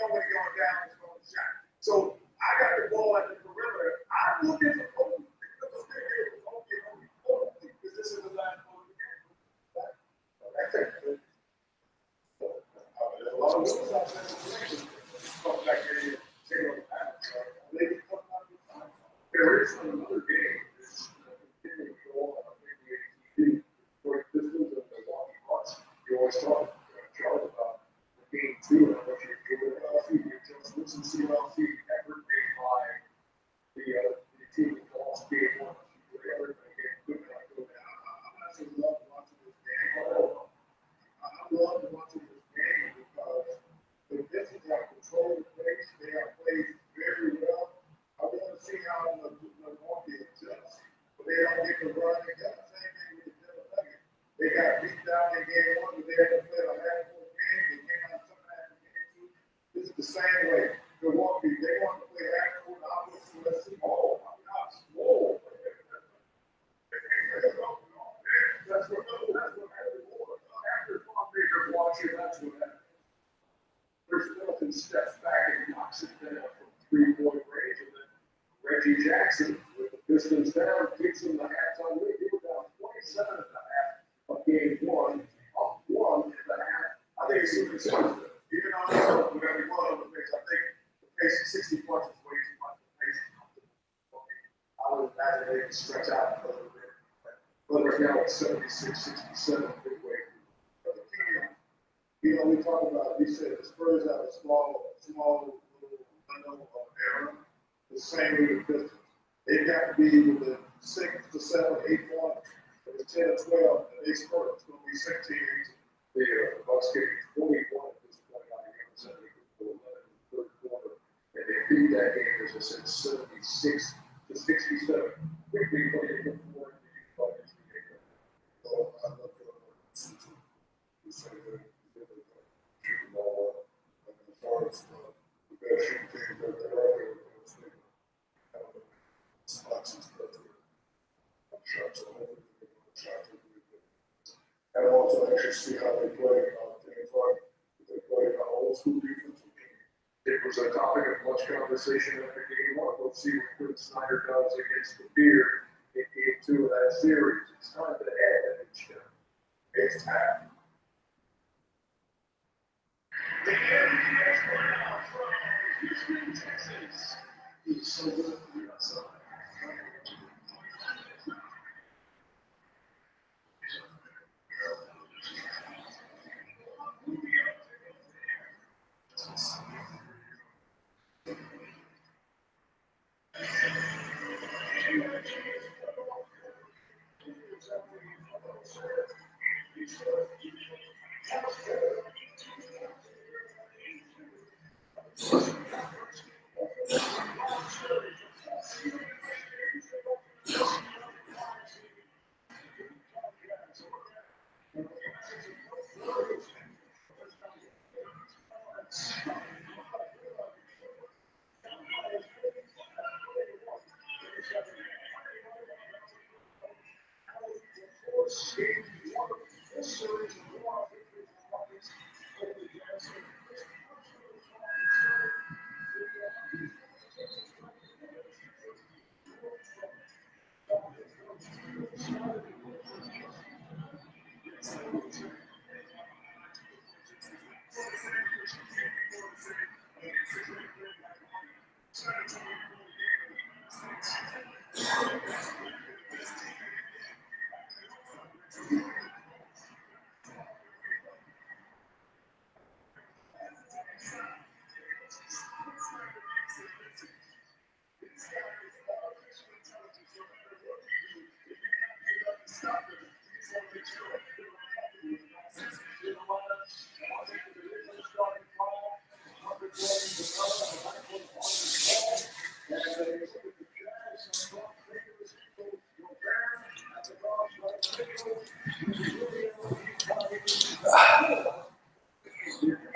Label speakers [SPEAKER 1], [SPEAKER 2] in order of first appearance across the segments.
[SPEAKER 1] normally going down and going to shot. So I got the ball at the perimeter. I'm looking for Kobe. Because this is the last one of the game. That's it. There's a lot of wheels out there. Come back here, take on the pass. There is another game. For Pistons and Milwaukee Bucks, you always talk, Charles, about game 2 and what you're doing at LC. You just listen to LC effort made by the team that lost game 1. Everything getting good. I'm actually love watching this game. I love watching this game because the Pistons have control of the place. They have played very well. I want to see how Milwaukee adjusts. But they don't get the run. They got the same thing with the Denver Nuggets. They got beat down in game 1, but they had to play a half-court game. They came out second half in game 2. This is the same way. Milwaukee, they want to play half-court. Obviously, let's see. Oh, my gosh. Whoa. That's what happened. After Fontaine watching, that's what happened. Chris Middleton steps back and knocks it down from 3-point range. And then Reggie Jackson, with the Pistons down, kicks him the halftime lead. He was down 27 at the half of game 1, up 1 at the half. I think it's super simple. Even on the other, we got to be one of the things. I think the pace of 60 points is way too much. The pace I would imagine they can stretch out a little bit. But right now it's 76, 67, big way. But the team, we talk about, we said the Spurs have a small little window of error. The same way with Pistons. They've got to be within 6 to 7, 8 points. If it's 10 or 12, and they score, it's going to be 16. The Bucks getting 41 at this point out of game 7 for 11 in the third quarter. And they beat that game, as I said, 76 to 67. Big play for the Bucks. So I love the say that they keep the ball up. And as far as the best shooting team that they're out there, spots and stuff. Shots are over. And also actually see how they play things like they play old school defense. It was a topic of much conversation after game 1. Let's see what Quinn Snyder does against the Beard in game 2 of that series. It's time to add each other. It's time. The NBA from Houston, Texas. He's so good to be outside.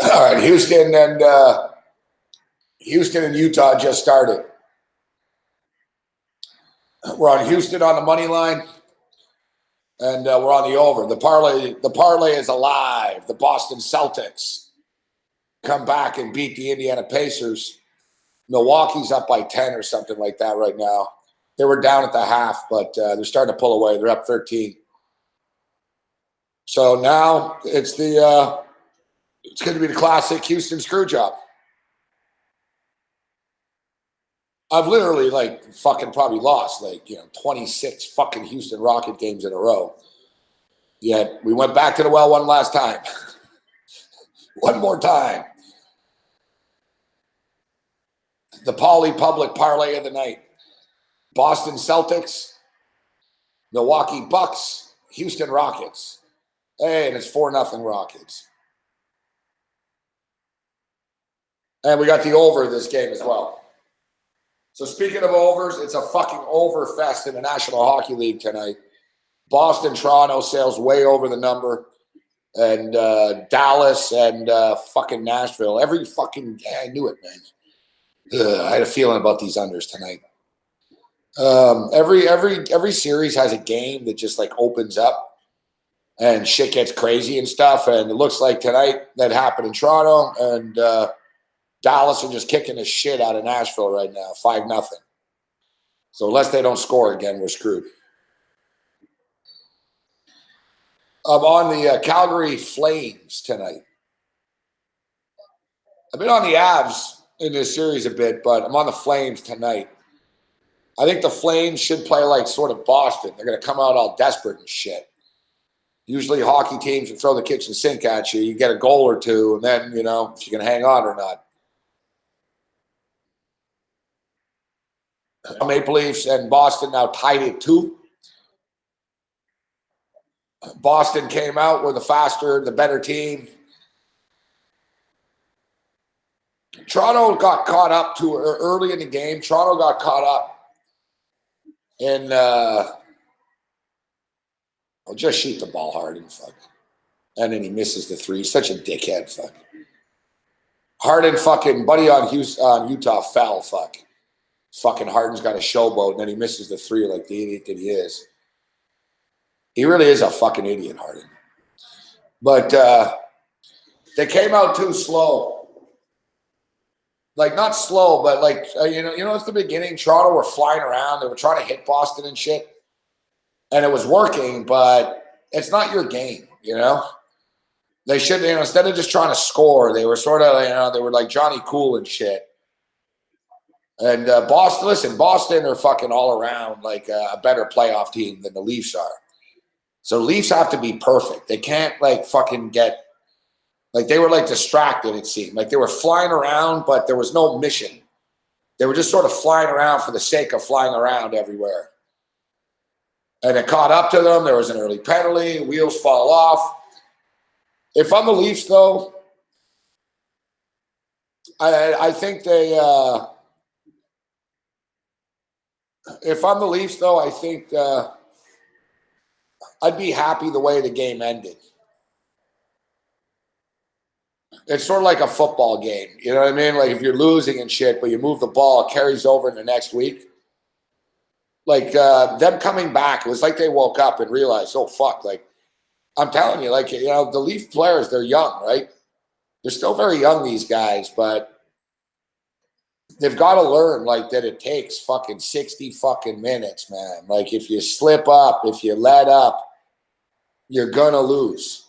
[SPEAKER 1] All right, Houston and Utah just started. We're on Houston on the money line, and we're on the over. The parlay is alive. The Boston Celtics
[SPEAKER 2] come back and beat the Indiana Pacers. Milwaukee's up by 10 or something like that right now. They were down at the half, but they're starting to pull away. They're up 13. So now it's going to be the classic Houston screw job. I've literally fucking probably lost 26 fucking Houston Rocket games in a row. Yet we went back to the well one last time. One more time. The Pauley Public parlay of the night. Boston Celtics, Milwaukee Bucks, Houston Rockets. Hey, and it's 4-0 Rockets. And we got the over this game as well. So speaking of overs, it's a fucking over fest in the National Hockey League tonight. Boston, Toronto sails way over the number. And Dallas and fucking Nashville. I knew it, man. I had a feeling about these unders tonight. Every series has a game that just opens up and shit gets crazy and stuff. And it looks like tonight that happened in Toronto, and Dallas are just kicking the shit out of Nashville right now, 5-0. So unless they don't score again, we're screwed. I'm on the Calgary Flames tonight. I've been on the Avs in this series a bit, but I'm on the Flames tonight. I think the Flames should play like sort of Boston. They're going to come out all desperate and shit. Usually hockey teams will throw the kitchen sink at you. You get a goal or two, and then, if you're going to hang on or not. Maple Leafs and Boston now tied at 2. Boston came out with the faster, the better team. Toronto got caught up early in the game. Toronto got caught up in just shoot the ball hard and fuck. And then he misses the 3. He's such a dickhead, fuck. Harden fucking buddy on Utah fell, fuck. Fucking Harden's got a showboat, and then he misses the 3 like the idiot that he is. He really is a fucking idiot, Harden. But they came out too slow. Not slow, but it's the beginning. Toronto were flying around. They were trying to hit Boston and shit. And it was working, but it's not your game, They should, instead of just trying to score, they were sort of, they were like Johnny Cool and shit. And Boston are fucking all around like a better playoff team than the Leafs are. So Leafs have to be perfect. They can't fucking get, they were distracted, it seemed. They were flying around, but there was no mission. They were just sort of flying around for the sake of flying around everywhere. And it caught up to them. There was an early penalty. Wheels fall off. If I'm the Leafs, though, I think they if I'm the Leafs, though, I think I'd be happy the way the game ended. It's sort of like a football game. You know what I mean? If you're losing and shit, but you move the ball, it carries over in the next week. Them coming back, it was like they woke up and realized, oh, fuck. I'm telling you, the Leaf players, they're young, right? They're still very young, these guys, but they've got to learn, that it takes fucking 60 fucking minutes, man. If you slip up, if you let up, you're going to lose.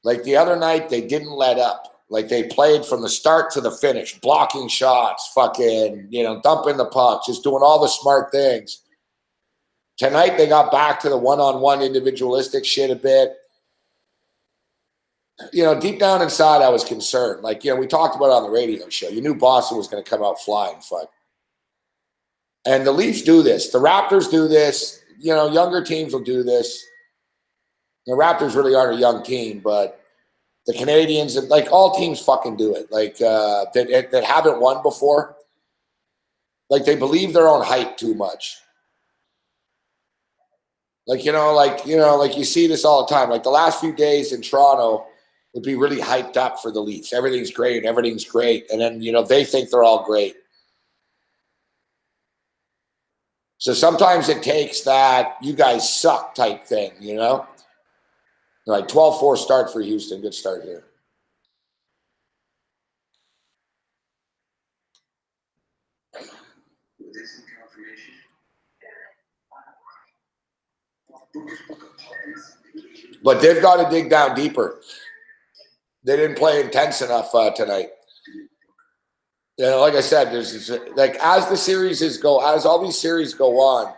[SPEAKER 2] The other night, they didn't let up. They played from the start to the finish, blocking shots, fucking, dumping the puck, just doing all the smart things. Tonight, they got back to the one-on-one individualistic shit a bit. Deep down inside, I was concerned. We talked about it on the radio show. You knew Boston was going to come out flying, fuck. And the Leafs do this. The Raptors do this. Younger teams will do this. The Raptors really aren't a young team, but the Canadians, all teams fucking do it. That haven't won before. They believe their own hype too much. You see this all the time. The last few days in Toronto would be really hyped up for the Leafs. Everything's great. And then, they think they're all great. So sometimes it takes that you guys suck type thing, 12-4 start for Houston. Good start here. But they've got to dig down deeper. They didn't play intense enough tonight. You know, like I said, there's like as the series as all these series go on,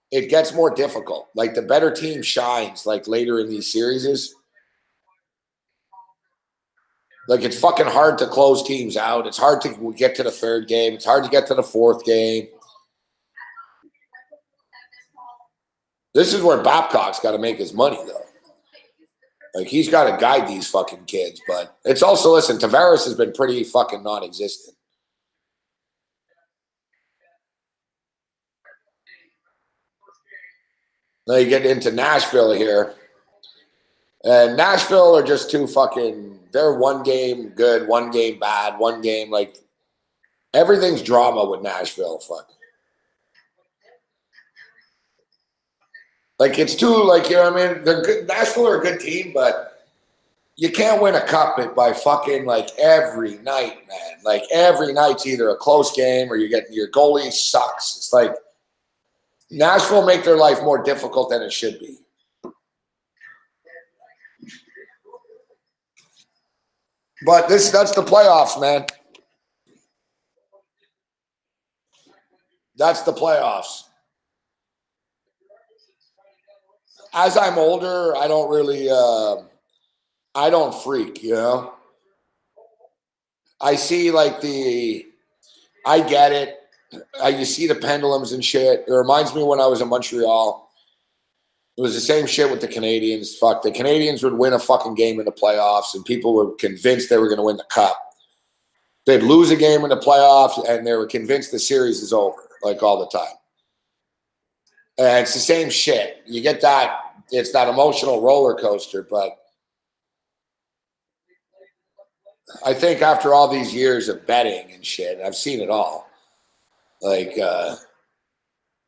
[SPEAKER 2] it gets more difficult. Like the better team shines like later in these series. Like it's fucking hard to close teams out. It's hard to get to the third game. It's hard to get to the fourth game. This is where Babcock's got to make his money, though. Like he's got to guide these fucking kids. But it's also, listen, Tavares has been pretty fucking non-existent. Now you get into Nashville here. And Nashville are just too fucking, they're one game good, one game bad, one game like, everything's drama with Nashville. Fuck. Like it's too, like, you know what I mean? They're good. Nashville are a good team, but you can't win a cup by fucking like every night, man. Like every night's either a close game or you get your goalie sucks. It's like Nashville make their life more difficult than it should be. But that's the playoffs, man. That's the playoffs. As I'm older, I don't really, I don't freak, you know? I see like I get it. You see the pendulums and shit. It reminds me when I was in Montreal. It was the same shit with the Canadiens. Fuck, the Canadiens would win a fucking game in the playoffs, and people were convinced they were going to win the cup. They'd lose a game in the playoffs, and they were convinced the series is over, like all the time. And it's the same shit. You get that. It's that emotional roller coaster, but I think after all these years of betting and shit, I've seen it all. Like,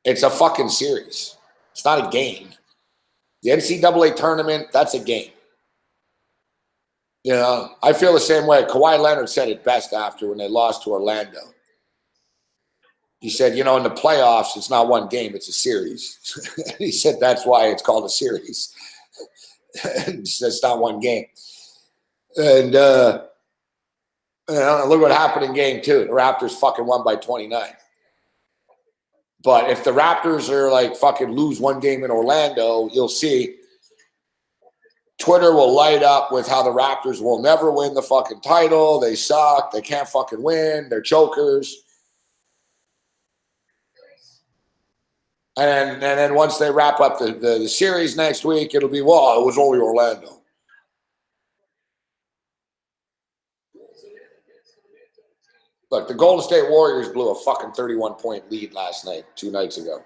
[SPEAKER 2] it's a fucking series. It's not a game. The NCAA tournament, that's a game. You know, I feel the same way. Kawhi Leonard said it best after when they lost to Orlando. He said, you know, in the playoffs, it's not one game, it's a series. He said that's why it's called a series. It's not one game. And, you know, look what happened in game 2. The Raptors fucking won by 29. But if the Raptors are like fucking lose one game in Orlando, you'll see Twitter will light up with how the Raptors will never win the fucking title. They suck. They can't fucking win. They're chokers. And then once they wrap up the series next week, it'll be, well, it was only Orlando. Look, the Golden State Warriors blew a fucking 31-point lead last night, 2 nights ago.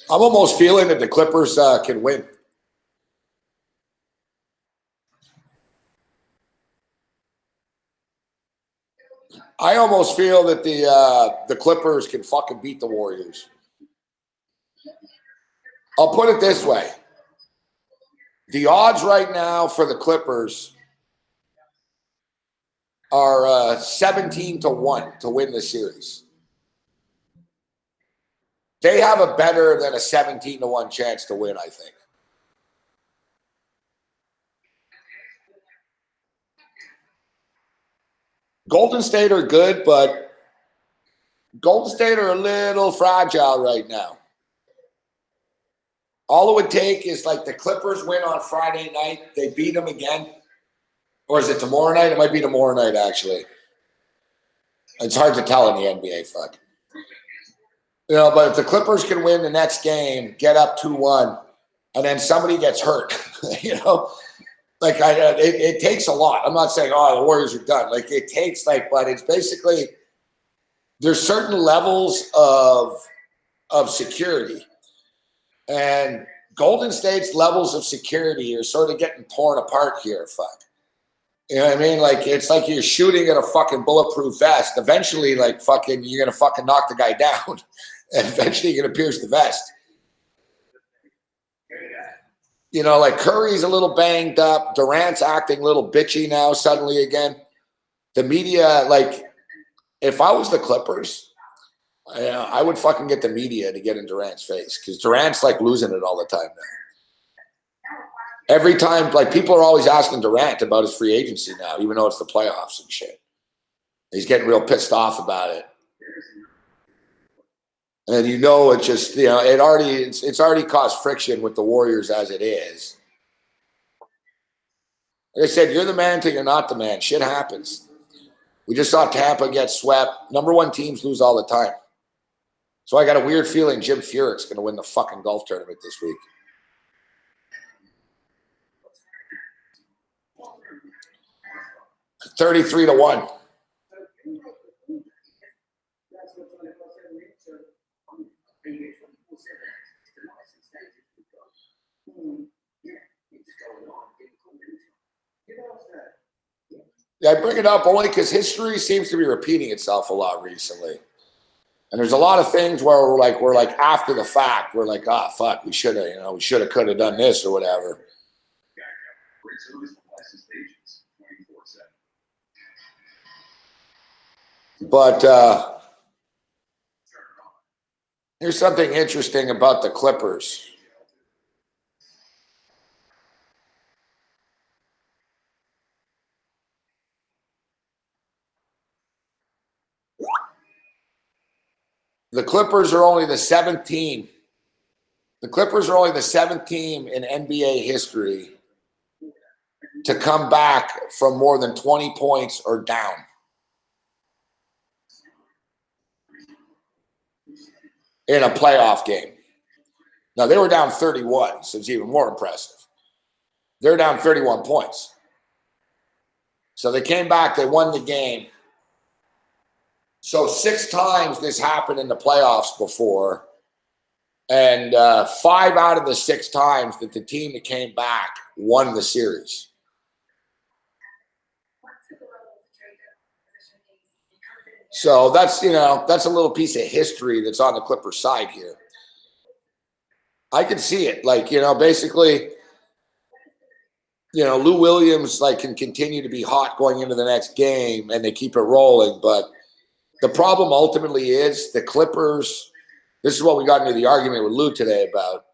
[SPEAKER 2] I'm almost feeling that the Clippers can win. I almost feel that the Clippers can fucking beat the Warriors. I'll put it this way. The odds right now for the Clippers are 17-1 to win the series. They have a better than a 17-1 chance to win, I think. Golden State are good, but Golden State are a little fragile right now. All it would take is like the Clippers win on Friday night. They beat them again. Or is it tomorrow night? It might be tomorrow night, actually. It's hard to tell in the NBA, fuck. You know, but if the Clippers can win the next game, get up 2-1, and then somebody gets hurt, you know, like it takes a lot. I'm not saying, oh, the Warriors are done. Like it takes like, but it's basically, there's certain levels of security. And Golden State's levels of security are sort of getting torn apart here, fuck. You know what I mean? Like, it's like you're shooting at a fucking bulletproof vest. Eventually, like, fucking, you're going to fucking knock the guy down. And eventually you're going to pierce the vest. you know, like Curry's a little banged up. Durant's acting a little bitchy now suddenly again. The media, like, if I was the Clippers, I would fucking get the media to get in Durant's face because Durant's like losing it all the time now. Every time, like, people are always asking Durant about his free agency now, even though it's the playoffs and shit. He's getting real pissed off about it. And you know, it just, you know, it's already caused friction with the Warriors as it is. Like I said, you're the man till you're not the man. Shit happens. We just saw Tampa get swept. Number one teams lose all the time. So I got a weird feeling Jim Furyk's going to win the fucking golf tournament this week. $33-1. Yeah, I bring it up only because history seems to be repeating itself a lot recently. And there's a lot of things where we're like after the fact, we're like, ah, fuck, we should have, could have done this or whatever. But here's something interesting about the Clippers. The Clippers are only the seventh team. The Clippers are only the seventh team in NBA history to come back from more than 20 points or down. In a playoff game. Now, they were down 31, so it's even more impressive. They're down 31 points. So they came back, they won the game. So 6 times this happened in the playoffs before. And 5 out of the 6 times that the team that came back won the series. So that's, you know, that's a little piece of history that's on the Clippers side here. I can see it. Like, you know, basically, you know, Lou Williams like can continue to be hot going into the next game and they keep it rolling. But the problem ultimately is the Clippers. This is what we got into the argument with Lou today about,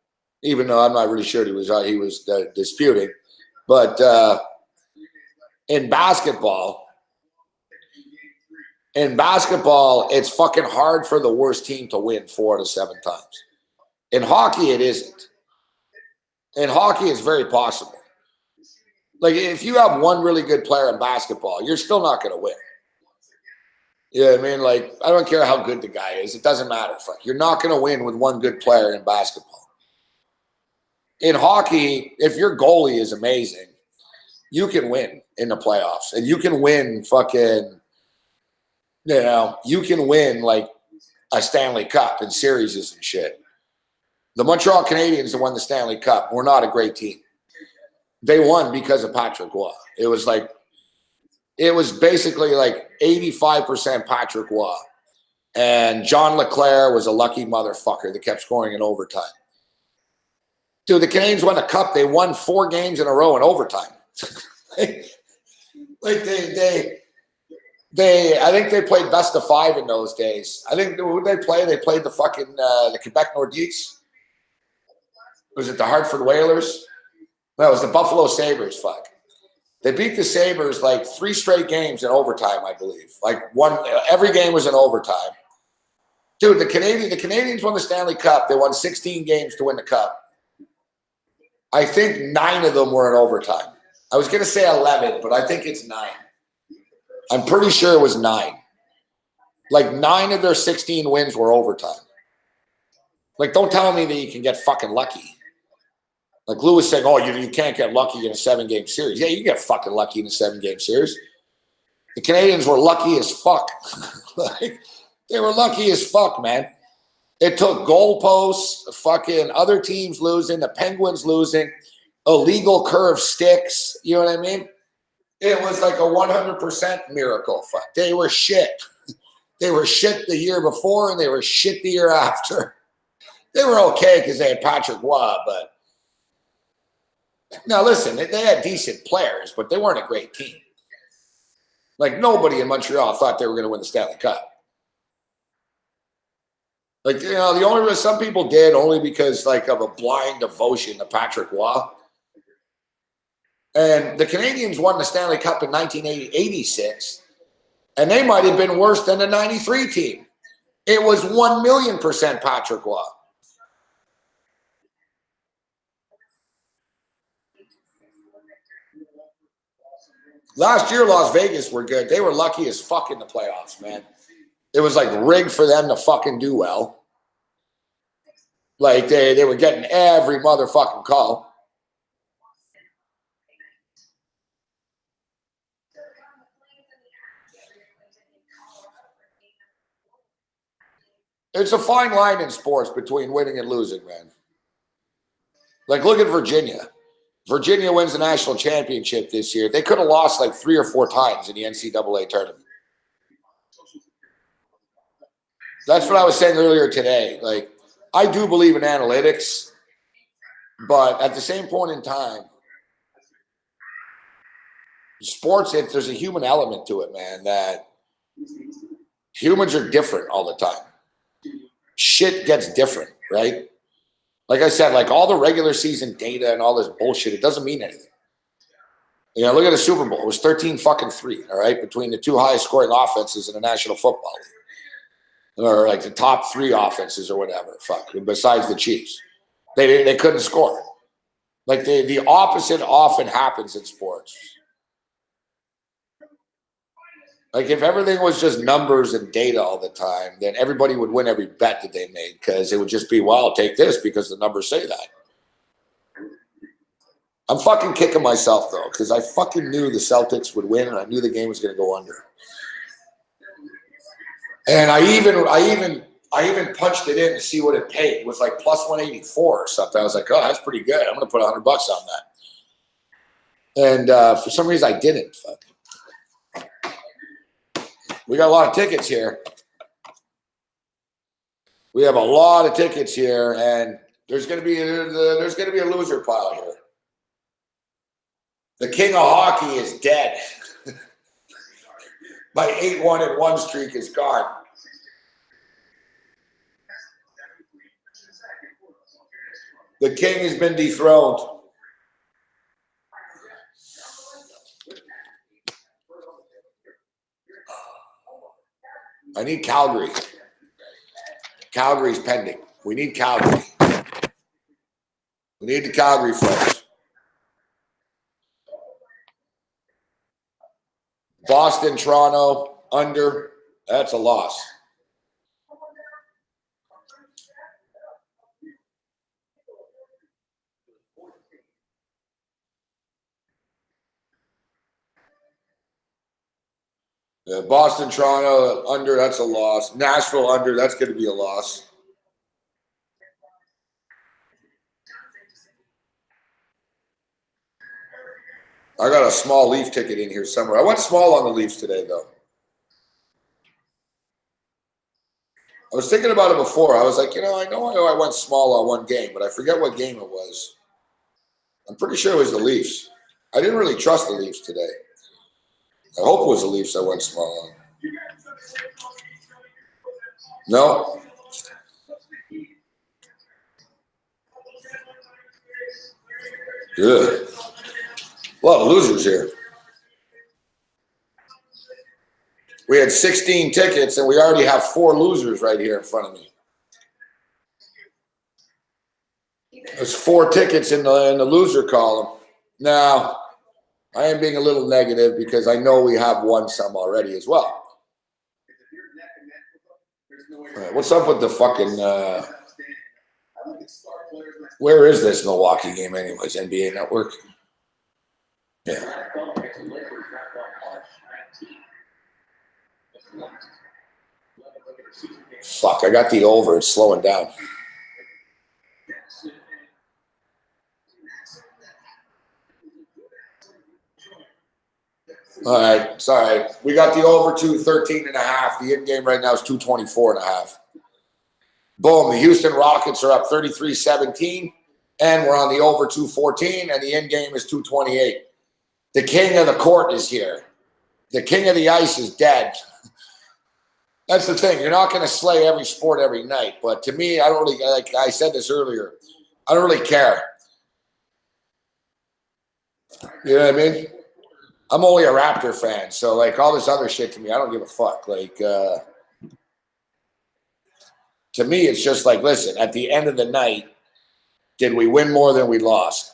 [SPEAKER 2] even though I'm not really sure he was disputing. But in basketball, it's fucking hard for the worst team to win 4 to 7 times. In hockey, it isn't. In hockey, it's very possible. Like, if you have one really good player in basketball, you're still not going to win. You know what I mean? Like, I don't care how good the guy is. It doesn't matter. You're not going to win with one good player in basketball. In hockey, if your goalie is amazing, you can win in the playoffs. And you can win fucking, you know, you can win like a Stanley Cup in series and shit. The Montreal Canadiens that won the Stanley Cup were not a great team. They won because of Patrick Roy. It was basically like 85% Patrick Roy. And John LeClair was a lucky motherfucker that kept scoring in overtime. Dude, the Canadiens won the Cup. They won 4 games in a row in overtime. I think they played best of 5 in those days. I think, who did they play? They played the fucking, the Quebec Nordiques. Was it the Hartford Whalers? No, it was the Buffalo Sabres, fuck. They beat the Sabres like 3 straight games in overtime, I believe. Like every game was in overtime. Dude, the Canadiens won the Stanley Cup. They won 16 games to win the Cup. I think 9 of them were in overtime. I was going to say 11, but I think it's 9. I'm pretty sure it was 9. Like 9 of their 16 wins were overtime. Like, don't tell me that you can get fucking lucky. Like Lou was saying, oh, you can't get lucky in a 7-game series. Yeah, you get fucking lucky in a 7-game series. The Canadiens were lucky as fuck. Like, they were lucky as fuck, man. It took goalposts, fucking other teams losing, the Penguins losing, illegal curved sticks. You know what I mean? It was like a 100% miracle. Fuck. They were shit. They were shit the year before and they were shit the year after. They were okay because they had Patrick Roy, but Now, listen, they had decent players, but they weren't a great team. Like, nobody in Montreal thought they were going to win the Stanley Cup. Like, you know, the only reason some people did only because, like, of a blind devotion to Patrick Roy. And the Canadians won the Stanley Cup in 1986, and they might have been worse than the 93 team. It was 1,000,000% Patrick Roy. Last year, Las Vegas were good. They were lucky as fuck in the playoffs, man. It was like rigged for them to fucking do well. Like they were getting every motherfucking call. It's a fine line in sports between winning and losing, man. Like, look at Virginia. Virginia wins the national championship this year. They could have lost like 3 or 4 times in the NCAA tournament. That's what I was saying earlier today. Like, I do believe in analytics, but at the same point in time, sports, there's a human element to it, man, that humans are different all the time. Shit gets different, right? Like I said, like all the regular season data and all this bullshit, it doesn't mean anything. You know, look at the Super Bowl. It was 13-3, all right, between the 2 highest scoring offenses in the National Football League. Or like the top 3 offenses or whatever, besides the Chiefs. They couldn't score. Like the opposite often happens in sports. Like if everything was just numbers and data all the time, then everybody would win every bet that they made because it would just be, well, I'll take this because the numbers say that. I'm fucking kicking myself though because I fucking knew the Celtics would win and I knew the game was going to go under. And I even punched it in to see what it paid. It was like plus 184 or something. I was like, oh, that's pretty good. I'm going to put $100 on that. And for some reason I didn't. Fuck. We got a lot of tickets here. We have a lot of tickets here, and there's going to be a loser pile here. The king of hockey is dead. My 8-1-1 streak is gone. The king has been dethroned. I need Calgary. Calgary's pending. We need Calgary. We need the Calgary folks. Boston, Toronto, under. That's a loss. Boston, Toronto, under, that's a loss. Nashville, under, that's going to be a loss. I got a small Leaf ticket in here somewhere. I went small on the Leafs today, though. I was thinking about it before. I was like, you know I went small on one game, but I forget what game it was. I'm pretty sure it was the Leafs. I didn't really trust the Leafs today. I hope it was the Leafs I went small on. No. Good. A lot of losers here. We had 16 tickets, and we already have 4 losers right here in front of me. There's 4 tickets in the loser column. Now, I am being a little negative because I know we have won some already as well. Right, what's up with the fucking where is this Milwaukee game anyways? NBA Network? Yeah. Fuck, I got the over. It's slowing down. All right, sorry. We got the over to 13.5. The in game right now is 224.5. Boom. The Houston Rockets are up 33-17, And we're on the over 214, and the end game is 228. The king of the court is here. The king of the ice is dead. That's the thing. You're not going to slay every sport every night. But to me, I don't really, like I said this earlier, I don't really care. You know what I mean? I'm only a Raptor fan. So, like, all this other shit to me, I don't give a fuck. Like, to me, it's just like, listen, at the end of the night, did we win more than we lost?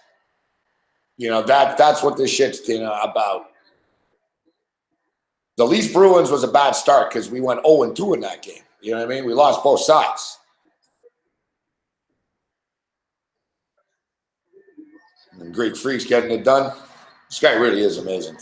[SPEAKER 2] You know, that's what this shit's about. The Leafs Bruins was a bad start because we went 0-2 in that game. You know what I mean? We lost both sides. And Greek Freak's getting it done. This guy really is amazing.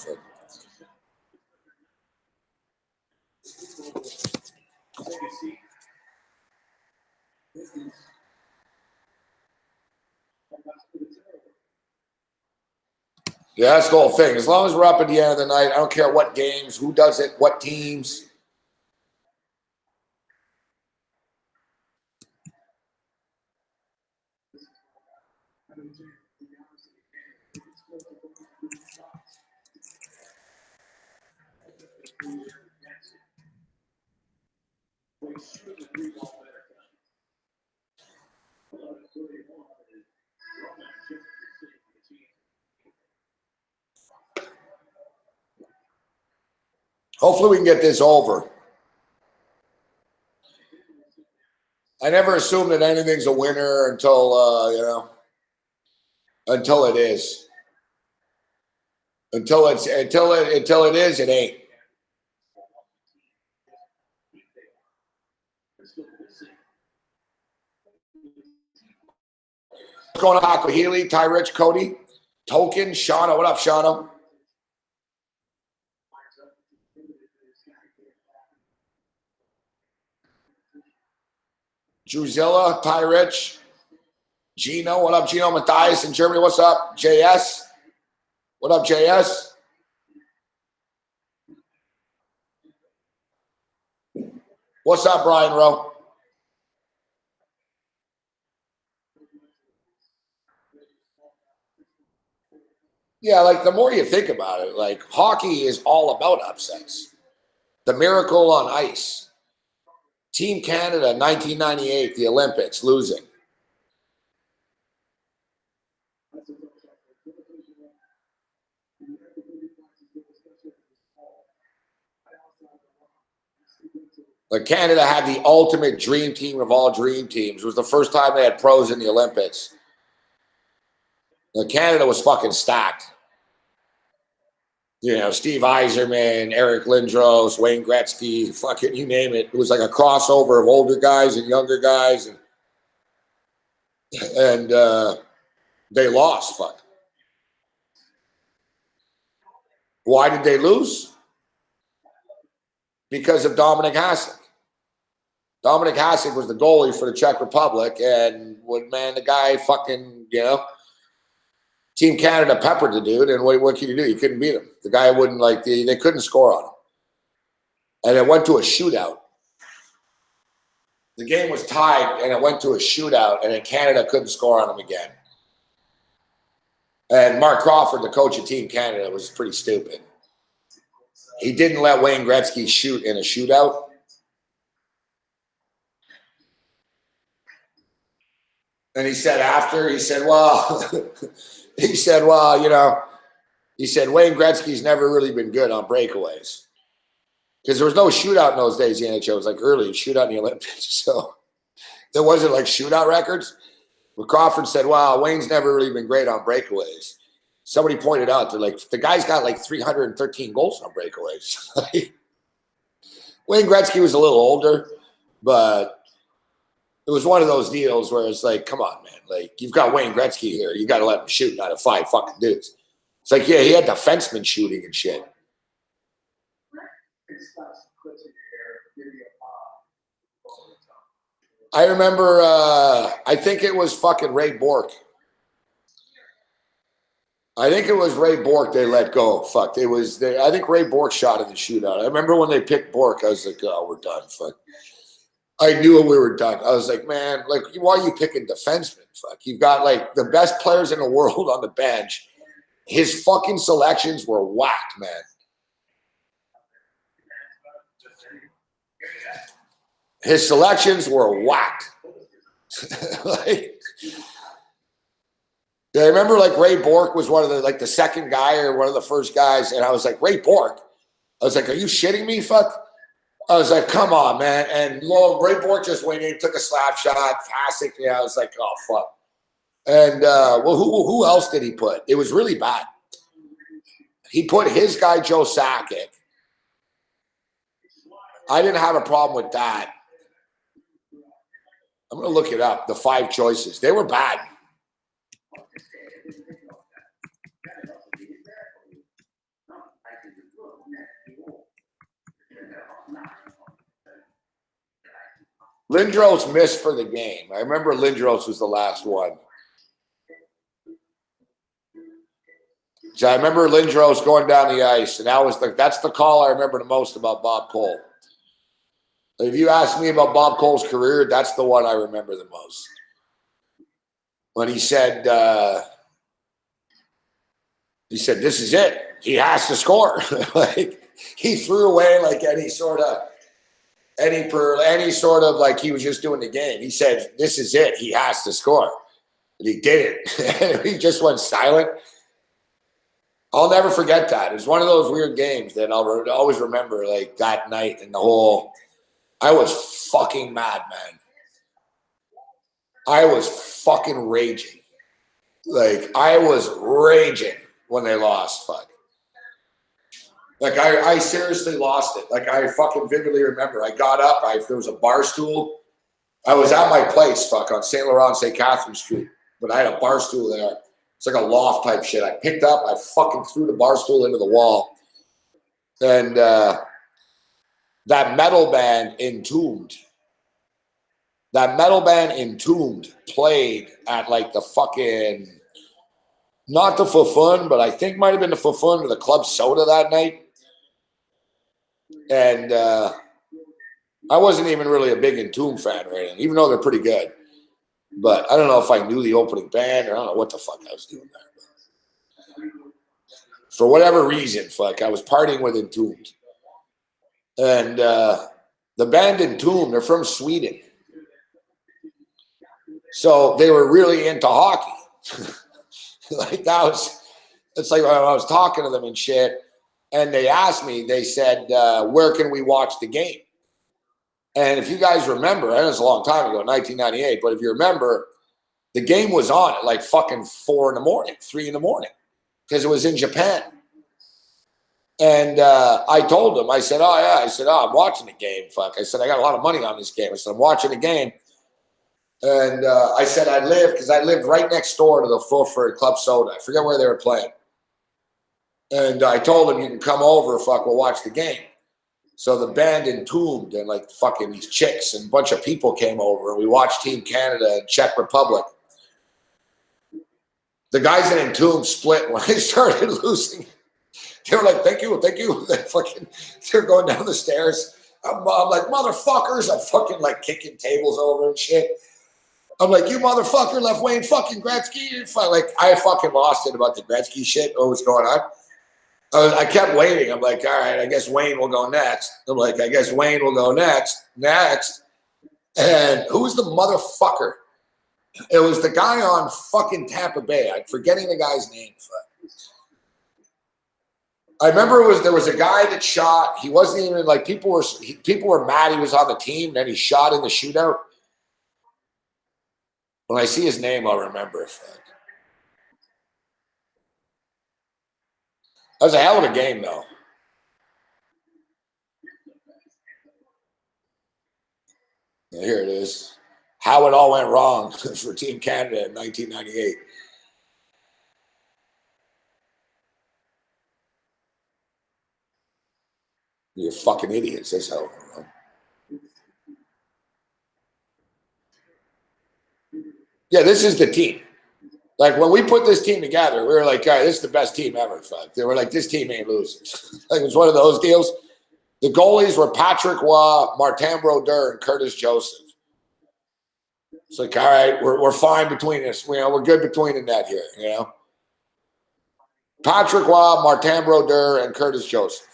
[SPEAKER 2] Yeah, that's the whole thing. As long as we're up at the end of the night, I don't care what games, who does it, what teams. Hopefully we can get this over. I never assume that anything's a winner until, until it is. Until it is, it ain't. What's going on, Aquahili, Ty Rich, Cody, Token, Shauna? What up, Shauna? Druzilla, Ty Rich, Gino. What up, Gino? Matthias in Germany. What's up, JS? What up, JS? What's up, Brian Rowe? Yeah, like the more you think about it, like hockey is all about upsets. The Miracle on Ice. Team Canada, 1998, the Olympics, losing. Like Canada had the ultimate dream team of all dream teams. It was the first time they had pros in the Olympics. Like Canada was fucking stacked. You know, Steve Yzerman, Eric Lindros, Wayne Gretzky, fucking you name it. It was like a crossover of older guys and younger guys. And they lost, fuck. Why did they lose? Because of Dominik Hasek. Dominik Hasek was the goalie for the Czech Republic, and the guy fucking, Team Canada peppered the dude, and what can you do? You couldn't beat him. The guy wouldn't they couldn't score on him. And it went to a shootout. The game was tied, and it went to a shootout, and then Canada couldn't score on him again. And Mark Crawford, the coach of Team Canada, was pretty stupid. He didn't let Wayne Gretzky shoot in a shootout. And he said, Wayne Gretzky's never really been good on breakaways. Because there was no shootout in those days. The NHL was like early shootout in the Olympics. So there wasn't like shootout records. But Crawford said, Wayne's never really been great on breakaways. Somebody pointed out that the guy's got like 313 goals on breakaways. Wayne Gretzky was a little older, but it was one of those deals where it's like, come on, man. Like, you've got Wayne Gretzky here. You got to let him shoot out of 5 fucking dudes. It's like, yeah, he had defensemen shooting and shit. I remember, I think it was fucking Ray Bourque. I think it was Ray Bourque they let go. Fuck. I think Ray Bourque shot in the shootout. I remember when they picked Bourque, I was like, oh, we're done. Fuck. I knew we were done. I was like, man, like, why are you picking defensemen? Fuck, you've got like the best players in the world on the bench. His fucking selections were whacked, man. His selections were whacked. Like, I remember like Ray Bork was one of the like the second guy or one of the first guys, and I was like, Ray Bork. I was like, are you shitting me? Fuck. I was like, come on, man. And Ray Bork just went in, took a slap shot, classic. Yeah, I was like, oh fuck. And well, who else did he put? It was really bad. He put his guy Joe Sakic. I didn't have a problem with that. I'm gonna look it up. The 5 choices. They were bad. Lindros missed for the game. I remember Lindros was the last one. So I remember Lindros going down the ice, and that's the call I remember the most about Bob Cole. If you ask me about Bob Cole's career, that's the one I remember the most. When he said, this is it. He has to score. Like, he threw away like any sort of like he was just doing the game. He said, this is it. He has to score. And he did it. He just went silent. I'll never forget that. It was one of those weird games that I'll always remember, like that night and the whole. I was fucking mad, man. I was fucking raging. Like, I was raging when they lost, fuck. Like, I seriously lost it. Like, I fucking vividly remember. I got up. There was a bar stool. I was at my place, fuck, on St. Laurent, St. Catherine Street. But I had a bar stool there. It's like a loft type shit. I picked up. I fucking threw the bar stool into the wall. And that metal band Entombed. That metal band Entombed played at like the fucking, not the Fufun, but I think might have been the Fufun or the Club Soda that night. And I wasn't even really a big Entombed fan or anything, even though they're pretty good. But I don't know if I knew the opening band or I don't know what the fuck I was doing there. For whatever reason, fuck, I was partying with Entombed. And the band Entombed, they're from Sweden. So they were really into hockey. Like it's like when I was talking to them and shit, and they asked me, they said, where can we watch the game? And if you guys remember, and it was a long time ago, 1998, but if you remember, the game was on at like fucking 4 in the morning, 3 in the morning, because it was in Japan. And I told him, I said, oh, yeah. I said, oh, I'm watching the game. Fuck. I said, I got a lot of money on this game. I said, I'm watching the game. And I said, I lived right next door to the Fulford Club Soda. I forget where they were playing. And I told him, you can come over, fuck, we'll watch the game. So the band Entombed and like fucking these chicks and a bunch of people came over and we watched Team Canada and Czech Republic. The guys in Entombed split when they started losing. They were like, thank you. They're going down the stairs. I'm like, motherfuckers. I'm fucking like kicking tables over and shit. I'm like, you motherfucker left Wayne fucking Gretzky. Like, I fucking lost it about the Gretzky shit. What was going on? I kept waiting. I'm like, all right, I guess Wayne will go next. I'm like, I guess Wayne will go next. And who's the motherfucker? It was the guy on fucking Tampa Bay. I'm forgetting the guy's name. I remember there was a guy that shot. He wasn't even like people were mad he was on the team. Then he shot in the shootout. When I see his name, I'll remember it. That was a hell of a game, though. Here it is. How it all went wrong for Team Canada in 1998. You're fucking idiots. That's how it went wrong. Yeah, this is the team. Like, when we put this team together, we were like, all right, this is the best team ever. Fuck. They were like, this team ain't losing. Like, it was one of those deals. The goalies were Patrick Waugh, Martin Brodeur, and Curtis Joseph. It's like, all right, we're fine between us. We're good between the net here, Patrick Waugh, Martin Brodeur, and Curtis Joseph.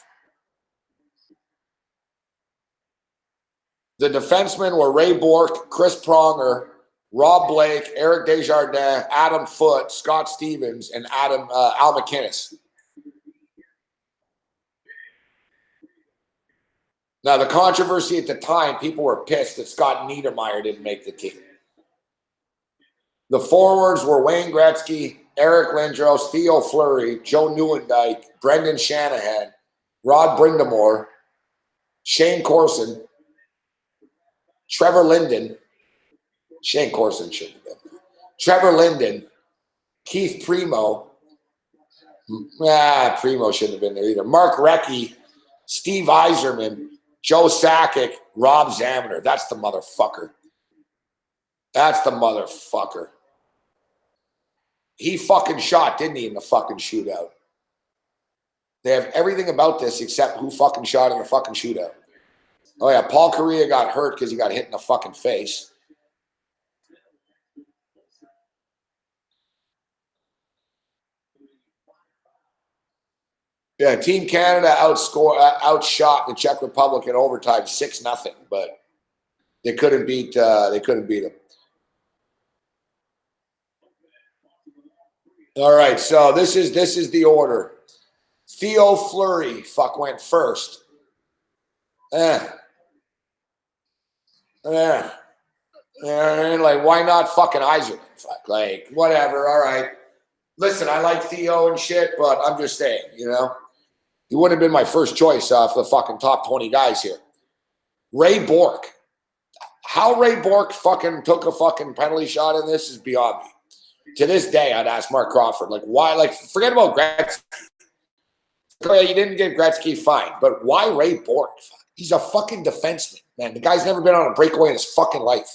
[SPEAKER 2] The defensemen were Ray Bourque, Chris Pronger, Rob Blake, Eric Desjardins, Adam Foote, Scott Stevens, and Al McInnes. Now, the controversy at the time, people were pissed that Scott Niedermayer didn't make the team. The forwards were Wayne Gretzky, Eric Lindros, Theo Fleury, Joe Nieuwendyk, Brendan Shanahan, Rod Brindamore, Shane Corson, Trevor Linden. Shane Corson shouldn't have been there. Trevor Linden, Keith Primo. Primo shouldn't have been there either. Mark Recchi, Steve Yzerman, Joe Sakic, Rob Zaminer. That's the motherfucker. That's the motherfucker. He fucking shot, didn't he, in the fucking shootout? They have everything about this except who fucking shot in the fucking shootout. Oh, yeah, Paul Correa got hurt because he got hit in the fucking face. Yeah, Team Canada outshot the Czech Republic in overtime 6-0, but they couldn't beat them. All right, so this is the order. Theo Fleury went first. Like, why not fucking Yzerman? Fuck, like, whatever, all right. Listen, I like Theo and shit, but I'm just saying, he wouldn't have been my first choice off the fucking top 20 guys here. Ray Bourque. How Ray Bourque fucking took a fucking penalty shot in this is beyond me. To this day, I'd ask Mark Crawford, like, why? Like, forget about Gretzky. You didn't get Gretzky, fine. But why Ray Bourque? He's a fucking defenseman, man. The guy's never been on a breakaway in his fucking life.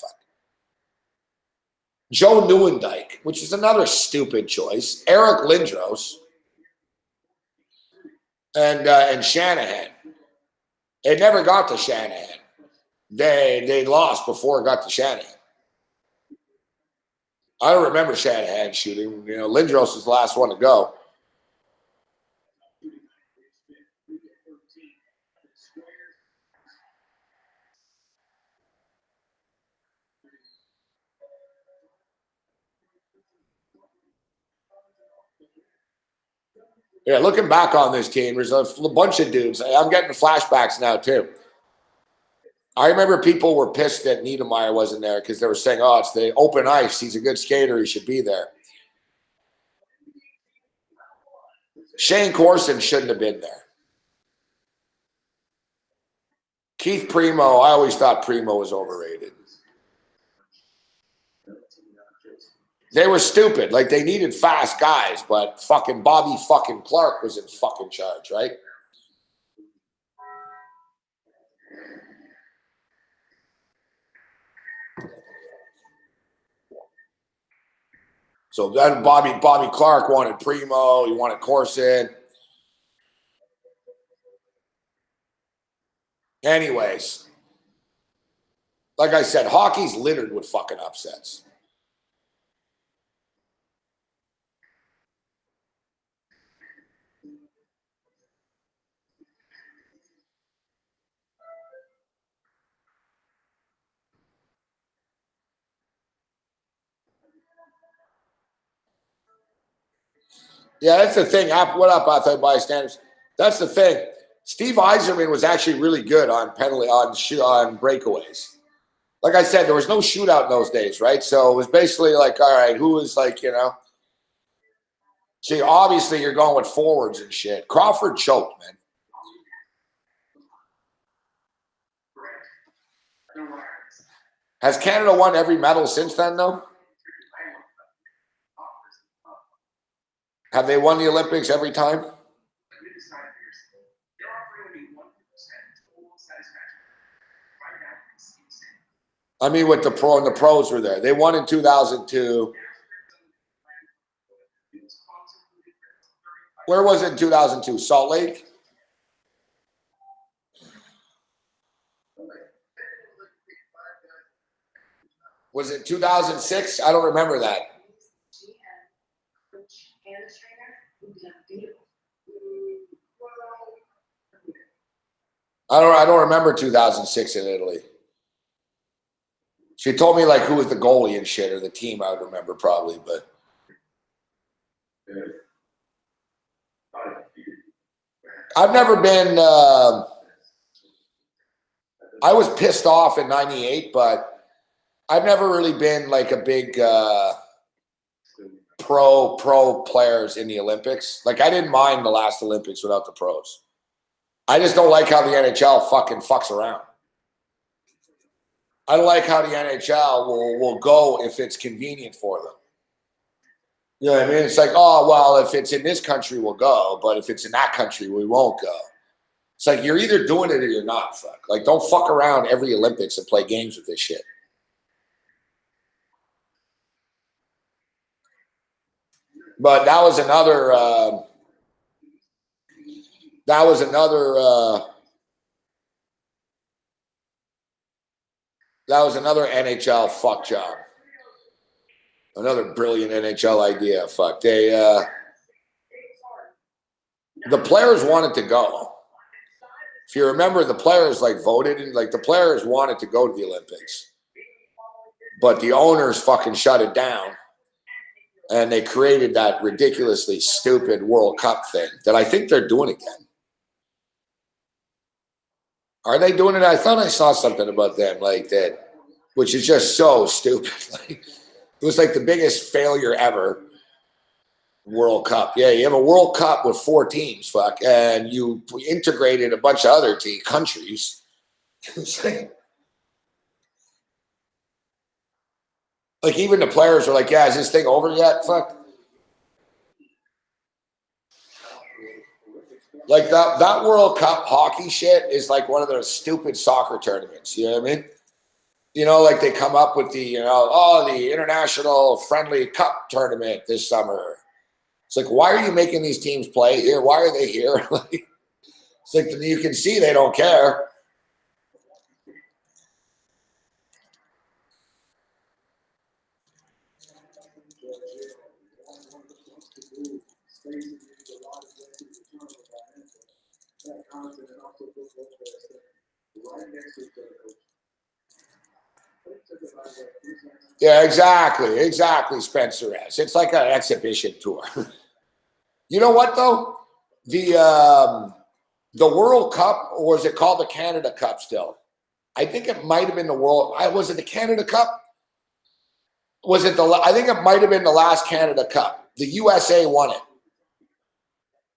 [SPEAKER 2] Joe Nieuwendyk, which is another stupid choice. Eric Lindros. And Shanahan. It never got to Shanahan. They lost before it got to Shanahan. I don't remember Shanahan shooting. Lindros was the last one to go. Yeah, looking back on this team, there's a bunch of dudes. I'm getting flashbacks now, too. I remember people were pissed that Niedermayer wasn't there because they were saying, oh, it's the open ice. He's a good skater. He should be there. Shane Corson shouldn't have been there. Keith Primo, I always thought Primo was overrated. They were stupid. Like, they needed fast guys, but fucking Bobby fucking Clark was in fucking charge, right? So then Bobby Clark wanted Primo. He wanted Corson. Anyways, like I said, hockey's littered with fucking upsets. Yeah, that's the thing. What up, Athletic Bystanders? That's the thing. Steve Yzerman was actually really good on breakaways. Like I said, there was no shootout in those days, right? So it was basically like, all right, who was like, See, obviously you're going with forwards and shit. Crawford choked, man. Has Canada won every medal since then, though? Have they won the Olympics every time? I mean, with the pro and the pros were there. They won in 2002. Where was it in 2002? Salt Lake? Was it 2006? I don't remember that. I don't remember 2006 in Italy. She told me like who was the goalie and shit or the team. I would remember probably, but I've never been. I was pissed off in '98, but I've never really been like a big pro players in the Olympics. Like I didn't mind the last Olympics without the pros. I just don't like how the NHL fucking fucks around. I don't like how the NHL will go if it's convenient for them. You know what I mean? It's like, oh, well, if it's in this country, we'll go. But if it's in that country, we won't go. It's like you're either doing it or you're not. Fuck. Like, don't fuck around every Olympics and play games with this shit. But that was another. That was another NHL fuck job. Another brilliant NHL idea. Fuck. The players wanted to go. If you remember, the players like voted and like the players wanted to go to the Olympics, but the owners fucking shut it down, and they created that ridiculously stupid World Cup thing that I think they're doing again. Are they doing it? I thought I saw something about them like that, which is just so stupid. Like, it was like the biggest failure ever. World Cup. Yeah, you have a World Cup with 4 teams, fuck, and you integrated a bunch of other countries. Like even the players were like, yeah, is this thing over yet? Fuck. Like that World Cup hockey shit is like one of those stupid soccer tournaments. You know what I mean? You know, like they come up with the, the international friendly cup tournament this summer. It's like, why are you making these teams play here? Why are they here? It's like you can see they don't care. Yeah, exactly, Spencer S. It's like an exhibition tour. You know what though? The World Cup, or was it called the Canada Cup still? I think it might have been the World. Was it the Canada Cup? Was it I think it might have been the last Canada Cup. The USA won it.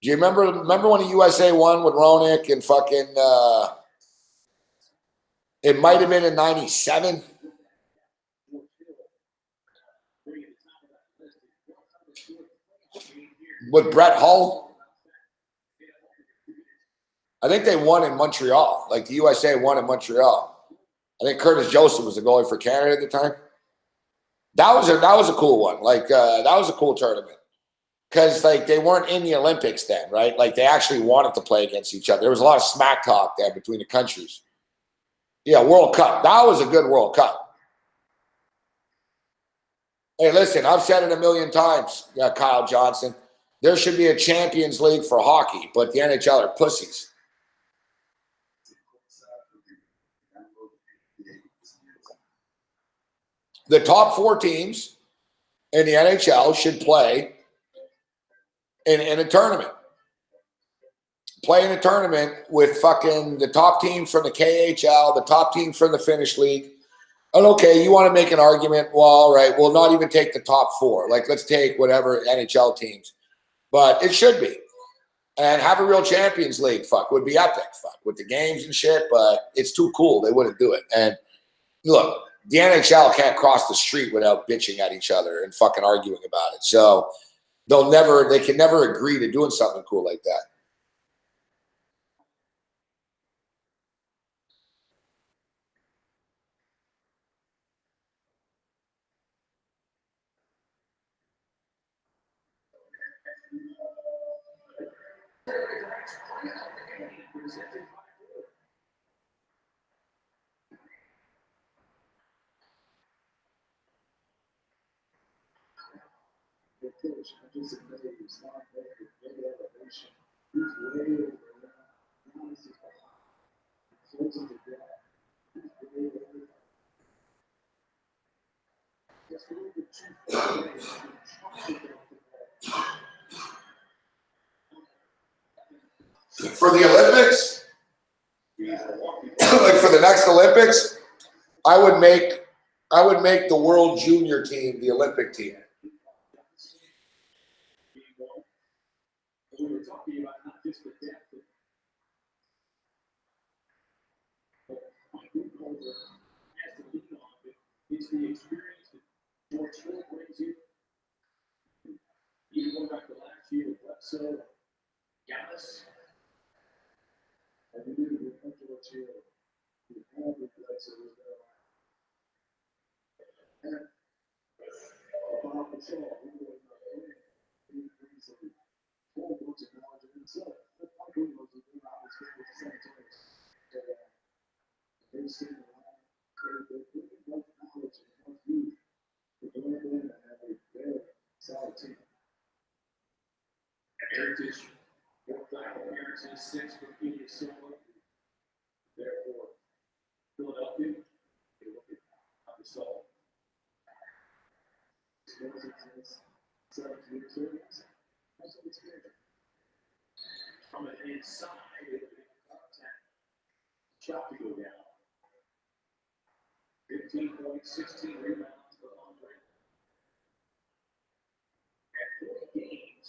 [SPEAKER 2] Do you remember when the USA won with Roenick and fucking? It might have been in '97 with Brett Hull. I think they won in Montreal. Like the USA won in Montreal. I think Curtis Joseph was the goalie for Canada at the time. That was a cool one. Like that was a cool tournament because like they weren't in the Olympics then, right? Like they actually wanted to play against each other. There was a lot of smack talk there between the countries. Yeah, World Cup. That was a good World Cup. Hey, listen, I've said it a million times, Kyle Johnson. There should be a Champions League for hockey, but the NHL are pussies. The top 4 teams in the NHL should play in a tournament. Play in a tournament with fucking the top team from the KHL, the top team from the Finnish league. And okay, you want to make an argument? Well, all right, we'll not even take the top 4. Like, let's take whatever NHL teams. But it should be. And have a real Champions League, fuck, would be epic, fuck, with the games and shit. But it's too cool. They wouldn't do it. And look, the NHL can't cross the street without bitching at each other and fucking arguing about it. So they can never agree to doing something cool like that.
[SPEAKER 1] coach, I just admitted he was not making big elevation. He's way over there. Now he's just closing the gap. He's way over there. Just a little bit too far away.
[SPEAKER 2] For the Olympics, like for the next Olympics, I would make the World Junior team the Olympic team.
[SPEAKER 1] We were talking about not just the depth, but Mike Budenholzer has to lean on it. It's the experience that George Hill brings you. Even going back to last year with Bledsoe, Gallus. And we knew with George Hill, we had with Bledsoe was there. And Bob Patrol, who was he brings a whole bunch of knowledge of himself. Mike Budenholzer did not was with the same time. They seen a lot. They both knowledge and both youth. They blend in and have a very solid team. Heritage, 4 platinum appearances, 6 for Phoenix Silver. Therefore, Philadelphia, they look at the soul. 7 years old. That's what it's good. From an inside, they look at contact. Shot to go down. 15 points, 16 rebounds for Andre. At 40 games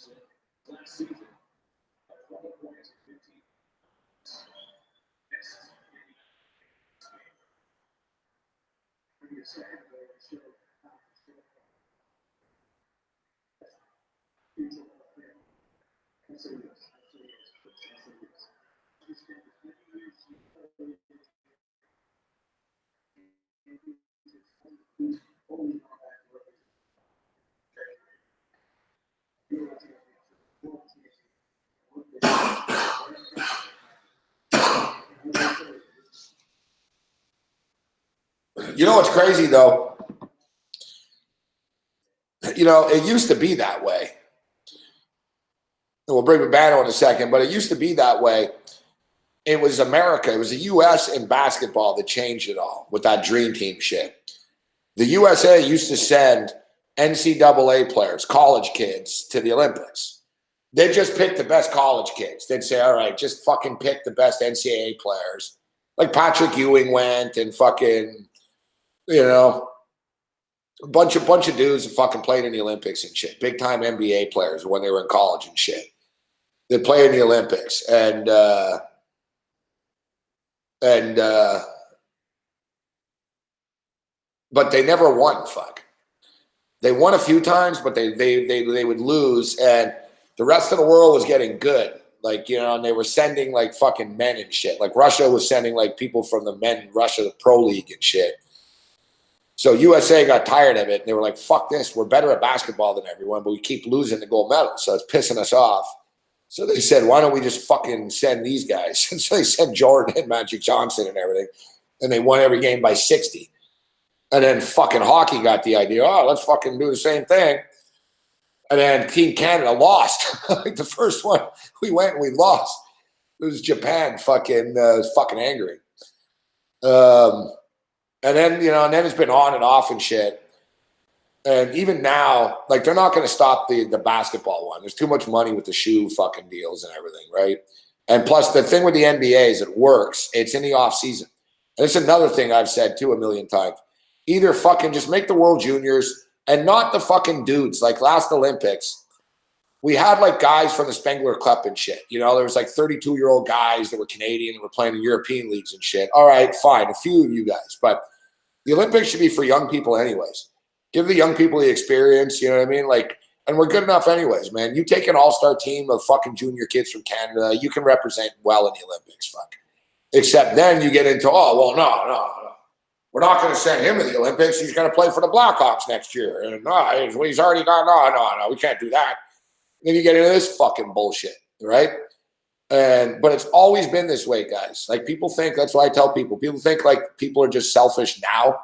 [SPEAKER 1] last season, 20 points and 15. Best in the second goal showed how to show. It's a lot of things. I say yes. Just for as many years you play, he's always on that road.
[SPEAKER 2] You know what's crazy though? You know, it used to be that way. We'll bring Urbano in a second, but it used to be that way. It was America. It was the U.S. in basketball that changed it all with that dream team shit. The USA used to send NCAA players, college kids, to the Olympics. They'd just pick the best college kids. They'd say, all right, just fucking pick the best NCAA players. Like Patrick Ewing went and fucking, you know, a bunch of dudes that fucking played in the Olympics and shit. Big time NBA players when they were in college and shit. They play in the Olympics. But they never won, fuck. They won a few times, but they would lose, and the rest of the world was getting good. Like, you know, and they were sending like fucking men and shit. Like Russia was sending like people from the men Russia the Pro League and shit. So USA got tired of it, and they were like, fuck this, we're better at basketball than everyone, but we keep losing the gold medal, so it's pissing us off. So they said, why don't we just fucking send these guys? And so they sent Jordan and Magic Johnson and everything, and they won every game by 60. And then fucking hockey got the idea, oh, let's fucking do the same thing. And then Team Canada lost. Like the first one, we went and we lost. It was Japan fucking angry. And then, you know, and then it's been on and off and shit. And even now, like, they're not going to stop the basketball one. There's too much money with the shoe fucking deals and everything, right? And plus, the thing with the NBA is it works. It's in the off season. And it's another thing I've said, too, a million times. Either fucking just make the World Juniors and not the fucking dudes. Like last Olympics, we had like guys from the Spengler Cup and shit. You know, there was like 32-year-old guys that were Canadian and were playing in European leagues and shit. All right, fine, a few of you guys. But the Olympics should be for young people anyways. Give the young people the experience, you know what I mean? Like, and we're good enough anyways, man. You take an all-star team of fucking junior kids from Canada, you can represent well in the Olympics, fuck. Except then you get into, oh, well, no. We're not going to send him to the Olympics. He's going to play for the Blackhawks next year. And no, he's already gone. No, we can't do that. And then you get into this fucking bullshit, right? But it's always been this way, guys. Like people think, that's why I tell people think like people are just selfish now.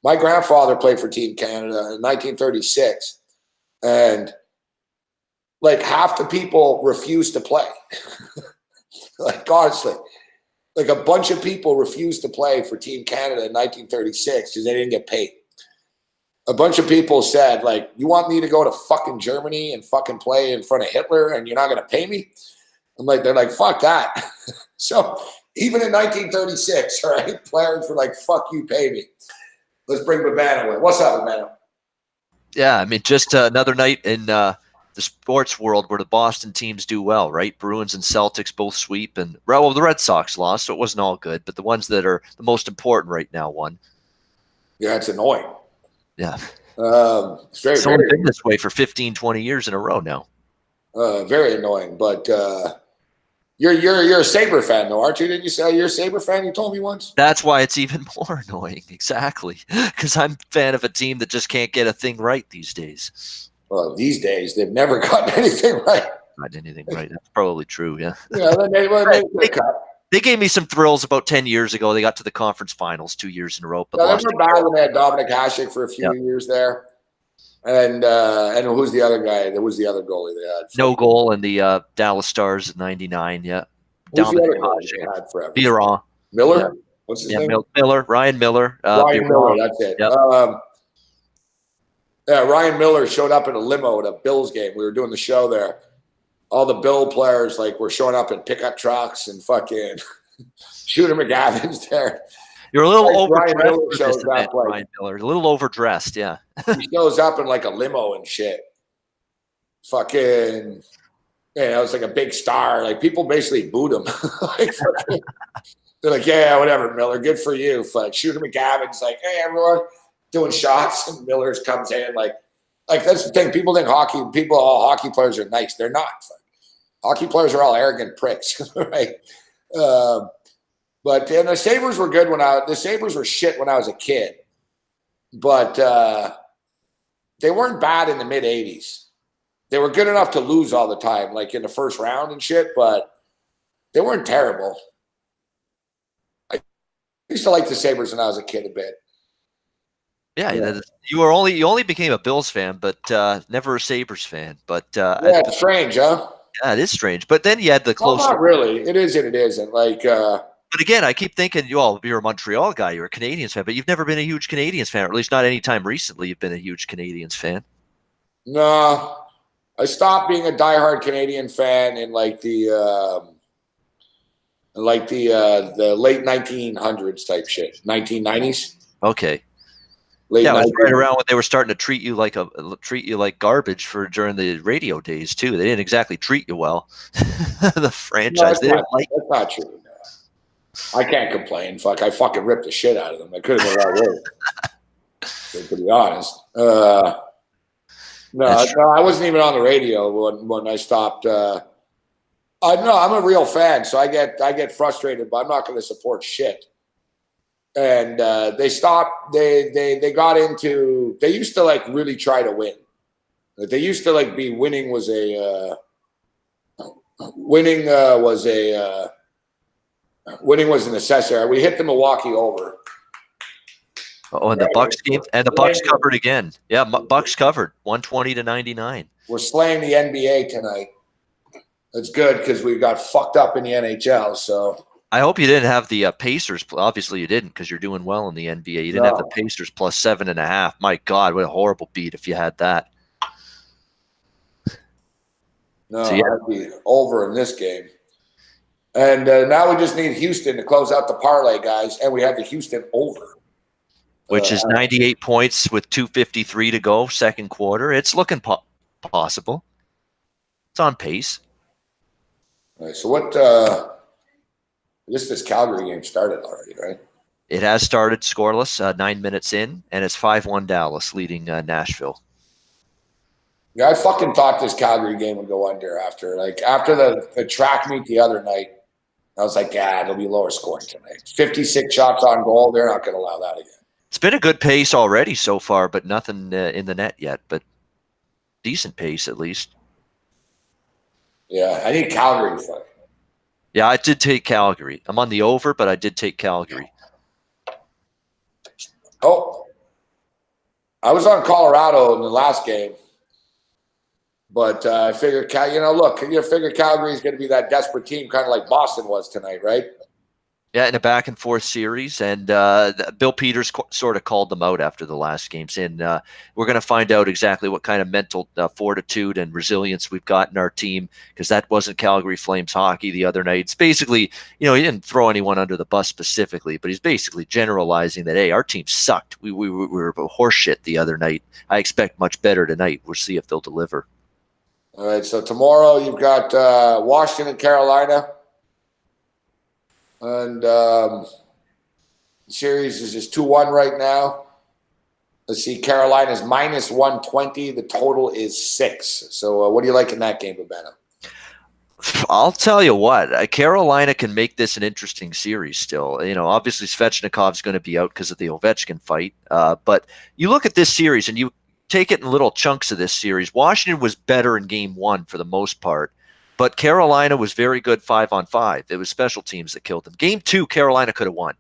[SPEAKER 2] My grandfather played for Team Canada in 1936. And like half the people refuse to play. Like honestly, like a bunch of people refused to play for Team Canada in 1936 because they didn't get paid. A bunch of people said, like, you want me to go to fucking Germany and fucking play in front of Hitler and you're not going to pay me? I'm like, they're like, fuck that. So even in 1936, all right, players were like, fuck you, pay me. Let's bring Babano in. What's up, Babano?
[SPEAKER 3] Yeah, I mean, just another night in the sports world where the Boston teams do well, right? Bruins and Celtics both sweep, and well, the Red Sox lost, so it wasn't all good. But the ones that are the most important right now won. Yeah,
[SPEAKER 2] it's annoying.
[SPEAKER 3] Yeah,
[SPEAKER 2] it's
[SPEAKER 3] only been this way for 15, 20 years in a row now.
[SPEAKER 2] Very annoying, but you're a Sabre fan, though, aren't you? Didn't you say you're a Sabre fan? You told me once.
[SPEAKER 3] That's why it's even more annoying, exactly, because I'm a fan of a team that just can't get a thing right these days.
[SPEAKER 2] Well, these days they've never gotten anything right.
[SPEAKER 3] Not anything right. That's probably true. Yeah.
[SPEAKER 2] Yeah,
[SPEAKER 3] they gave me some thrills about 10 years ago. They got to the conference finals 2 years in a row. But
[SPEAKER 2] they were bad when they had Dominic Hasek for a few years there. And who's the other guy? There was the other goalie they had.
[SPEAKER 3] No goal in the Dallas Stars in '99. Yeah.
[SPEAKER 2] Who's the other goalie they had forever?
[SPEAKER 3] Biron.
[SPEAKER 2] Miller?
[SPEAKER 3] Yeah.
[SPEAKER 2] What's his name?
[SPEAKER 3] Miller. Ryan Miller.
[SPEAKER 2] Ryan Miller, that's it.
[SPEAKER 3] Yep.
[SPEAKER 2] Ryan Miller showed up in a limo at a Bills game. We were doing the show there. All the Bill players were showing up in pickup trucks and fucking Shooter McGavin's there.
[SPEAKER 3] You're a little overdressed, Ryan Miller. A little overdressed, yeah.
[SPEAKER 2] He shows up in like a limo and shit. Fucking, it's like a big star. Like people basically booed him. They're like, yeah, whatever, Miller. Good for you. Shooter McGavin's like, hey, everyone, doing shots, and Miller's comes in like that's the thing. People think all hockey players are nice. They're not. Hockey players are all arrogant pricks, right? But the Sabres were good the Sabres were shit when I was a kid, but they weren't bad in the mid '80s. They were good enough to lose all the time, like in the first round and shit, but they weren't terrible. I used to like the Sabres when I was a kid a bit.
[SPEAKER 3] Yeah. You only became a Bills fan, but never a Sabres fan. But
[SPEAKER 2] it's strange, huh?
[SPEAKER 3] Yeah, it is strange. But then you had the close.
[SPEAKER 2] Not really. It is and it isn't.
[SPEAKER 3] But again, I keep thinking, you're a Montreal guy, you're a Canadiens fan, but you've never been a huge Canadiens fan, or at least not any time recently. You've been a huge Canadiens fan.
[SPEAKER 2] No, I stopped being a diehard Canadian fan in the late 1900s type shit, 1990s.
[SPEAKER 3] Okay.
[SPEAKER 2] It
[SPEAKER 3] was right around when they were starting to treat you like garbage during the radio days too. They didn't exactly treat you well. The franchise.
[SPEAKER 2] That's not true. No. I can't complain. I fucking ripped the shit out of them. I could have been a lot worse. To be honest. No, I wasn't even on the radio when I stopped. No, I'm a real fan, so I get frustrated, but I'm not going to support shit. And they stopped. They got into. They used to really try to win. They used to be winning was a necessary. We hit the Milwaukee over.
[SPEAKER 3] Oh, and the Bucks game, and the Bucks covered again. Yeah, Bucks covered 120-99.
[SPEAKER 2] We're slaying the NBA tonight. That's good because we got fucked up in the NHL. So.
[SPEAKER 3] I hope you didn't have the Pacers. Obviously, you didn't because you're doing well in the NBA. You didn't have the Pacers plus 7.5. My God, what a horrible beat if you had that.
[SPEAKER 2] No, so, I'd be over in this game. And now we just need Houston to close out the parlay, guys. And we have the Houston over.
[SPEAKER 3] Which is 98 points with 2:53 to go, second quarter. It's looking possible. It's on pace.
[SPEAKER 2] All right, so what I guess this Calgary game started already, right?
[SPEAKER 3] It has started scoreless, 9 minutes in, and it's 5-1 Dallas leading Nashville.
[SPEAKER 2] Yeah, I fucking thought this Calgary game would go under after the track meet the other night. I was like, it'll be lower scoring tonight. 56 shots on goal. They're not going to allow that again.
[SPEAKER 3] It's been a good pace already so far, but nothing in the net yet. But decent pace at least.
[SPEAKER 2] Yeah, I think Calgary is fun.
[SPEAKER 3] Yeah, I did take Calgary. I'm on the over, but I did take Calgary.
[SPEAKER 2] Oh, I was on Colorado in the last game. But I figure, look, you figure Calgary is going to be that desperate team, kind of like Boston was tonight, right?
[SPEAKER 3] Yeah, in a back and forth series, and Bill Peters sort of called them out after the last game, saying we're going to find out exactly what kind of mental fortitude and resilience we've got in our team, because that wasn't Calgary Flames hockey the other night. It's basically, he didn't throw anyone under the bus specifically, but he's basically generalizing that, hey, our team sucked. We were horseshit the other night. I expect much better tonight. We'll see if they'll deliver.
[SPEAKER 2] All right, so tomorrow you've got Washington and Carolina. And the series is just 2-1 right now. Let's see, Carolina's minus 120. The total is 6. So what do you like in that game, Babena?
[SPEAKER 3] I'll tell you what, Carolina can make this an interesting series still. Obviously Svechnikov's going to be out because of the Ovechkin fight. But you look at this series and you take it in little chunks of this series. Washington was better in game 1 for the most part. But Carolina was very good 5-on-5. It was special teams that killed them. Game 2, Carolina could have won.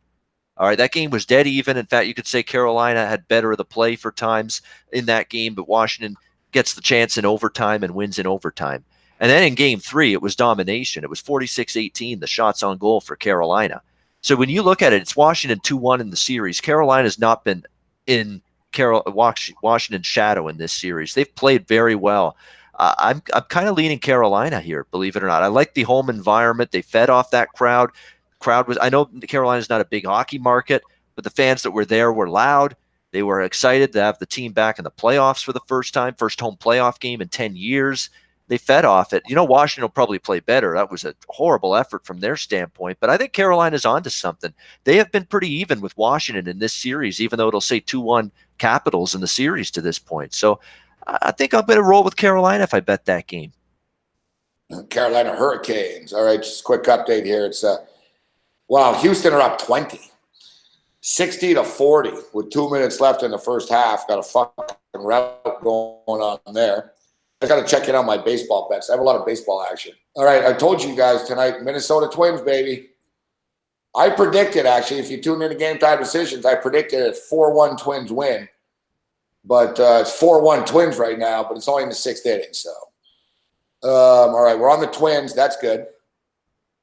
[SPEAKER 3] All right, that game was dead even. In fact, you could say Carolina had better of the play for times in that game, but Washington gets the chance in overtime and wins in overtime. And then in game 3, it was domination. It was 46-18, the shots on goal for Carolina. So when you look at it, it's Washington 2-1 in the series. Carolina's not been in Washington's shadow in this series. They've played very well. I'm kind of leaning Carolina here, believe it or not. I like the home environment. They fed off that crowd. I know Carolina's not a big hockey market, but the fans that were there were loud. They were excited to have the team back in the playoffs for the first time, first home playoff game in 10 years. They fed off it. Washington will probably play better. That was a horrible effort from their standpoint, but I think Carolina's onto something. They have been pretty even with Washington in this series, even though it'll say 2-1 Capitals in the series to this point. So I think I'm going to roll with Carolina if I bet that game.
[SPEAKER 2] Carolina Hurricanes. All right, just a quick update here. It's Houston are up 20, 60-40 with 2 minutes left in the first half. Got a fucking route going on there. I got to check in on my baseball bets. I have a lot of baseball action. All right, I told you guys tonight, Minnesota Twins, baby. I predicted, actually, if you tune in to Game Time Decisions, I predicted a 4-1 Twins win. But it's 4-1 Twins right now, but it's only in the 6th inning. So, all right, we're on the Twins. That's good.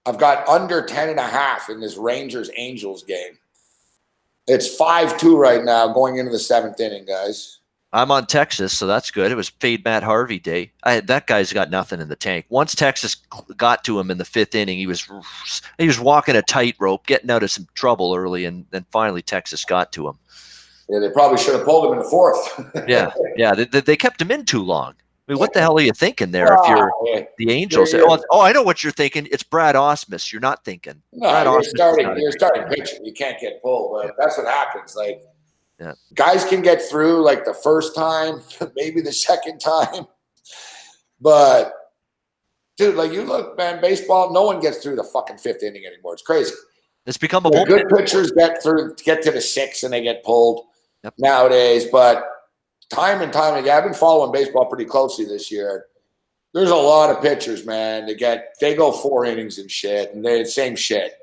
[SPEAKER 2] I've got under 10.5 in this Rangers-Angels game. It's 5-2 right now going into the 7th inning, guys.
[SPEAKER 3] I'm on Texas, so that's good. It was fade Matt Harvey day. That guy's got nothing in the tank. Once Texas got to him in the 5th inning, he was walking a tightrope, getting out of some trouble early, and then finally Texas got to him.
[SPEAKER 2] Yeah, they probably should have pulled him in the 4th.
[SPEAKER 3] yeah. They kept him in too long. I mean, what the hell are you thinking there? If you're the Angels, I know what you're thinking. It's Brad Ausmus. You're not thinking.
[SPEAKER 2] No, you're starting pitching. You can't get pulled. But that's what happens. Like, guys can get through like the first time, maybe the second time. But dude, like you look, man, baseball, no one gets through the fucking 5th inning anymore. It's crazy.
[SPEAKER 3] It's become a
[SPEAKER 2] good pitchers get to the 6th and they get pulled nowadays. But time and time again, I've been following baseball pretty closely this year. There's a lot of pitchers, man. They go 4 innings and shit, and they same shit.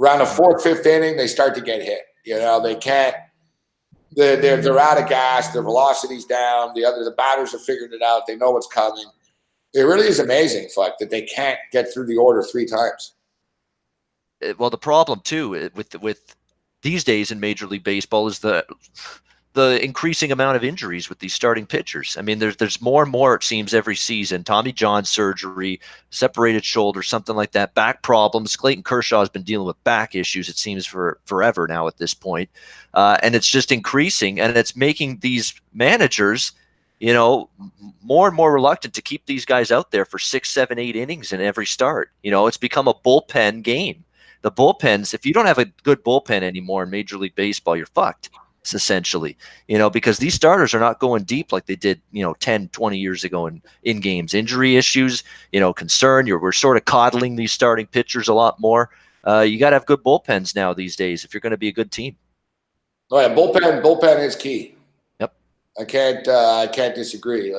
[SPEAKER 2] Around the 4th, 5th inning, they start to get hit. They can't. They're out of gas. Their velocity's down. The batters have figured it out. They know what's coming. It really is amazing, that they can't get through the order 3 times.
[SPEAKER 3] Well, the problem too with these days in Major League Baseball is the increasing amount of injuries with these starting pitchers. I mean, there's more and more, it seems, every season. Tommy John surgery, separated shoulder, something like that, back problems. Clayton Kershaw has been dealing with back issues, it seems, for forever now at this point. And it's just increasing, and it's making these managers, more and more reluctant to keep these guys out there for 6, 7, 8 innings in every start. It's become a bullpen game. The bullpens, if you don't have a good bullpen anymore in Major League Baseball, you're fucked. Essentially, because these starters are not going deep like they did, 10, 20 years ago in games. Injury issues, concern. We're sort of coddling these starting pitchers a lot more. You got to have good bullpens now these days if you're going to be a good team.
[SPEAKER 2] Oh yeah, bullpen is key.
[SPEAKER 3] Yep,
[SPEAKER 2] I can't disagree.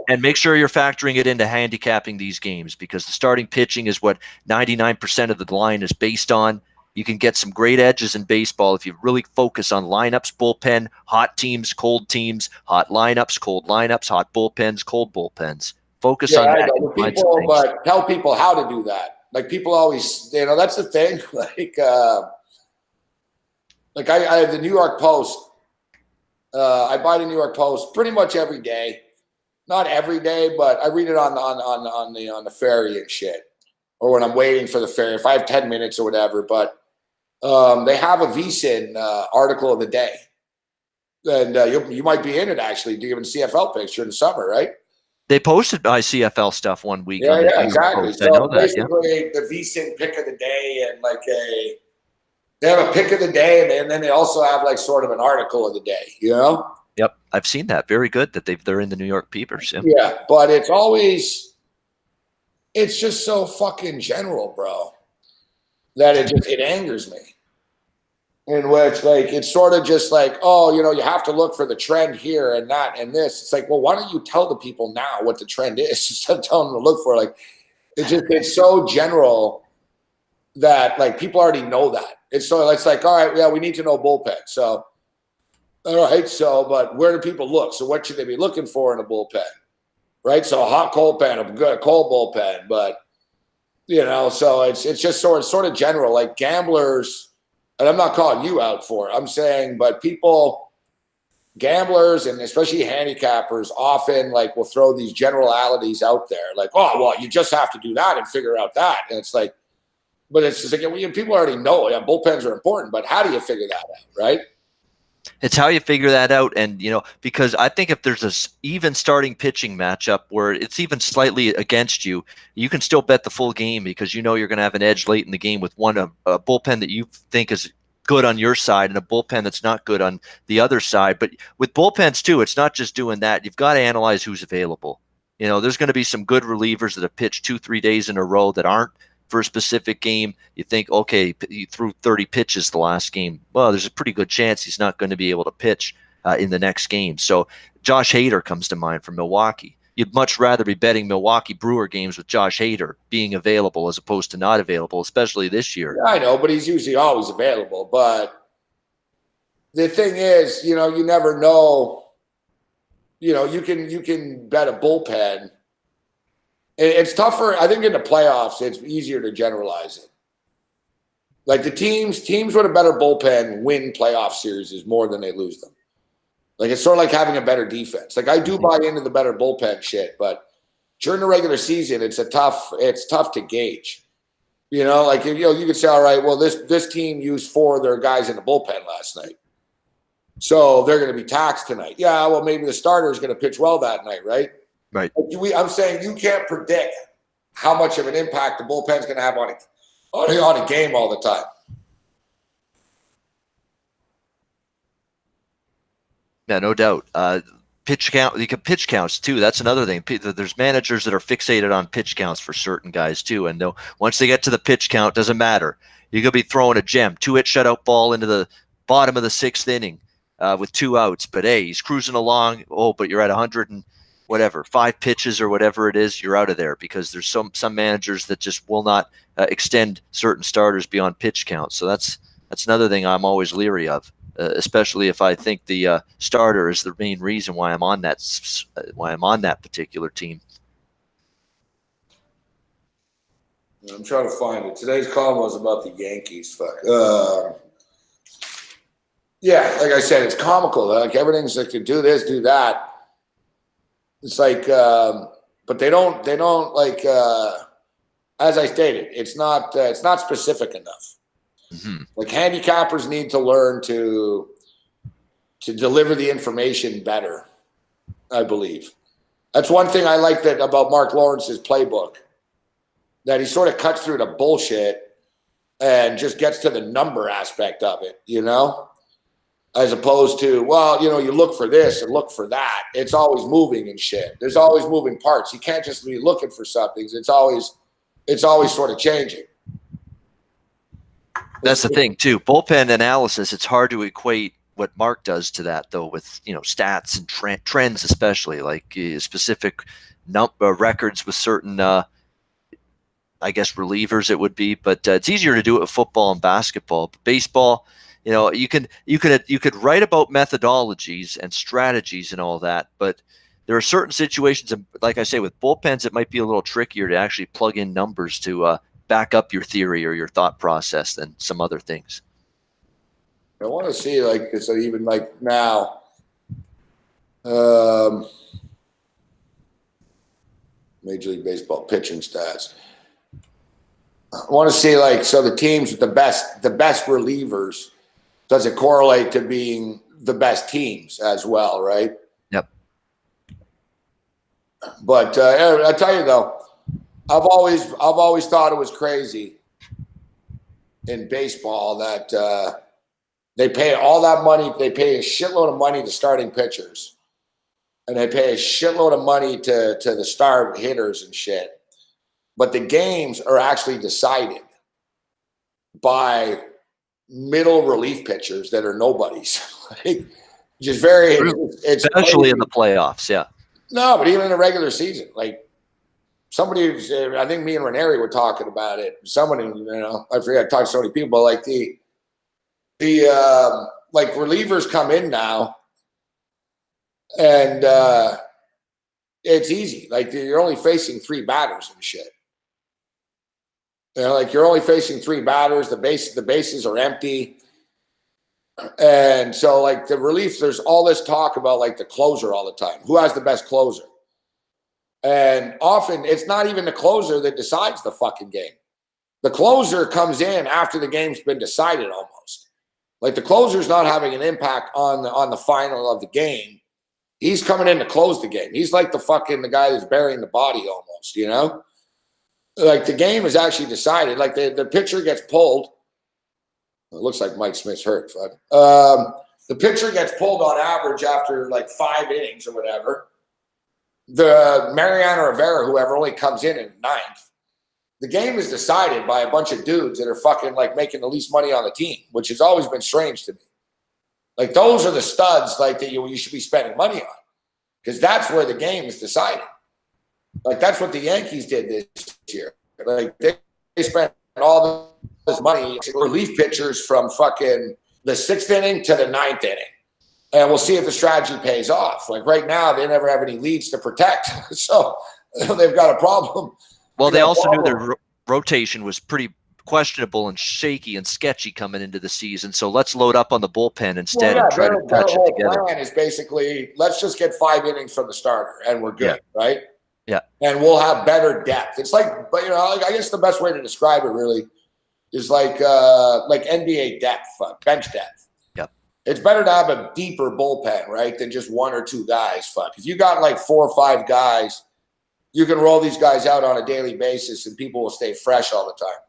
[SPEAKER 3] And make sure you're factoring it into handicapping these games, because the starting pitching is what 99% of the line is based on. You can get some great edges in baseball if you really focus on lineups, bullpen, hot teams, cold teams, hot lineups, cold lineups, hot bullpens, cold bullpens. Focus
[SPEAKER 2] Yeah,
[SPEAKER 3] on
[SPEAKER 2] I
[SPEAKER 3] that.
[SPEAKER 2] know.
[SPEAKER 3] You'll
[SPEAKER 2] But
[SPEAKER 3] find some
[SPEAKER 2] people,
[SPEAKER 3] things.
[SPEAKER 2] but tell people how to do that. Like people always, that's the thing. Like I have the New York Post. I buy the New York Post pretty much every day. Not every day, but I read it on the ferry and shit, or when I'm waiting for the ferry. If I have 10 minutes or whatever, but they have a VSiN article of the day, and you might be in it actually, giving CFL picture in the summer, right?
[SPEAKER 3] They posted my CFL stuff one week
[SPEAKER 2] Yeah,
[SPEAKER 3] on the
[SPEAKER 2] yeah,
[SPEAKER 3] New York
[SPEAKER 2] exactly.
[SPEAKER 3] Post. I know
[SPEAKER 2] So
[SPEAKER 3] that. Yeah.
[SPEAKER 2] basically, the VSiN pick of the day and they have a pick of the day, and then they also have like sort of an article of the day,
[SPEAKER 3] Yep. I've seen that. Very good that they're in the New York Peepers. Yeah.
[SPEAKER 2] Yeah, but it's just so fucking general, bro, that it angers me. In which, like, it's sort of just like, oh, you have to look for the trend here and that and this. It's like, well, why don't you tell the people now what the trend is instead of telling them to look for it? Like, it's so general that like people already know that. It's like, all right, yeah, we need to know bullpen. So, all right, so but where do people look? So what should they be looking for in a bullpen? Right? So a hot cold pen, a cold bullpen, but so it's just sort of general, like gamblers. And I'm not calling you out for it. I'm saying, but gamblers and especially handicappers often like will throw these generalities out there. Like, oh, well, you just have to do that and figure out that. And it's like, but it's just like, people already know bullpens are important, but how do you figure that out? Right.
[SPEAKER 3] It's how you figure that out. And, because I think if there's a even starting pitching matchup where it's even slightly against you, you can still bet the full game because you're going to have an edge late in the game with a bullpen that you think is good on your side and a bullpen that's not good on the other side. But with bullpens too, it's not just doing that. You've got to analyze who's available. There's going to be some good relievers that have pitched 2-3 days in a row that aren't for a specific game. You think, okay, he threw 30 pitches the last game. Well, there's a pretty good chance he's not going to be able to pitch in the next game. So Josh Hader comes to mind from Milwaukee. You'd much rather be betting Milwaukee Brewer games with Josh Hader being available as opposed to not available, especially this year.
[SPEAKER 2] Yeah, I know, but he's usually always available. But the thing is, you never know. You can bet a bullpen. It's tougher. I think in the playoffs, it's easier to generalize it. Like the teams with a better bullpen win playoff series more than they lose them. Like it's sort of like having a better defense. Like I do buy into the better bullpen shit, but during the regular season, it's tough to gauge. Like you could say, all right, well this team used 4 of their guys in the bullpen last night, so they're going to be taxed tonight. Yeah, well maybe the starter is going to pitch well that night, right?
[SPEAKER 3] Right.
[SPEAKER 2] I'm saying you can't predict how much of an impact the bullpen's going to have on a game all the time.
[SPEAKER 3] Yeah, no doubt. Pitch count, you can pitch counts too. That's another thing. There's managers that are fixated on pitch counts for certain guys too, and once they get to the pitch count, doesn't matter. You could be throwing a gem, 2-hit shutout ball into the bottom of the 6th inning with 2 outs, but hey, he's cruising along. Oh, but you're at 100 and whatever, 5 pitches or whatever it is, you're out of there because there's some managers that just will not extend certain starters beyond pitch count. So that's another thing I'm always leery of, especially if I think the starter is the main reason why I'm on that particular team.
[SPEAKER 2] I'm trying to find it. Today's column was about the Yankees. Fuck. Yeah, like I said, it's comical. Like everything's like to do this, do that. It's like, but they don't like, as I stated, it's not specific enough.
[SPEAKER 3] Mm-hmm.
[SPEAKER 2] Like handicappers need to learn to deliver the information better. I believe that's one thing I like about Mark Lawrence's playbook, that he sort of cuts through the bullshit and just gets to the number aspect of it, as opposed to, well, you look for this and look for that. It's always moving and shit. There's always moving parts. You can't just be looking for something. It's always sort of changing.
[SPEAKER 3] That's the thing too. Bullpen analysis, it's hard to equate what Mark does to that though, with stats and trends, especially like specific records with certain I guess relievers it would be, but it's easier to do it with football and basketball. But baseball, you could write about methodologies and strategies and all that, but there are certain situations, and like I say, with bullpens, it might be a little trickier to actually plug in numbers to back up your theory or your thought process than some other things.
[SPEAKER 2] I want to see like so even like now. Major League Baseball pitching stats. I want to see like so the teams with the best relievers. Does it correlate to being the best teams as well, right?
[SPEAKER 3] Yep.
[SPEAKER 2] But I tell you though, I've always thought it was crazy in baseball that they pay all that money. They pay a shitload of money to starting pitchers, and they pay a shitload of money to the star hitters and shit. But the games are actually decided by middle relief pitchers that are nobodies. Just very, it's
[SPEAKER 3] especially
[SPEAKER 2] crazy.
[SPEAKER 3] in the playoffs. Yeah.
[SPEAKER 2] No, but even in the regular season, like somebody, I think me and Ranieri were talking about it. Somebody, I forget, I talked to so many people, but like the like relievers come in now, and it's easy. Like you're only facing 3 batters and shit. Like you're only facing 3 batters. The bases are empty. And so like the relief, there's all this talk about like the closer all the time. Who has the best closer? And often it's not even the closer that decides the fucking game. The closer comes in after the game's been decided almost. Like the closer's not having an impact on the final of the game. He's coming in to close the game. He's like the guy that's burying the body almost, Like the game is actually decided. Like the pitcher gets pulled. It looks like Mike Smith's hurt. The pitcher gets pulled on average after like 5 innings or whatever. The Mariano Rivera, whoever, only comes in 9th. The game is decided by a bunch of dudes that are fucking like making the least money on the team, which has always been strange to me. Like those are the studs like that you should be spending money on, because that's where the game is decided. Like that's what the Yankees did this year. Like they spent all this money relief pitchers from fucking the 6th inning to the 9th inning. And we'll see if the strategy pays off. Like right now, they never have any leads to protect. So they've got a problem.
[SPEAKER 3] Well, they also knew their rotation was pretty questionable and shaky and sketchy coming into the season. So let's load up on the bullpen instead and try to patch it together.
[SPEAKER 2] Their plan is basically, let's just get 5 innings from the starter and we're good, right?
[SPEAKER 3] Yeah.
[SPEAKER 2] And we'll have better depth. It's like, but I guess the best way to describe it really is like NBA depth, bench depth.
[SPEAKER 3] Yep.
[SPEAKER 2] It's better to have a deeper bullpen, right, than just 1 or 2 guys. If you got like 4 or 5 guys, you can roll these guys out on a daily basis and people will stay fresh all the time.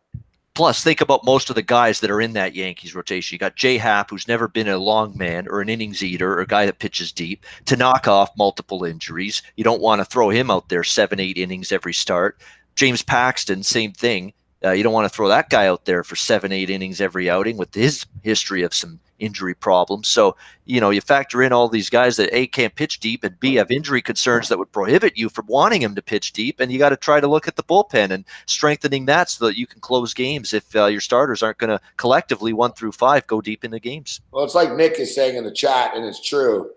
[SPEAKER 3] Plus, think about most of the guys that are in that Yankees rotation. You got Jay Happ, who's never been a long man or an innings eater or a guy that pitches deep, to knock off multiple injuries. You don't want to throw him out there 7-8 innings every start. James Paxton, same thing. You don't want to throw that guy out there for 7-8 innings every outing with his history of some injury problems. So, you factor in all these guys that A, can't pitch deep, and B, have injury concerns that would prohibit you from wanting him to pitch deep. And you got to try to look at the bullpen and strengthening that so that you can close games if your starters aren't going to collectively 1 through 5 go deep in the games.
[SPEAKER 2] Well, it's like Nick is saying in the chat, and it's true.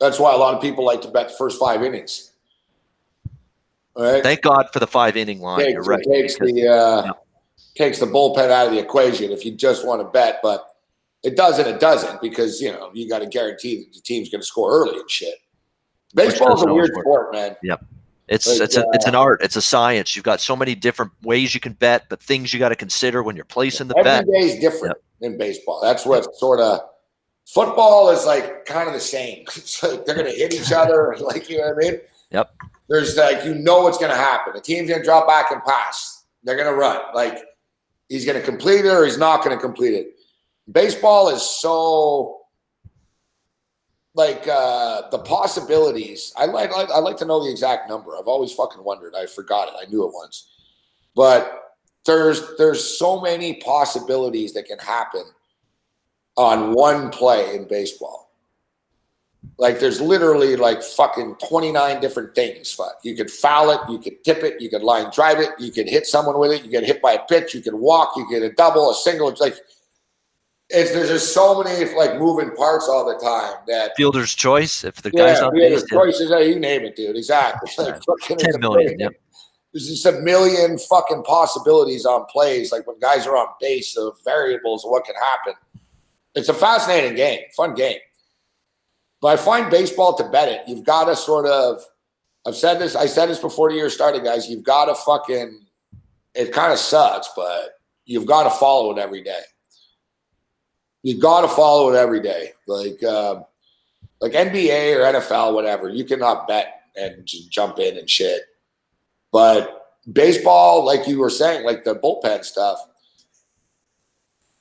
[SPEAKER 2] That's why a lot of people like to bet the first 5 innings. All right?
[SPEAKER 3] Thank God for the 5-inning line. You're right.
[SPEAKER 2] Takes the bullpen out of the equation if you just want to bet, but it doesn't because, you got to guarantee that the team's going to score early and shit. Baseball's a weird sport, man.
[SPEAKER 3] Yep. It's an art. It's a science. You've got so many different ways you can bet, but things you got to consider when you're placing the bet.
[SPEAKER 2] Every day is different in baseball. That's what sort of football is like kind of the same. It's like they're going to hit each other. Like, you know what I mean?
[SPEAKER 3] Yep.
[SPEAKER 2] There's like, what's going to happen. The team's going to drop back and pass. They're going to run. Like he's going to complete it or he's not going to complete it. Baseball is so like the possibilities. I like to know the exact number. I've always fucking wondered. I forgot it. I knew it once, but there's so many possibilities that can happen on one play in baseball. Like there's literally like fucking 29 different things. Fuck, you could foul it, you could tip it, you could line drive it, you could hit someone with it, you get hit by a pitch, you can walk, you get a double, a single. It's like there's just so many like moving parts all the time that
[SPEAKER 3] Fielder's choice. If the guy's on base,
[SPEAKER 2] there's choices. You name it, dude. Exactly. Like fucking
[SPEAKER 3] 10 million. Yep.
[SPEAKER 2] There's just a million fucking possibilities on plays. Like when guys are on base, the variables of what can happen. It's a fascinating game, fun game. But I find baseball to bet it. You've got to sort of. I said this before the year started, guys. You've got to fucking. It kind of sucks, but you've got to follow it every day. You've got to follow it every day, like NBA or NFL, whatever. You cannot bet and just jump in and shit. But baseball, like you were saying, like the bullpen stuff,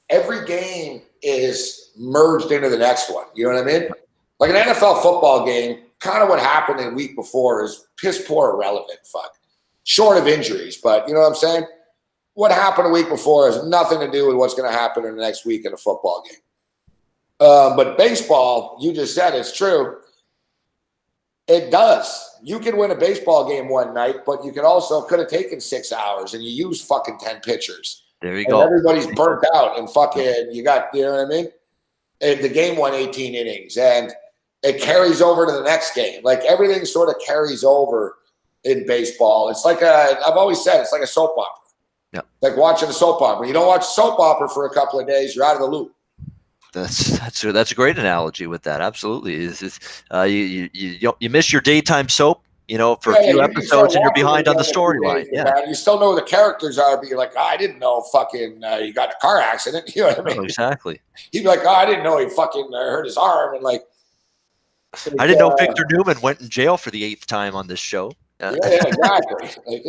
[SPEAKER 2] every game is merged into the next one. You know what I mean? Like an NFL football game, kind of what happened in week before is piss poor irrelevant. Fuck. Short of injuries, but you know what I'm saying? What happened a week before has nothing to do with what's going to happen in the next week in a football game. But baseball, you just said it's true. It does. You can win a baseball game one night, but you could have taken 6 hours and you use fucking 10 pitchers.
[SPEAKER 3] There you
[SPEAKER 2] And
[SPEAKER 3] go.
[SPEAKER 2] everybody's burnt out and fucking you know what I mean? And the game won 18 innings and it carries over to the next game. Like everything sort of carries over in baseball. It's like I've always said, it's like a soap opera.
[SPEAKER 3] Yeah.
[SPEAKER 2] Like watching a soap opera. You don't watch a soap opera for a couple of days, you're out of the loop.
[SPEAKER 3] That's a great analogy with that. Absolutely, you miss your daytime soap, for a few episodes, and you're behind on the storyline. Yeah,
[SPEAKER 2] you still know who the characters are, but you're like, I didn't know fucking you got in a car accident. You know what I mean?
[SPEAKER 3] Oh, exactly.
[SPEAKER 2] He'd be like, I didn't know he fucking hurt his arm, and like,
[SPEAKER 3] I didn't know Victor Newman went in jail for the 8th time on this show.
[SPEAKER 2] Yeah, exactly. Like,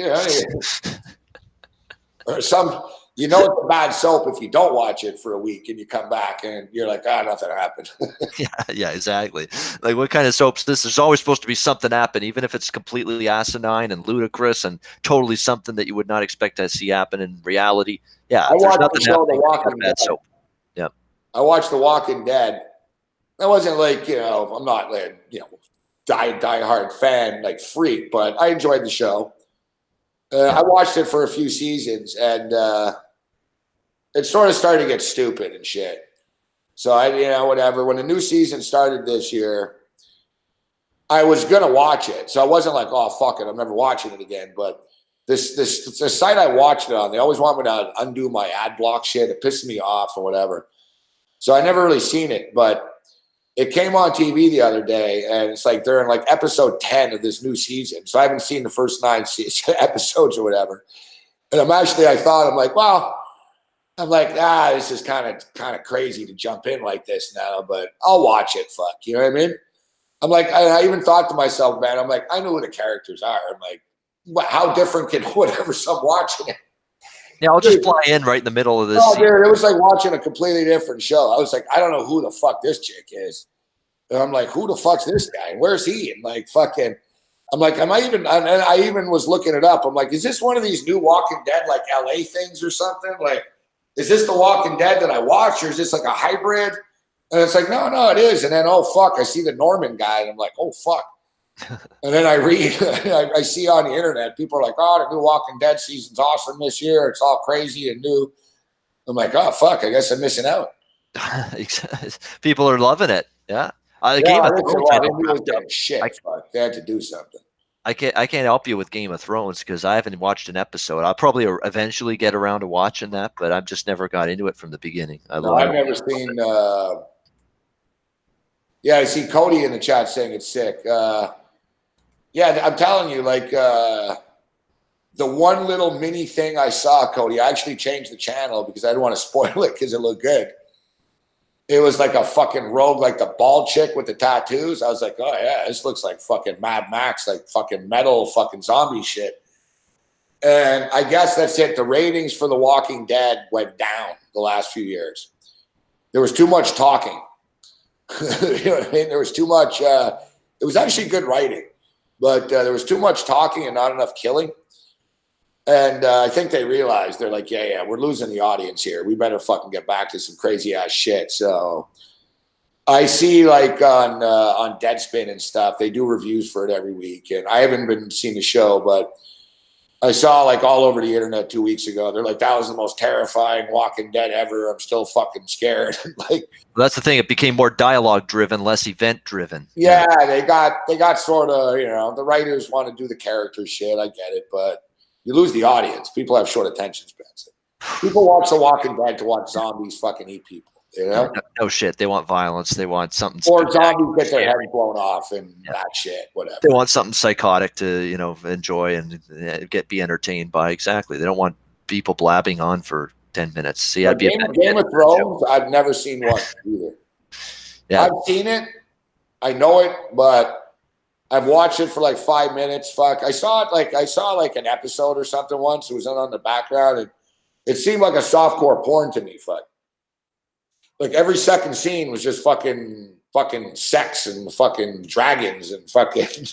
[SPEAKER 2] or some. You know it's a bad soap if you don't watch it for a week and you come back and you're like, nothing happened.
[SPEAKER 3] Yeah, exactly. Like what kind of soaps this? There's always supposed to be something happen, even if it's completely asinine and ludicrous and totally something that you would not expect to see happen in reality. Yeah,
[SPEAKER 2] I watched the show The Walking Dead.
[SPEAKER 3] Soap. Yep.
[SPEAKER 2] I watched The Walking Dead. I wasn't like, I'm not like, die-hard fan, like freak, but I enjoyed the show. I watched it for a few seasons and it sort of started to get stupid and shit. So whatever. When the new season started this year, I was gonna watch it. So I wasn't like, oh fuck it, I'm never watching it again. But the site I watched it on, they always want me to undo my ad block shit. It pisses me off or whatever. So I never really seen it, but it came on TV the other day, and it's like they're in like episode 10 of this new season. So I haven't seen the first 9 episodes or whatever. And I'm like, well. I'm like, this is kind of crazy to jump in like this now, but I'll watch it. Fuck, you know what I mean? I'm like, I even thought to myself, man, I'm like, I know who the characters are. I'm like, how different can whatever's I'm watching it?
[SPEAKER 3] Yeah, I'll just fly in right in the middle of this.
[SPEAKER 2] Oh, dude, it was like watching a completely different show. I was like, I don't know who the fuck this chick is. And I'm like, who the fuck's this guy? Where's he? And like, fucking, I'm like, and I even was looking it up. I'm like, is this one of these new Walking Dead, like LA things or something? Like, is this The Walking Dead that I watch, or is this like a hybrid? And it's like, no, it is. And then, oh, fuck, I see the Norman guy, and I'm like, oh, fuck. And then I read, I see on the internet, people are like, oh, the new Walking Dead season's awesome this year. It's all crazy and new. I'm like, oh, fuck, I guess I'm missing out.
[SPEAKER 3] People are loving it. Yeah. Game of Thrones,
[SPEAKER 2] shit, fuck, they had to do something.
[SPEAKER 3] I can't help you with Game of Thrones because I haven't watched an episode. I'll probably eventually get around to watching that, but I've just never got into it from the beginning.
[SPEAKER 2] I've never seen. I see Cody in the chat saying it's sick. Yeah, I'm telling you, like the one little mini thing I saw, Cody, I actually changed the channel because I didn't want to spoil it because it looked good. It was like a fucking rogue, like the bald chick with the tattoos. I was like, oh yeah, this looks like fucking Mad Max, like fucking metal, fucking zombie shit. And I guess that's it. The ratings for The Walking Dead went down the last few years. There was too much talking. You know what I mean? There was too much. It was actually good writing, but there was too much talking and not enough killing. And I think they realized, they're like, yeah, we're losing the audience here. We better fucking get back to some crazy ass shit. So I see like on Deadspin and stuff, they do reviews for it every week. And I haven't been seeing the show, but I saw like all over the internet 2 weeks ago. They're like, that was the most terrifying Walking Dead ever. I'm still fucking scared. Like,
[SPEAKER 3] Well, that's the thing. It became more dialogue driven, less event driven.
[SPEAKER 2] yeah, they got sort of, you know, the writers want to do the character shit. I get it, but you lose the audience. People have short attention spans. People watch The Walking Dead to watch zombies fucking eat people, you know?
[SPEAKER 3] No shit. They want violence. They want something.
[SPEAKER 2] Or
[SPEAKER 3] spectacular.
[SPEAKER 2] zombies get their head blown off and that shit, whatever.
[SPEAKER 3] They want something psychotic to, you know, enjoy and be entertained by. Exactly. They don't want people blabbing on for 10 minutes. See, I'd be
[SPEAKER 2] Game of Thrones, I've never seen one either.
[SPEAKER 3] Yeah.
[SPEAKER 2] I've seen it. I know it, but I've watched it for like 5 minutes. Fuck. I saw like an episode or something once. It was on the background and it seemed like a softcore porn to me. Fuck. Like every second scene was just fucking sex and fucking dragons and fucking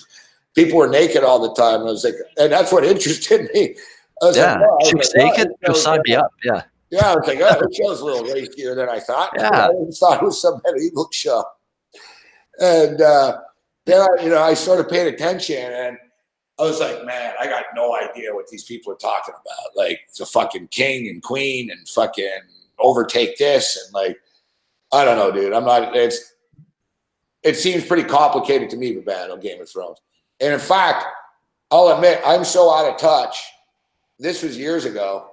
[SPEAKER 2] people were naked all the time. I was like, and that's what interested me. I was like, oh,
[SPEAKER 3] she was naked. You'll sign me up. Yeah.
[SPEAKER 2] Yeah, I was like, oh, the show's a little racier than I thought.
[SPEAKER 3] Yeah.
[SPEAKER 2] I thought it was some medieval show. And then I sort of paid attention and I was like, man, I got no idea what these people are talking about. Like the fucking king and queen and fucking overtake this and like, I don't know, dude. It seems pretty complicated to me, bad on Game of Thrones. And in fact, I'll admit, I'm so out of touch. This was years ago.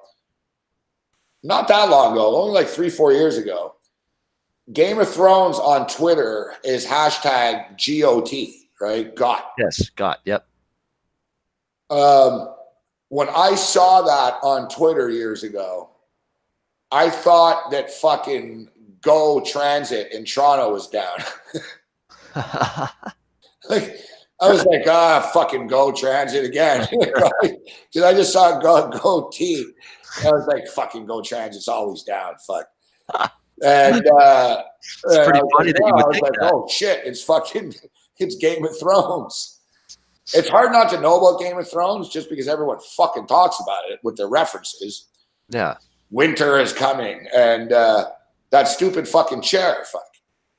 [SPEAKER 2] Not that long ago, only like 3-4 years ago. Game of Thrones on Twitter is hashtag GOT, right? Got.
[SPEAKER 3] Yes, got. Yep.
[SPEAKER 2] When I saw that on Twitter years ago, I thought that fucking Go Transit in Toronto was down. Like, I was like, fucking Go Transit again. Because I just saw Go T. I was like, fucking Go Transit's always down. Fuck. And
[SPEAKER 3] it's pretty funny that you would think that.
[SPEAKER 2] Oh shit, it's Game of Thrones. It's hard not to know about Game of Thrones just because everyone fucking talks about it with their references.
[SPEAKER 3] Yeah.
[SPEAKER 2] Winter is coming, and that stupid fucking chair. Fuck.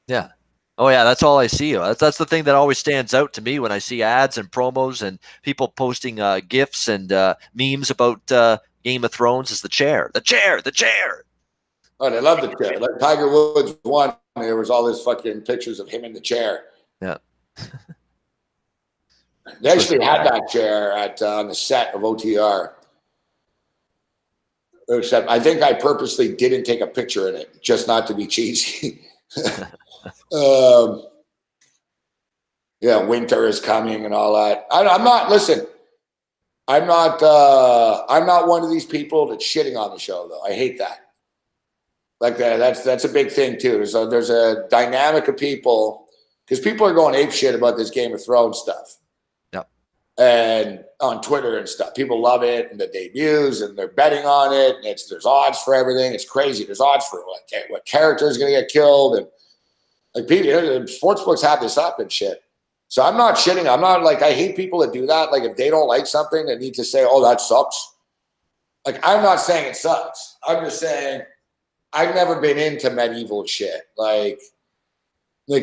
[SPEAKER 3] Yeah. Oh yeah, that's all I see. That's the thing that always stands out to me when I see ads and promos and people posting GIFs and memes about Game of Thrones is the chair. The chair. The chair.
[SPEAKER 2] Oh, they love the chair. Like Tiger Woods won. There was all this fucking pictures of him in the chair.
[SPEAKER 3] Yeah.
[SPEAKER 2] They actually had that chair on the set of OTR. Except I think I purposely didn't take a picture in it, just not to be cheesy. Yeah, winter is coming and all that. I'm not one of these people that's shitting on the show, though. I hate that. Like that's a big thing too. There's a dynamic of people because people are going ape shit about this Game of Thrones stuff.
[SPEAKER 3] Yep.
[SPEAKER 2] And on Twitter and stuff, people love it and the debuts and they're betting on it. And there's odds for everything. It's crazy. There's odds for what character is going to get killed and like people, sports books have this up and shit. So I'm not shitting. I'm not like I hate people that do that. Like if they don't like something, they need to say, "Oh, that sucks." Like I'm not saying it sucks. I'm just saying. I've never been into medieval shit. Like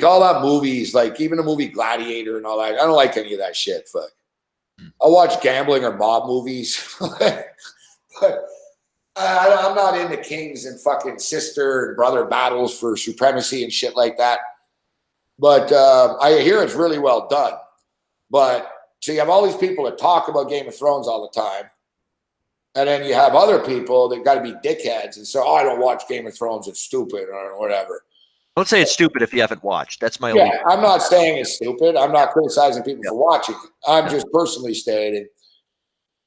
[SPEAKER 2] all that movies, like even the movie Gladiator and all that. I don't like any of that shit. Fuck. I'll watch gambling or mob movies. But I'm not into kings and fucking sister and brother battles for supremacy and shit like that. But I hear it's really well done. But so you have all these people that talk about Game of Thrones all the time. And then you have other people that got to be dickheads and say, "Oh, I don't watch Game of Thrones. It's stupid," or whatever.
[SPEAKER 3] Don't say it's stupid if you haven't watched. That's my only.
[SPEAKER 2] Yeah, I'm not saying it's stupid. I'm not criticizing people for watching it. I'm just personally stating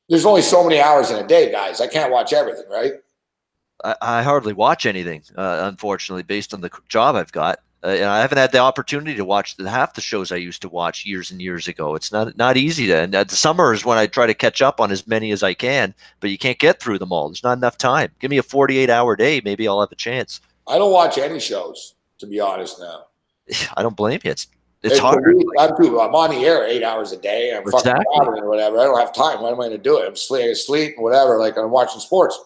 [SPEAKER 2] there's only so many hours in a day, guys. I can't watch everything, right?
[SPEAKER 3] I hardly watch anything, unfortunately, based on the job I've got. And I haven't had the opportunity to watch half the shows I used to watch years and years ago. It's not easy to. And the summer is when I try to catch up on as many as I can, but you can't get through them all. There's not enough time. Give me a 48-hour day, maybe I'll have a chance.
[SPEAKER 2] I don't watch any shows, to be honest. Now,
[SPEAKER 3] I don't blame you. It's hard.
[SPEAKER 2] I'm on the air 8 hours a day. I'm fucking traveling or whatever. I don't have time. What am I going to do? I'm asleep and whatever. Like I'm watching sports.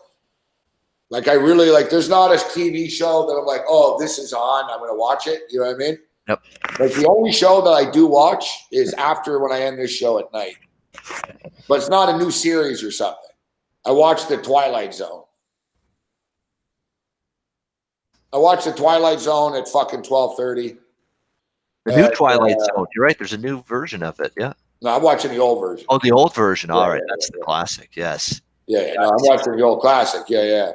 [SPEAKER 2] Like I really like. There's not a TV show that I'm like, oh, this is on. I'm going to watch it. You know what I mean?
[SPEAKER 3] Yep.
[SPEAKER 2] Like the only show that I do watch is after when I end this show at night. but it's not a new series or something. I watched the Twilight Zone. I watched the Twilight Zone at fucking 12:30.
[SPEAKER 3] The new Twilight Zone. You're right. There's a new version of it. Yeah.
[SPEAKER 2] No, I'm watching the old version.
[SPEAKER 3] Oh, the old version. All right, that's the classic. Yes.
[SPEAKER 2] Yeah, no, I'm watching the old classic. Yeah.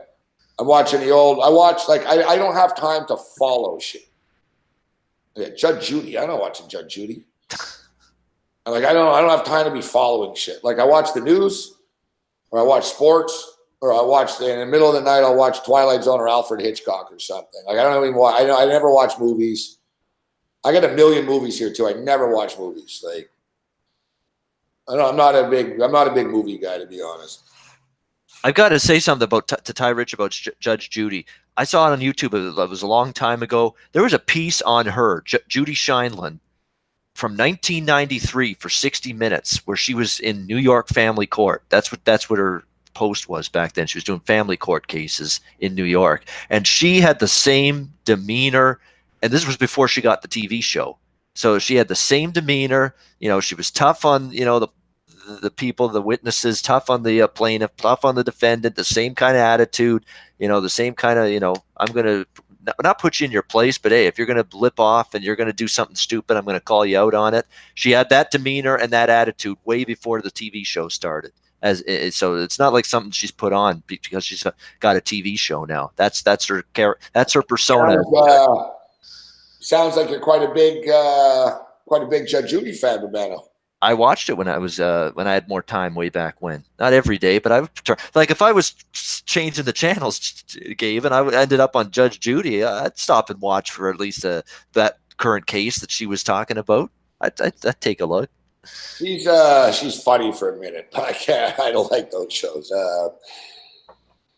[SPEAKER 2] I'm watching the old. I watch I don't have time to follow shit. Yeah, Judge Judy. I'm not watching Judge Judy. I don't have time to be following shit. Like I watch the news, or I watch sports, or I watch in the middle of the night. I'll watch Twilight Zone or Alfred Hitchcock or something. Like I don't even watch. I never watch movies. I got a million movies here too. I never watch movies. Like I'm not a big movie guy, to be honest.
[SPEAKER 3] I've got to say something about to Ty Rich about Judge Judy. I saw it on YouTube. It was a long time ago. There was a piece on her, Judy Shineland, from 1993 for 60 Minutes, where she was in New York family court. That's what her post was back then. She was doing family court cases in New York, and she had the same demeanor. And this was before she got the TV show. So she had the same demeanor. You know, she was tough on, you know, the people, the witnesses, tough on the plaintiff, tough on the defendant, the same kind of attitude, you know, the same kind of, you know, I'm going to not put you in your place, but hey, if you're going to blip off and you're going to do something stupid, I'm going to call you out on it. She had that demeanor and that attitude way before the TV show started. So it's not like something she's put on because she's got a TV show now. That's her persona.
[SPEAKER 2] Sounds like you're quite a big Judge Judy fan, Romano.
[SPEAKER 3] I watched it when I was when I had more time way back when. Not every day, but I would like if I was changing the channels, Gabe, and I ended up on Judge Judy, I'd stop and watch for at least that current case that she was talking about. I'd take a look.
[SPEAKER 2] She's funny for a minute, but I don't like those shows.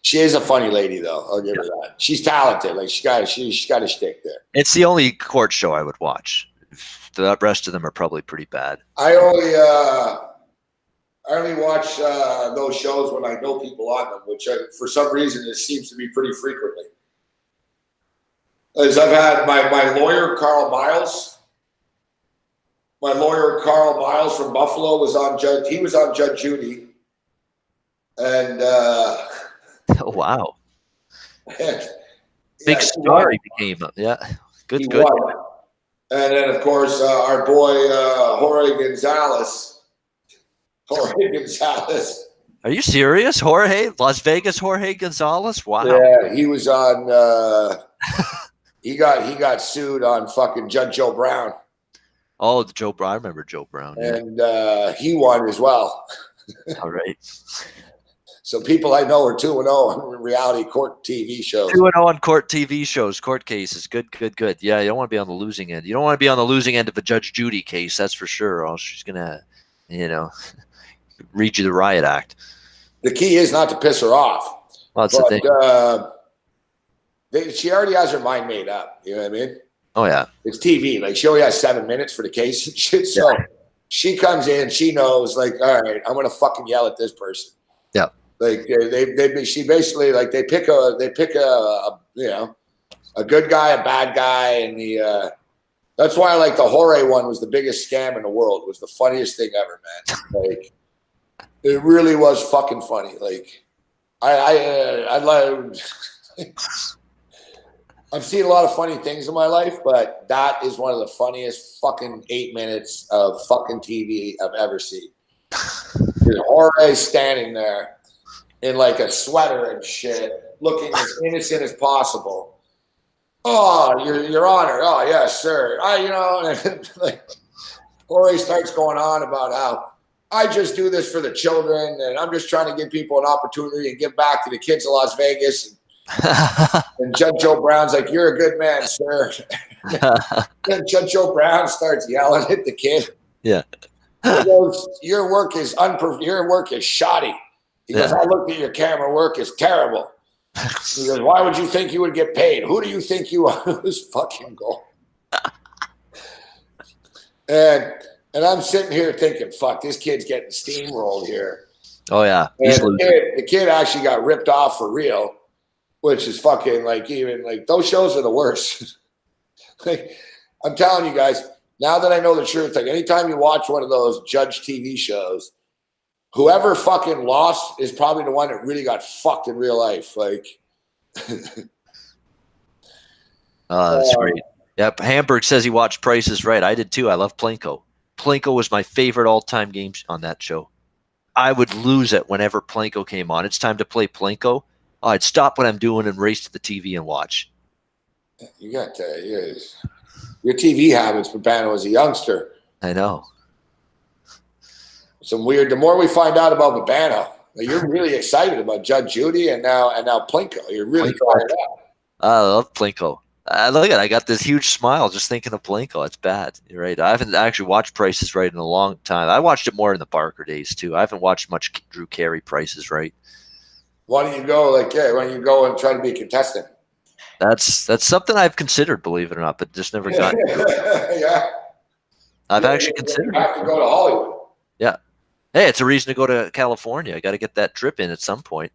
[SPEAKER 2] She is a funny lady, though. I'll give her that. She's talented. Like she's got a shtick there.
[SPEAKER 3] It's the only court show I would watch. The rest of them are probably pretty bad.
[SPEAKER 2] I only watch those shows when I know people on them, which for some reason it seems to be pretty frequently. As I've had my lawyer Carl Miles. My lawyer Carl Miles from Buffalo was on Judge. He was on Judge Judy, and
[SPEAKER 3] oh wow,
[SPEAKER 2] big
[SPEAKER 3] story became yeah, good.
[SPEAKER 2] Won. And then of course our boy Jorge Gonzalez.
[SPEAKER 3] Are you serious, Jorge? Las Vegas Jorge Gonzalez? Wow.
[SPEAKER 2] Yeah, he was on. he got sued on fucking Judge Joe Brown.
[SPEAKER 3] Oh, Joe Brown. I remember Joe Brown. Yeah.
[SPEAKER 2] And he won as well.
[SPEAKER 3] All right.
[SPEAKER 2] So people I know are 2-0 on reality court TV shows.
[SPEAKER 3] 2-0 on court TV shows, court cases. Good. Yeah, you don't want to be on the losing end. You don't want to be on the losing end of a Judge Judy case, that's for sure. Or else she's going to, you know, read you the riot act.
[SPEAKER 2] The key is not to piss her off.
[SPEAKER 3] Well, that's the
[SPEAKER 2] thing. She already has her mind made up. You know what I mean?
[SPEAKER 3] Oh, yeah.
[SPEAKER 2] It's TV. Like, she only has 7 minutes for the case and shit. So she comes in, she knows, like, all right, I'm going to fucking yell at this person.
[SPEAKER 3] Yeah.
[SPEAKER 2] Like, she basically, like, they pick a you know, a good guy, a bad guy. And that's why, like, the Jorge one was the biggest scam in the world. It was the funniest thing ever, man. Like, it really was fucking funny. Like, I love. I've seen a lot of funny things in my life, but that is one of the funniest fucking 8 minutes of fucking TV I've ever seen. Jorge standing there in like a sweater and shit, looking as innocent as possible. Oh, your Honor. Oh, yes, sir. Like, Jorge starts going on about how I just do this for the children, and I'm just trying to give people an opportunity and give back to the kids of Las Vegas. And Judge Joe Brown's like, "You're a good man, sir." Then Judge Joe Brown starts yelling at the kid.
[SPEAKER 3] Yeah.
[SPEAKER 2] He goes, your work is shoddy. He goes, I looked at your camera work is terrible. He goes, why would you think you would get paid? Who do you think you are? This fucking goal. And I'm sitting here thinking, fuck, this kid's getting steamrolled here.
[SPEAKER 3] Oh yeah.
[SPEAKER 2] And the kid actually got ripped off for real, which is fucking like, even like those shows are the worst. Like, I'm telling you guys, now that I know the truth, like anytime you watch one of those judge TV shows whoever fucking lost is probably the one that really got fucked in real life. Like,
[SPEAKER 3] That's great. Yep. Hamburg says he watched Price is Right. I did too. I love Plinko. Plinko was my favorite all-time game on that show. I would lose it whenever Plinko came on. It's time to play Plinko. I'd stop what I'm doing and race to the TV and watch.
[SPEAKER 2] you got your TV habits, Babano, as a youngster.
[SPEAKER 3] I know.
[SPEAKER 2] Some weird. The more we find out about Babano, you're really excited about Judge Judy and now Plinko. You're really fired up.
[SPEAKER 3] I love Plinko. Look at it. I got this huge smile just thinking of Plinko. It's bad. You're right. I haven't actually watched Price is Right in a long time. I watched it more in the Barker days too. I haven't watched much Drew Carey Price is Right.
[SPEAKER 2] Why don't you go why don't you go and try to be a contestant?
[SPEAKER 3] That's something I've considered, believe it or not, but just never got.
[SPEAKER 2] Yeah.
[SPEAKER 3] I've actually considered.
[SPEAKER 2] You have to go to Hollywood.
[SPEAKER 3] Yeah. Hey, it's a reason to go to California. I got to get that trip in at some point.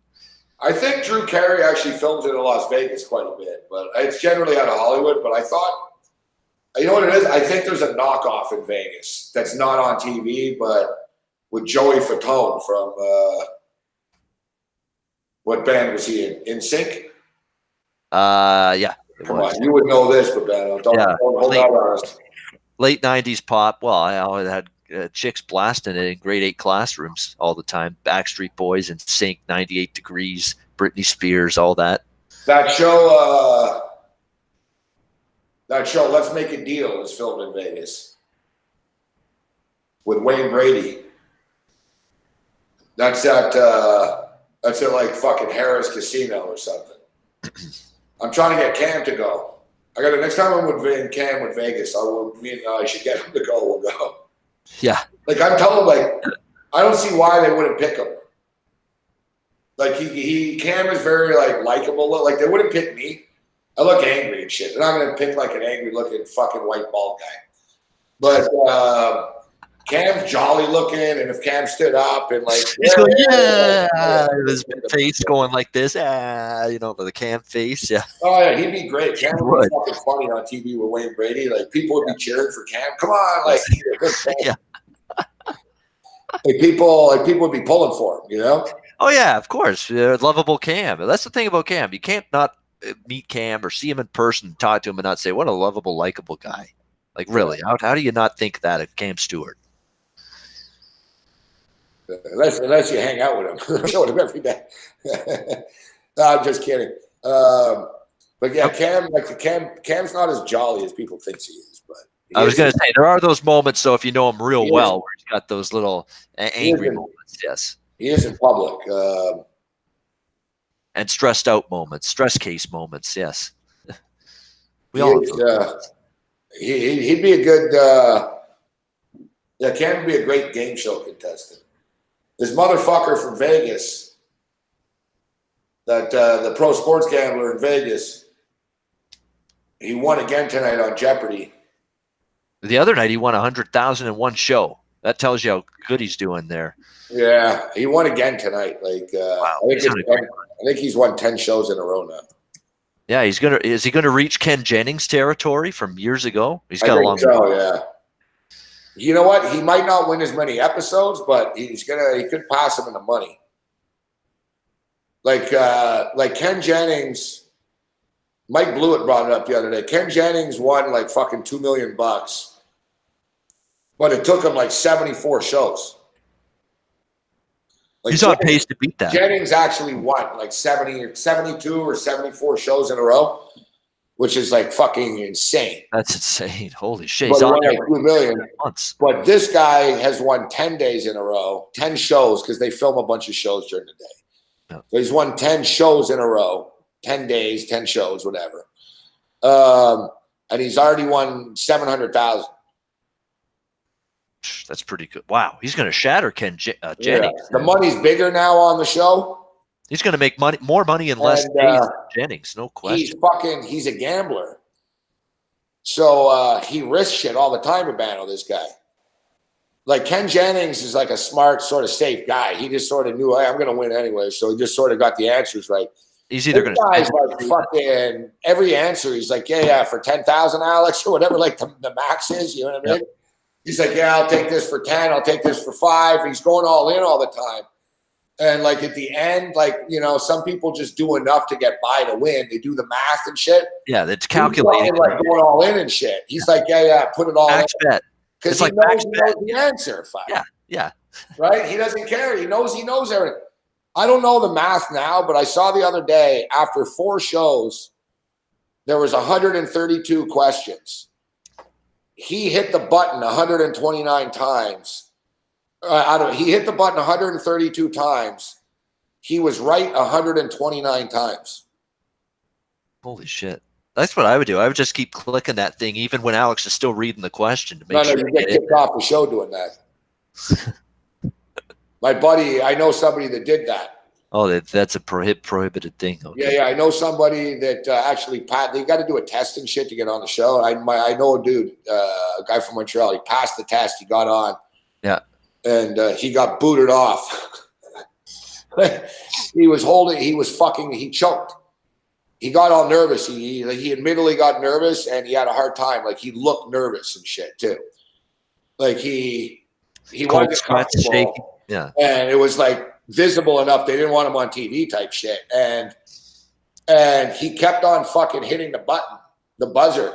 [SPEAKER 2] I think Drew Carey actually films it in Las Vegas quite a bit, but it's generally out of Hollywood. But I thought, you know what it is? I think there's a knockoff in Vegas that's not on TV, but with Joey Fatone from what band was he in? In Sync?
[SPEAKER 3] Yeah.
[SPEAKER 2] Come on, you would know this, but don't hold out on us.
[SPEAKER 3] Late 90s pop. Well, I always had chicks blasting it in grade 8 classrooms all the time. Backstreet Boys, In Sync, 98 Degrees, Britney Spears, all that.
[SPEAKER 2] That show, Let's Make a Deal, is filmed in Vegas with Wayne Brady. That's at like fucking Harris Casino or something. I'm trying to get Cam to go. Next time I'm with Cam with Vegas, I should get him to go. We'll go.
[SPEAKER 3] Yeah.
[SPEAKER 2] Like I'm telling him, I don't see why they wouldn't pick him. Like Cam is very likable. Like they wouldn't pick me. I look angry and shit. They're not gonna pick like an angry looking fucking white bald guy. But Cam's jolly looking, and if Cam stood up and
[SPEAKER 3] he's going, his face going like this, the Cam face, yeah.
[SPEAKER 2] Oh yeah, he'd be great. Cam would be fucking funny on TV with Wayne Brady. Like people would be cheering for Cam. Come on, yeah. People would be pulling for him,
[SPEAKER 3] Oh yeah, of course. Lovable Cam. That's the thing about Cam. You can't not meet Cam or see him in person, talk to him, and not say, "What a lovable, likable guy." Like really, how do you not think that of Cam Stewart?
[SPEAKER 2] Unless you hang out with him, with him every day. No, I'm just kidding. But yeah, Cam's not as jolly as people think he is. But
[SPEAKER 3] I was going to say there are those moments. So if you know him real well, where he's got those little angry moments. Yes,
[SPEAKER 2] he is in public.
[SPEAKER 3] And stressed out moments, stress case moments. Yes,
[SPEAKER 2] he'd be a good. Cam would be a great game show contestant. This motherfucker from Vegas, the pro sports gambler in Vegas, he won again tonight on Jeopardy.
[SPEAKER 3] The other night he won 100,000 in one show. That tells you how good he's doing there.
[SPEAKER 2] Yeah, he won again tonight. Wow, I think he's won 10 shows in a row now.
[SPEAKER 3] Yeah, is he gonna reach Ken Jennings territory from years ago? He's got a long
[SPEAKER 2] way. Yeah. You know what? He might not win as many episodes, but he could pass him in the money. Like Ken Jennings, Mike Blewett brought it up the other day. Ken Jennings won like fucking $2 million, but it took him 74 shows.
[SPEAKER 3] He's on pace to beat that.
[SPEAKER 2] Jennings actually won 72 or 74 shows in a row, which is fucking insane.
[SPEAKER 3] That's insane. Holy shit.
[SPEAKER 2] He's on $2 million. But this guy has won 10 days in a row, 10 shows, because they film a bunch of shows during the day.
[SPEAKER 3] Yeah.
[SPEAKER 2] So he's won 10 shows in a row, 10 days, 10 shows, whatever. And he's already won 700,000.
[SPEAKER 3] That's pretty good. Wow. He's going to shatter Ken Jennings.
[SPEAKER 2] Yeah. The money's bigger now on the show.
[SPEAKER 3] He's going to make more money in less days than Jennings, no question.
[SPEAKER 2] He's a gambler. So he risks shit all the time, Urbano, this guy. Ken Jennings is a smart, sort of safe guy. He just sort of knew, hey, I'm going to win anyway. So he just sort of got the answers right.
[SPEAKER 3] He's either going to
[SPEAKER 2] fucking every answer. He's yeah, for 10,000, Alex, or whatever, the max is. You know what I mean? He's like, yeah, I'll take this for 10. I'll take this for 5. He's going all in all the time. And like at the end, like, you know, some people just do enough to get by to win. They do the math and shit.
[SPEAKER 3] Yeah, that's calculating.
[SPEAKER 2] He's like going all in and shit. He's like, yeah, put it all
[SPEAKER 3] Max
[SPEAKER 2] in.
[SPEAKER 3] bet.
[SPEAKER 2] Because
[SPEAKER 3] It's
[SPEAKER 2] he
[SPEAKER 3] like
[SPEAKER 2] knows,
[SPEAKER 3] max
[SPEAKER 2] he knows the answer. Fuck.
[SPEAKER 3] Yeah.
[SPEAKER 2] Right? He doesn't care. He knows everything. I don't know the math now, but I saw the other day after 4 shows, there was 132 questions. He hit the button 129 times. He hit the button 132 times. He was right 129 times.
[SPEAKER 3] Holy shit. That's what I would do. I would just keep clicking that thing even when Alex is still reading the question to make sure
[SPEAKER 2] You get kicked off the show doing that. My buddy, I know somebody that did that.
[SPEAKER 3] Oh, that's a prohibited thing. Okay.
[SPEAKER 2] Yeah. I know somebody that actually they got to do a test and shit to get on the show. I know a dude, a guy from Montreal. He passed the test. He got on.
[SPEAKER 3] Yeah.
[SPEAKER 2] And he got booted off. He choked. He got all nervous. He admittedly got nervous and he had a hard time. Like he looked nervous and shit too. Like he
[SPEAKER 3] Cold
[SPEAKER 2] wasn't
[SPEAKER 3] sweats,
[SPEAKER 2] comfortable.
[SPEAKER 3] shaking. Yeah.
[SPEAKER 2] And it was like visible enough. They didn't want him on TV type shit. And he kept on fucking hitting the buzzer,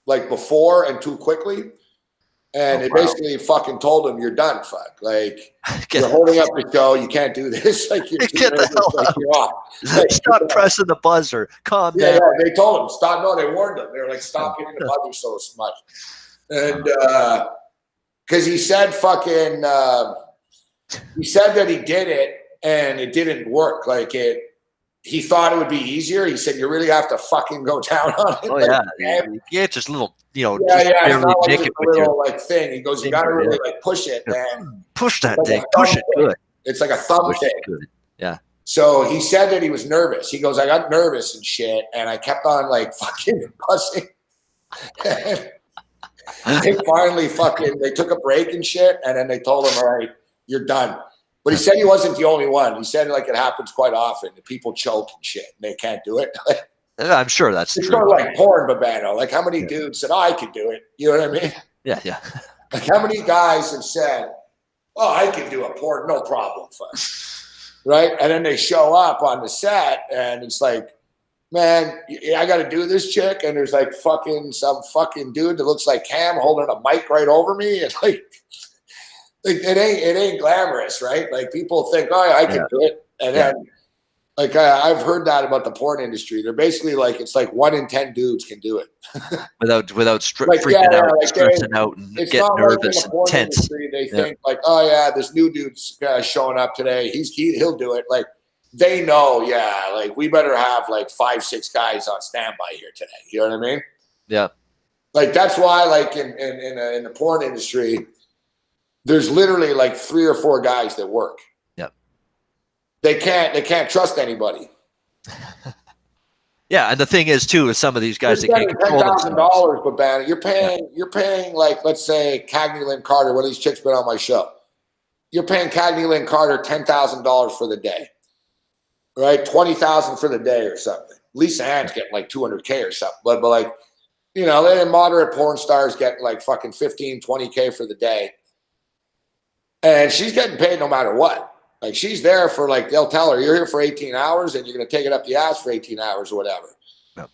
[SPEAKER 2] like before and too quickly. And it basically fucking told him, "You're done, fuck. Like you're holding up the show. You can't do this. Like you're too
[SPEAKER 3] Get the
[SPEAKER 2] nervous,
[SPEAKER 3] hell
[SPEAKER 2] like
[SPEAKER 3] out.
[SPEAKER 2] you're off. Like,
[SPEAKER 3] Stop pressing the buzzer. Calm
[SPEAKER 2] yeah,
[SPEAKER 3] down.
[SPEAKER 2] they told him stop. No, they warned him. They were like, stop hitting the buzzer so much. And because he said fucking, he said that he did it and it didn't work. Like he thought it would be easier. He said, you really have to fucking go down on it.
[SPEAKER 3] Oh
[SPEAKER 2] like,
[SPEAKER 3] yeah. Just little,
[SPEAKER 2] yeah.
[SPEAKER 3] just
[SPEAKER 2] It's
[SPEAKER 3] barely
[SPEAKER 2] not like
[SPEAKER 3] make
[SPEAKER 2] just
[SPEAKER 3] it
[SPEAKER 2] a
[SPEAKER 3] with your
[SPEAKER 2] little like thing. He goes, you got to really like push it, man.
[SPEAKER 3] push that
[SPEAKER 2] Like a
[SPEAKER 3] thing. Push
[SPEAKER 2] thumb
[SPEAKER 3] it
[SPEAKER 2] thing.
[SPEAKER 3] good.
[SPEAKER 2] It's like a thumb
[SPEAKER 3] Push
[SPEAKER 2] thing.
[SPEAKER 3] it good. Yeah.
[SPEAKER 2] So he said that he was nervous. He goes, I got nervous and shit, and I kept on like fucking buzzing. They finally they took a break and shit, and then they told him, all right, you're done. But he said he wasn't the only one. He said like it happens quite often. That people choke and shit, and they can't do it.
[SPEAKER 3] I'm sure that's
[SPEAKER 2] It's
[SPEAKER 3] true.
[SPEAKER 2] sort of like porn, Babano. Like how many dudes said, oh, I could do it? You know what I mean?
[SPEAKER 3] Yeah.
[SPEAKER 2] Like how many guys have said, oh, I can do a porn, no problem, fuck. Right? And then they show up on the set, and it's like, man, I got to do this chick, and there's like some fucking dude that looks like Cam holding a mic right over me, and like it ain't glamorous, right? Like people think, oh, I can do it, and then like I've heard that about the porn industry. They're basically like it's like 1 in 10 dudes can do it
[SPEAKER 3] without
[SPEAKER 2] like,
[SPEAKER 3] freaking out,
[SPEAKER 2] like
[SPEAKER 3] stressing out, and
[SPEAKER 2] it's
[SPEAKER 3] getting
[SPEAKER 2] not like in
[SPEAKER 3] nervous
[SPEAKER 2] the
[SPEAKER 3] and
[SPEAKER 2] porn
[SPEAKER 3] tense.
[SPEAKER 2] industry, they think like, oh yeah, this new dude's showing up today. He'll do it. Like they know, like we better have like 5-6 guys on standby here today. You know what I mean?
[SPEAKER 3] Yeah.
[SPEAKER 2] Like that's why, like in the porn industry, there's literally like 3 or 4 guys that work.
[SPEAKER 3] Yep.
[SPEAKER 2] They can't trust anybody.
[SPEAKER 3] Yeah, and the thing is too, with some of these guys, they
[SPEAKER 2] You're
[SPEAKER 3] can't
[SPEAKER 2] spending
[SPEAKER 3] control themselves.
[SPEAKER 2] $10,000, but man, you're paying like, let's say Cagney Lynn Carter. One of these chicks been on my show. You're paying Cagney Lynn Carter $10,000 for the day, right? $20,000 for the day or something. Lisa Ann's getting like $200K or something, but like, you know, then moderate porn stars get like fucking 15, 20K for the day, and she's getting paid no matter what. Like she's there for like, they'll tell her, you're here for 18 hours and you're going to take it up the ass for 18 hours or whatever.
[SPEAKER 3] Yep.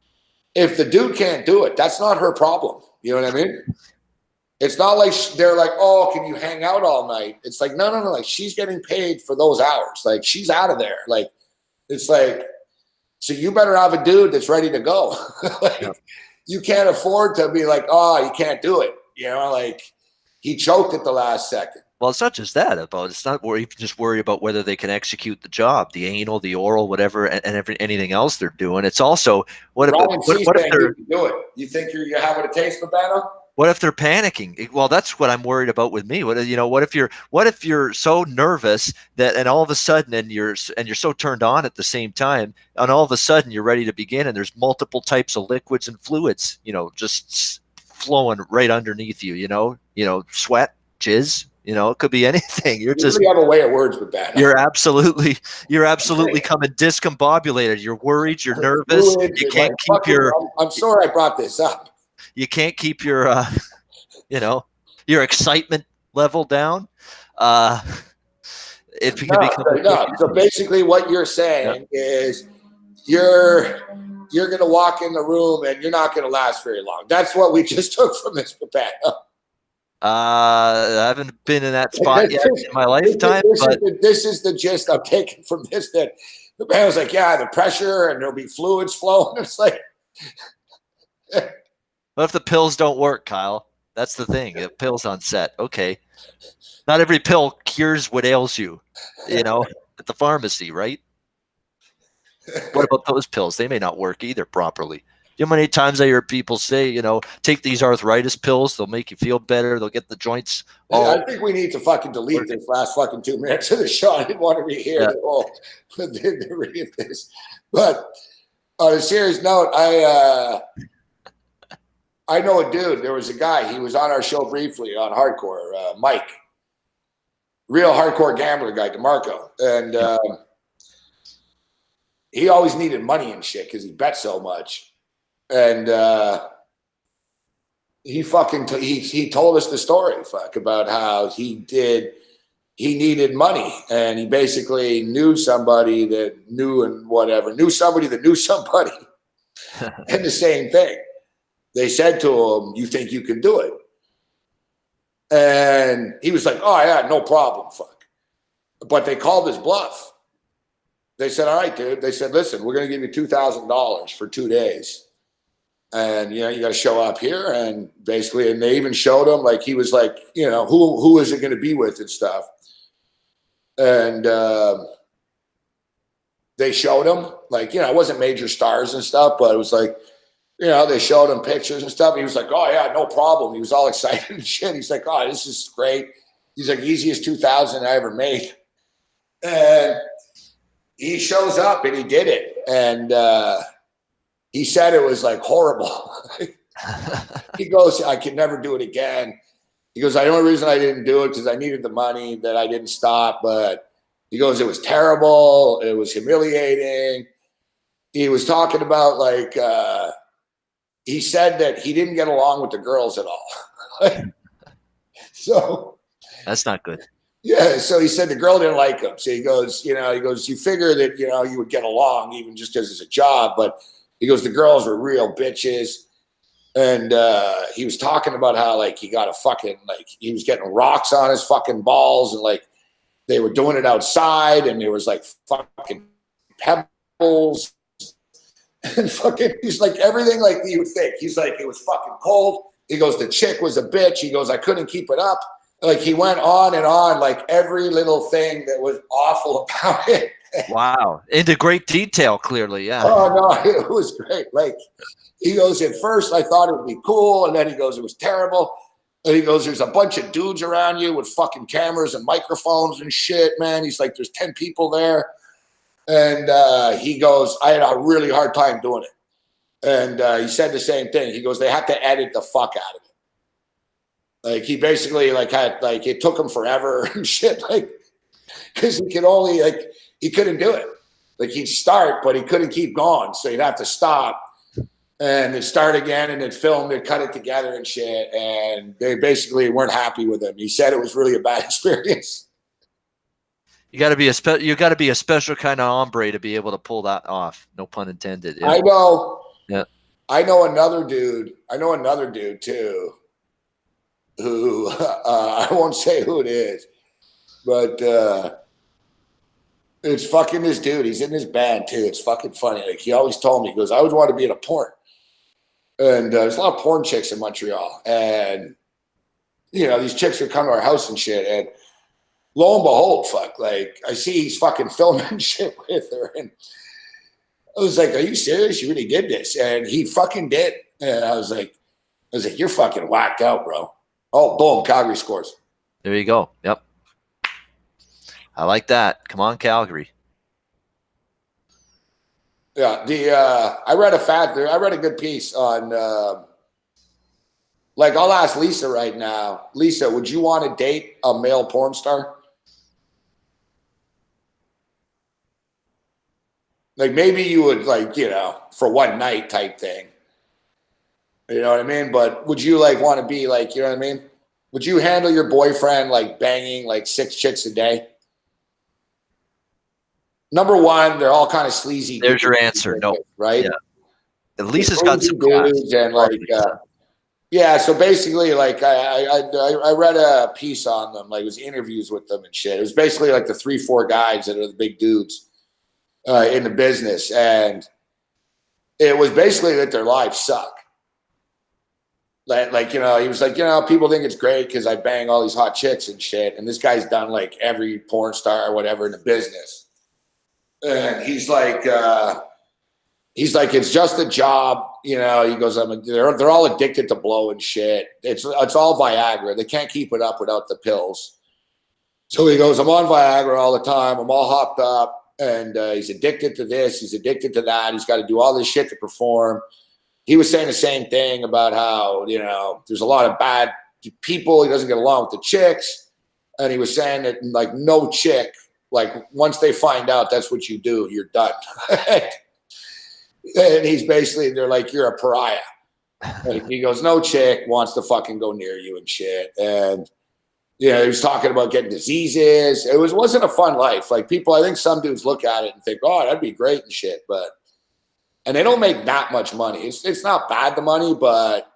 [SPEAKER 2] If the dude can't do it, that's not her problem. You know what I mean? It's not like they're like, oh, can you hang out all night? It's like, no. Like she's getting paid for those hours. Like she's out of there. Like, it's like, so you better have a dude that's ready to go. Like,
[SPEAKER 3] yep.
[SPEAKER 2] You can't afford to be like, oh, you can't do it. You know, like he choked at the last second.
[SPEAKER 3] Well, it's not just that. It's not where you can just worry about whether they can execute the job, the anal, the oral, whatever, and anything else they're doing. It's also what if they're
[SPEAKER 2] do it? You think you have what it takes, Babano?
[SPEAKER 3] What if they're panicking? Well, that's what I'm worried about with me. What if you're so nervous that, and all of a sudden, and you're so turned on at the same time, and all of a sudden you're ready to begin, and there's multiple types of liquids and fluids, just flowing right underneath you. Sweat, jizz. It could be anything. You
[SPEAKER 2] really have a way of words with that.
[SPEAKER 3] You're absolutely coming discombobulated. You're worried. You're nervous. You can't keep your.
[SPEAKER 2] I'm sorry I brought this up.
[SPEAKER 3] You can't keep your. You your excitement level down, uh, it can become
[SPEAKER 2] no. So basically, what you're saying is you're going to walk in the room and you're not going to last very long. That's what we just took from this Papano.
[SPEAKER 3] I haven't been in that spot yet in my lifetime, but
[SPEAKER 2] this is the gist I'm taking from this. That the man was like, yeah, the pressure and there'll be fluids flowing. It's like,
[SPEAKER 3] what if the pills don't work, Kyle? That's the thing. The pills on set. Okay. Not every pill cures what ails you, at the pharmacy, right? What about those pills? They may not work either properly. You know how many times I hear people say, take these arthritis pills, they'll make you feel better, they'll get the joints all.
[SPEAKER 2] I think we need to fucking delete this last fucking 2 minutes of the show. I didn't want to rehear the whole read of this. But on a serious note, I know a dude. There was a guy. He was on our show briefly on Hardcore, Mike, real hardcore gambler guy, DeMarco, and he always needed money and shit because he bet so much. And he told us the story about how he needed money, and he basically knew somebody that knew somebody that knew somebody, and the same thing. They said to him, "You think you can do it?" And he was like, "Oh yeah, no problem, fuck." But they called his bluff. They said, "All right, dude." They said, "Listen, we're going to give you $2,000 for 2 days. And, you got to show up here." And basically, and they even showed him, like, he was like, who is it going to be with and stuff. And they showed him, like, it wasn't major stars and stuff, but it was like, they showed him pictures and stuff. He was like, "Oh yeah, no problem." He was all excited and shit. He's like, "Oh, this is great." He's like, "Easiest 2,000 I ever made." And he shows up and he did it. And, he said it was like horrible. He goes, "I could never do it again." He goes, "The only reason I didn't do it because I needed the money, that I didn't stop." But he goes, "It was terrible. It was humiliating." He was talking about, like, he said that he didn't get along with the girls at all. So
[SPEAKER 3] that's not good.
[SPEAKER 2] Yeah. So he said the girl didn't like him. So he goes, you figure that, you would get along even just because it's a job. But he goes, the girls were real bitches. And he was talking about how, like, he got he was getting rocks on his fucking balls, and, like, they were doing it outside, and there was, like, fucking pebbles and fucking, he's like, everything like you would think. He's like, it was fucking cold. He goes, the chick was a bitch. He goes, I couldn't keep it up. Like, he went on and on, like, every little thing that was awful about it.
[SPEAKER 3] Wow. Into great detail, clearly. Yeah.
[SPEAKER 2] Oh, no, it was great. Like, he goes, at first I thought it would be cool. And then he goes, it was terrible. And he goes, there's a bunch of dudes around you with fucking cameras and microphones and shit, man. He's like, there's 10 people there. And he goes, I had a really hard time doing it. And he said the same thing. He goes, they had to edit the fuck out of it. Like, he basically, like, had, like, it took him forever and shit. Like, because he could only, like, he couldn't do it. Like, he'd start, but he couldn't keep going. So he'd have to stop and then start again, and then film it, cut it together and shit. And they basically weren't happy with him. He said it was really a bad experience.
[SPEAKER 3] You got to be a special kind of hombre to be able to pull that off. No pun intended. Yeah.
[SPEAKER 2] I know.
[SPEAKER 3] Yeah.
[SPEAKER 2] I know another dude too, who I won't say who it is, but it's fucking this dude. He's in this band too. It's fucking funny. Like, he always told me, he goes, I always wanted to be in a porn. And there's a lot of porn chicks in Montreal. And, these chicks would come to our house and shit. And lo and behold, like, I see he's fucking filming shit with her. And I was like, are you serious? You really did this? And he fucking did. And I was like, you're fucking whacked out, bro. Oh, boom, Calgary scores.
[SPEAKER 3] There you go. Yep. I like that. Come on, Calgary.
[SPEAKER 2] Yeah, I read a good piece on, like, I'll ask Lisa right now. Lisa, would you want to date a male porn star? Like, maybe you would, like, for one night type thing. You know what I mean? But would you, like, want to be, like, you know what I mean? Would you handle your boyfriend like banging like 6 chicks a day? Number one, they're all kind of sleazy.
[SPEAKER 3] There's your answer. No.
[SPEAKER 2] Right?
[SPEAKER 3] Yeah. At least it's got some
[SPEAKER 2] dudes and like yeah, so basically, like I read a piece on them, like it was interviews with them and shit. It was basically like the 3-4 guys that are the big dudes in the business, and it was basically that their lives suck. Like he was like, people think it's great because I bang all these hot chicks and shit, and this guy's done like every porn star or whatever in the business, and he's like, it's just a job. He goes, they're all addicted to blow and shit. It's all Viagra. They can't keep it up without the pills. So he goes, I'm on Viagra all the time. I'm all hopped up, and he's addicted to this. He's addicted to that. He's got to do all this shit to perform. He was saying the same thing about how, there's a lot of bad people. He doesn't get along with the chicks. And he was saying that like no chick, like once they find out that's what you do, you're done. And he's basically, they're like, you're a pariah. And he goes, no chick wants to fucking go near you and shit. And, he was talking about getting diseases. It wasn't a fun life. Like people, I think some dudes look at it and think, oh, that'd be great and shit. And they don't make that much money. It's not bad, the money, but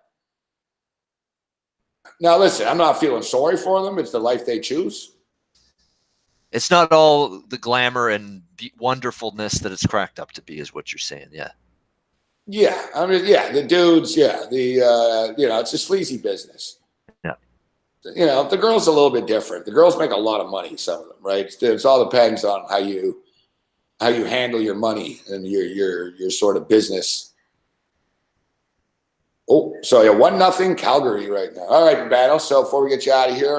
[SPEAKER 2] now listen, I'm not feeling sorry for them. It's the life they choose.
[SPEAKER 3] It's not all the glamour and wonderfulness that it's cracked up to be, is what you're saying. Yeah.
[SPEAKER 2] Yeah. I mean, yeah, the dudes, yeah. It's a sleazy business.
[SPEAKER 3] Yeah.
[SPEAKER 2] The girls are a little bit different. The girls make a lot of money, some of them, right? It all depends on how you handle your money and your sort of business. Oh, so yeah, 1-0 Calgary right now. All right, Bano. So before we get you out of here,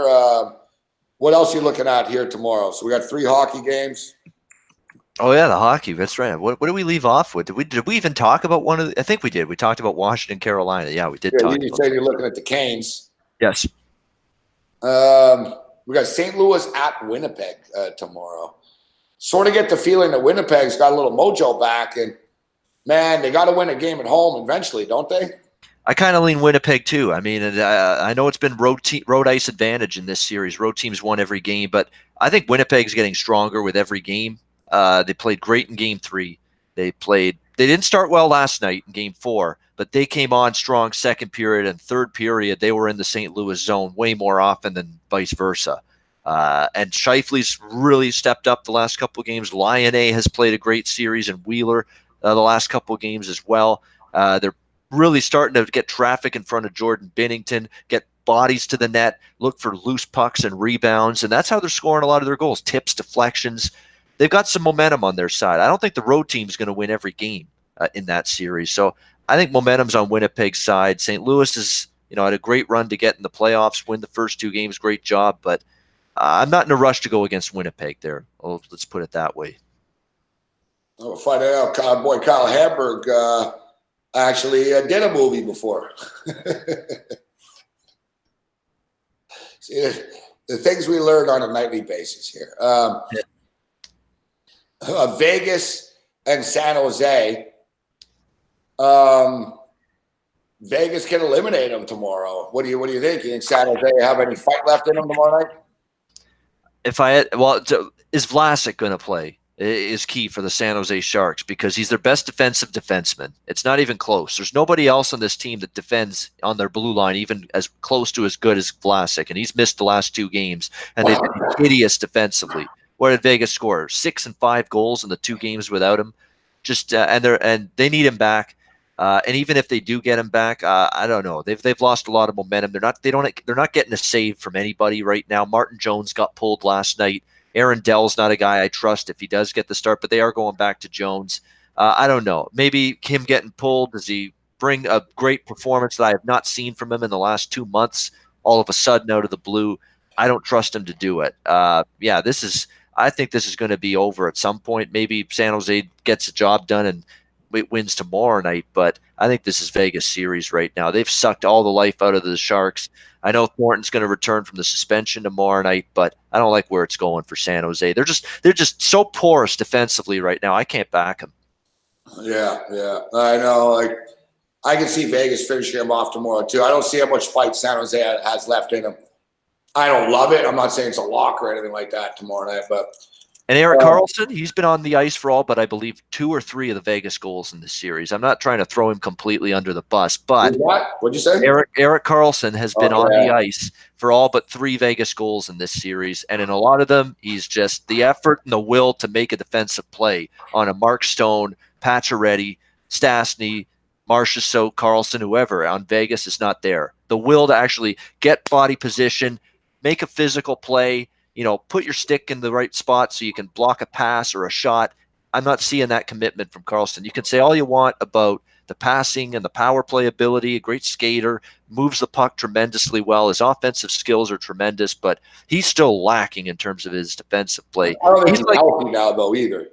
[SPEAKER 2] what else are you looking at here tomorrow? So we got 3 hockey games.
[SPEAKER 3] Oh yeah, the hockey. That's right. What did we leave off with? Did we even talk about one of? I think we did. We talked about Washington, Carolina. Yeah, we did.
[SPEAKER 2] Yeah, you said you're looking at the Canes.
[SPEAKER 3] Yes.
[SPEAKER 2] We got St. Louis at Winnipeg tomorrow. Sort of get the feeling that Winnipeg's got a little mojo back, and man, they got to win a game at home eventually, don't they?
[SPEAKER 3] I kind of lean Winnipeg too. I mean, I know it's been road ice advantage in this series. Road teams won every game, but I think Winnipeg's getting stronger with every game. They played great in Game 3. They didn't start well last night in Game 4, but they came on strong second period and third period. They were in the St. Louis zone way more often than vice versa. And Scheifele's really stepped up the last couple of games. Lionel has played a great series, and Wheeler the last couple of games as well. They're really starting to get traffic in front of Jordan Binnington, get bodies to the net, look for loose pucks and rebounds, and that's how they're scoring a lot of their goals. Tips, deflections. They've got some momentum on their side. I don't think the road team's going to win every game in that series. So I think momentum's on Winnipeg's side. St. Louis is, had a great run to get in the playoffs, win the first 2 games, great job, but I'm not in a rush to go against Winnipeg there. Let's put it that way.
[SPEAKER 2] We'll find out. Boy, Kyle Hamburg actually did a movie before. See, the things we learned on a nightly basis here. Vegas and San Jose. Vegas can eliminate them tomorrow. What do you think? You think San Jose have any fight left in them tomorrow night?
[SPEAKER 3] Is Vlasic going to play? Is key for the San Jose Sharks because he's their best defensive defenseman. It's not even close. There's nobody else on this team that defends on their blue line even as close to as good as Vlasic, and he's missed the last 2 games, and they've been hideous defensively. What did Vegas score? 6 and 5 goals in the 2 games without him. And they need him back. And even if they do get him back, I don't know. They've lost a lot of momentum. They're not getting a save from anybody right now. Martin Jones got pulled last night. Aaron Dell's not a guy I trust if he does get the start, but they are going back to Jones. I don't know. Maybe him getting pulled, does he bring a great performance that I have not seen from him in the last 2 months all of a sudden out of the blue? I don't trust him to do it. I think this is going to be over at some point. Maybe San Jose gets the job done and wins tomorrow night, but I think this is Vegas series right now. They've sucked all the life out of the Sharks. I know Thornton's going to return from the suspension tomorrow night, but I don't like where it's going for San Jose. They're just so porous defensively right now. I can't back them.
[SPEAKER 2] Yeah, I know. Like I can see Vegas finishing him off tomorrow too. I don't see how much fight San Jose has left in him. I don't love it. I'm not saying it's a lock or anything like that tomorrow night, but
[SPEAKER 3] And Erik Karlsson, he's been on the ice for all but I believe 2 or 3 of the Vegas goals in this series. I'm not trying to throw him completely under the bus, but
[SPEAKER 2] what'd you say?
[SPEAKER 3] Erik Karlsson has been on the ice for all but 3 Vegas goals in this series, and in a lot of them, he's just the effort and the will to make a defensive play on a Mark Stone, Pacioretty, Stastny, Marchessault, Karlsson, whoever on Vegas is not there. The will to actually get body position, make a physical play, put your stick in the right spot so you can block a pass or a shot. I'm not seeing that commitment from Karlsson. You can say all you want about the passing and the power play ability, a great skater, moves the puck tremendously well. His offensive skills are tremendous, but he's still lacking in terms of his defensive play.
[SPEAKER 2] I don't think he's healthy now, though, either.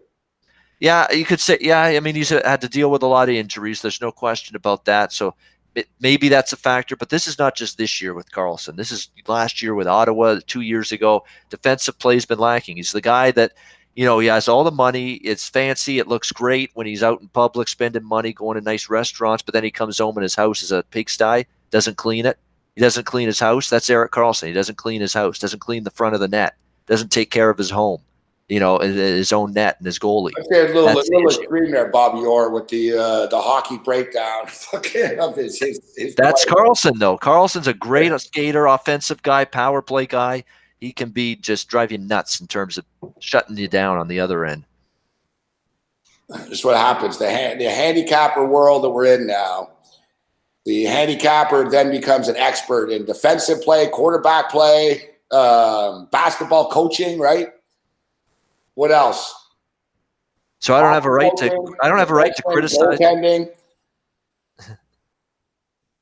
[SPEAKER 3] Yeah, you could say, I mean, he's had to deal with a lot of injuries. There's no question about that. So maybe that's a factor, but this is not just this year with Karlsson. This is last year with Ottawa, 2 years ago. Defensive play has been lacking. He's the guy that, he has all the money. It's fancy. It looks great when he's out in public spending money, going to nice restaurants, but then he comes home and his house is a pigsty, doesn't clean it. He doesn't clean his house. That's Erik Karlsson. He doesn't clean his house, doesn't clean the front of the net, doesn't take care of his home. His own net and his goalie.
[SPEAKER 2] A little extreme there, Bobby Orr, with the hockey breakdown. Of his
[SPEAKER 3] That's
[SPEAKER 2] play.
[SPEAKER 3] Karlsson, though. Karlsson's a great skater, offensive guy, power play guy. He can be just drive you nuts in terms of shutting you down on the other end.
[SPEAKER 2] That's what happens. The handicapper world that we're in now, the handicapper then becomes an expert in defensive play, quarterback play, basketball coaching, right? What else?
[SPEAKER 3] So I don't have a right to criticize.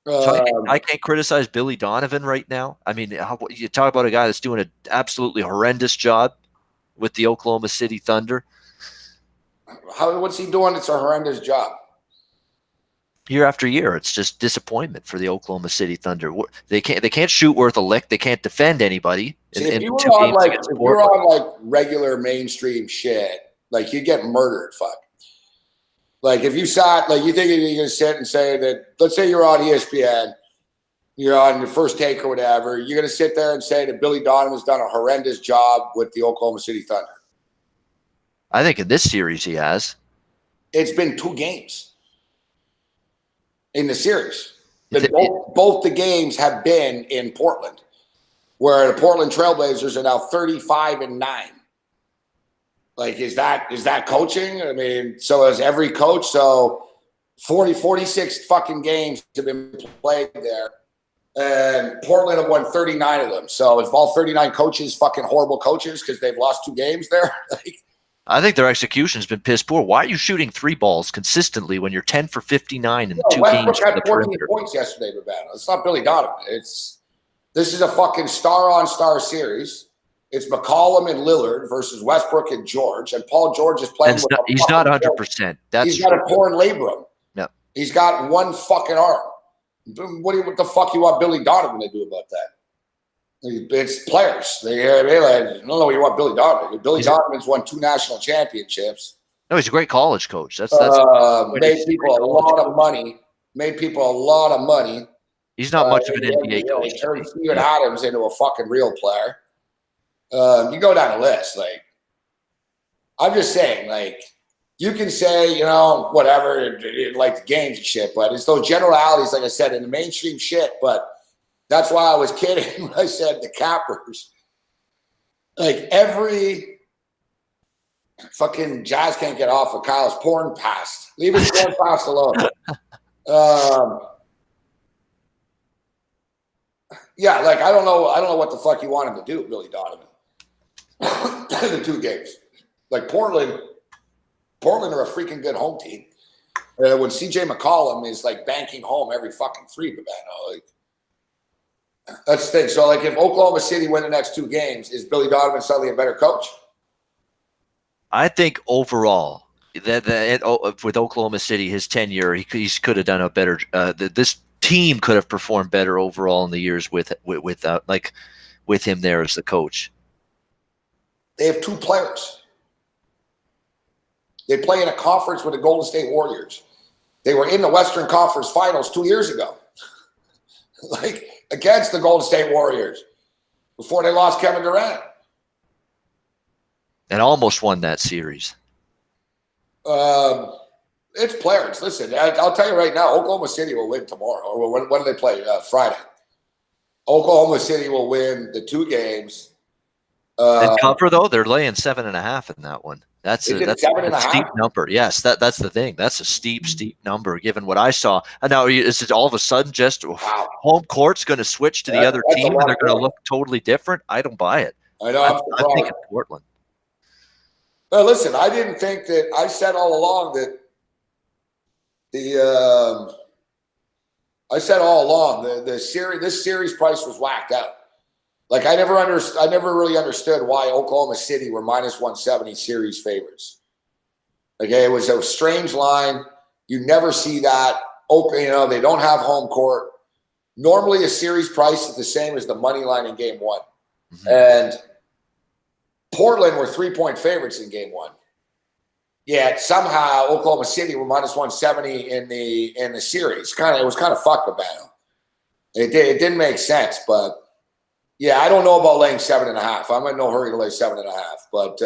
[SPEAKER 3] So I can't criticize Billy Donovan right now. I mean, you talk about a guy that's doing an absolutely horrendous job with the Oklahoma City Thunder.
[SPEAKER 2] What's he doing? It's a horrendous job.
[SPEAKER 3] Year after year, it's just disappointment for the Oklahoma City Thunder. They can't shoot worth a lick. They can't defend anybody.
[SPEAKER 2] See, if you were on regular mainstream shit, like you get murdered. Fuck. Like if you sat, like you think you're gonna sit and say that. Let's say you're on ESPN, you're on your first take or whatever. You're gonna sit there and say that Billy Donovan's done a horrendous job with the Oklahoma City Thunder.
[SPEAKER 3] I think in this series he has.
[SPEAKER 2] It's been 2 games. In the series, both the games have been in Portland, where the Portland Trailblazers are now 35-9. Like, is that coaching? I mean, so is every coach. So 46 fucking games have been played there, and Portland have won 39 of them. So if all 39 coaches fucking horrible coaches because they've lost 2 games there,
[SPEAKER 3] I think their execution's been piss poor. Why are you shooting 3 balls consistently when you're 10 for 59 in 2 games?
[SPEAKER 2] Westbrook had 14 points yesterday, Urbano. It's not Billy Donovan. This is a fucking star-on-star series. It's McCollum and Lillard versus Westbrook and George, and Paul George is playing.
[SPEAKER 3] He's not 100%.
[SPEAKER 2] He's got a torn labrum.
[SPEAKER 3] No,
[SPEAKER 2] he's got 1 fucking arm. What the fuck you want Billy Donovan to do about that? It's players. I don't know what you want Billy Donovan. Billy Donovan's won 2 national championships.
[SPEAKER 3] No, he's a great college coach. That's
[SPEAKER 2] made people a lot of money.
[SPEAKER 3] He's not much of an NBA coach.
[SPEAKER 2] He turned Steven Adams into a fucking real player. You go down the list. Like, I'm just saying, like, you can say, whatever, like the games and shit, but it's those generalities, like I said, in the mainstream shit, but that's why I was kidding when I said the cappers. Like every fucking Jazz can't get off of Kyle's porn pass. Leave his porn pass alone. Yeah, like I don't know what the fuck you want him to do, Billy Donovan. The 2 games. Like Portland are a freaking good home team. When CJ McCollum is like banking home every fucking 3, like that's the thing. So, like, if Oklahoma City win the next 2 games, is Billy Donovan suddenly a better coach?
[SPEAKER 3] I think overall, with Oklahoma City, his tenure, he could have done a better. This team could have performed better overall in the years with him there as the coach.
[SPEAKER 2] They have 2 players. They play in a conference with the Golden State Warriors. They were in the Western Conference Finals 2 years ago. Like, against the Golden State Warriors. before they lost Kevin Durant.
[SPEAKER 3] And almost won that series.
[SPEAKER 2] It's players. Listen, I'll tell you right now, Oklahoma City will win tomorrow. Or when do they play? Friday. Oklahoma City will win the 2 games.
[SPEAKER 3] And cover though, they're laying 7.5 in that one. That's a
[SPEAKER 2] 7.5?
[SPEAKER 3] steep number. Yes, that's the thing. That's a steep number given what I saw. And now is it all of a sudden just home court's going to switch to the other team and they're going to look totally different? I don't buy it.
[SPEAKER 2] I know.
[SPEAKER 3] I think it's Portland.
[SPEAKER 2] Listen, I didn't think that. I said all along that this series price was whacked out. Like I never really understood why Oklahoma City were minus 170 series favorites. Okay, it was a strange line. You never see that. They don't have home court. Normally, a series price is the same as the money line in game 1, and Portland were 3-point favorites in game 1. Yet somehow Oklahoma City were minus 170 in the series. It was kind of fucked about it. It didn't make sense, but. Yeah, I don't know about laying 7.5. I'm in no hurry to lay 7.5, but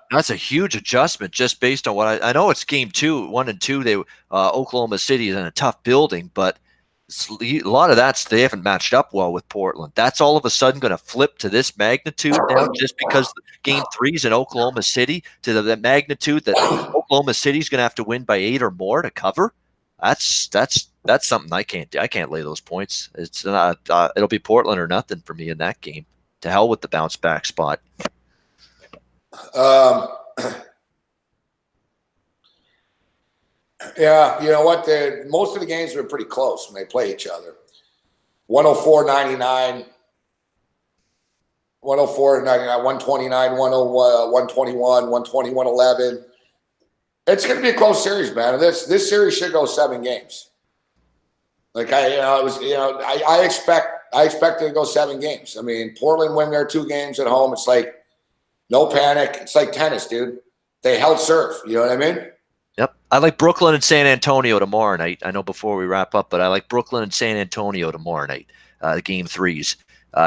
[SPEAKER 3] that's a huge adjustment just based on what I know. It's game 1 and 2. They Oklahoma City is in a tough building, but a lot of they haven't matched up well with Portland. That's all of a sudden going to flip to this magnitude now, just because game 3 is in Oklahoma City to the magnitude that Oklahoma City is going to have to win by 8 or more to cover. That's something I can't do. I can't lay those points. It's not. It'll be Portland or nothing for me in that game. To hell with the bounce back spot.
[SPEAKER 2] Yeah, you know what? Most of the games were pretty close when they play each other. 104-99, 104-99, 129, 121, 121-11. It's going to be a close series, man. This series should go 7 games. Like I expect it to go 7 games. I mean, Portland win their 2 games at home. It's like no panic. It's like tennis, dude. They held serve. You know what I mean?
[SPEAKER 3] Yep. I like Brooklyn and San Antonio tomorrow night. I know before we wrap up, but I like Brooklyn and San Antonio tomorrow night, game 3s.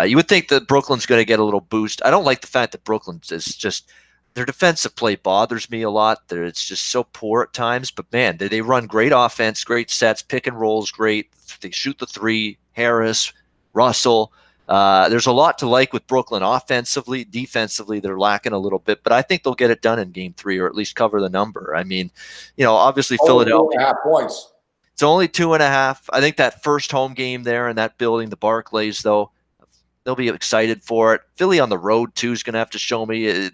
[SPEAKER 3] You would think that Brooklyn's going to get a little boost. I don't like the fact that Brooklyn is just their defensive play bothers me a lot. It's just so poor at times. But, man, they run great offense, great sets, pick and rolls great. They shoot the 3, Harris, Russell. There's a lot to like with Brooklyn offensively. Defensively, they're lacking a little bit. But I think they'll get it done in game 3 or at least cover the number. I mean, obviously Philadelphia.
[SPEAKER 2] 2.5 points.
[SPEAKER 3] It's only 2.5. I think that first home game there in that building, the Barclays, though, they'll be excited for it. Philly on the road, too, is going to have to show me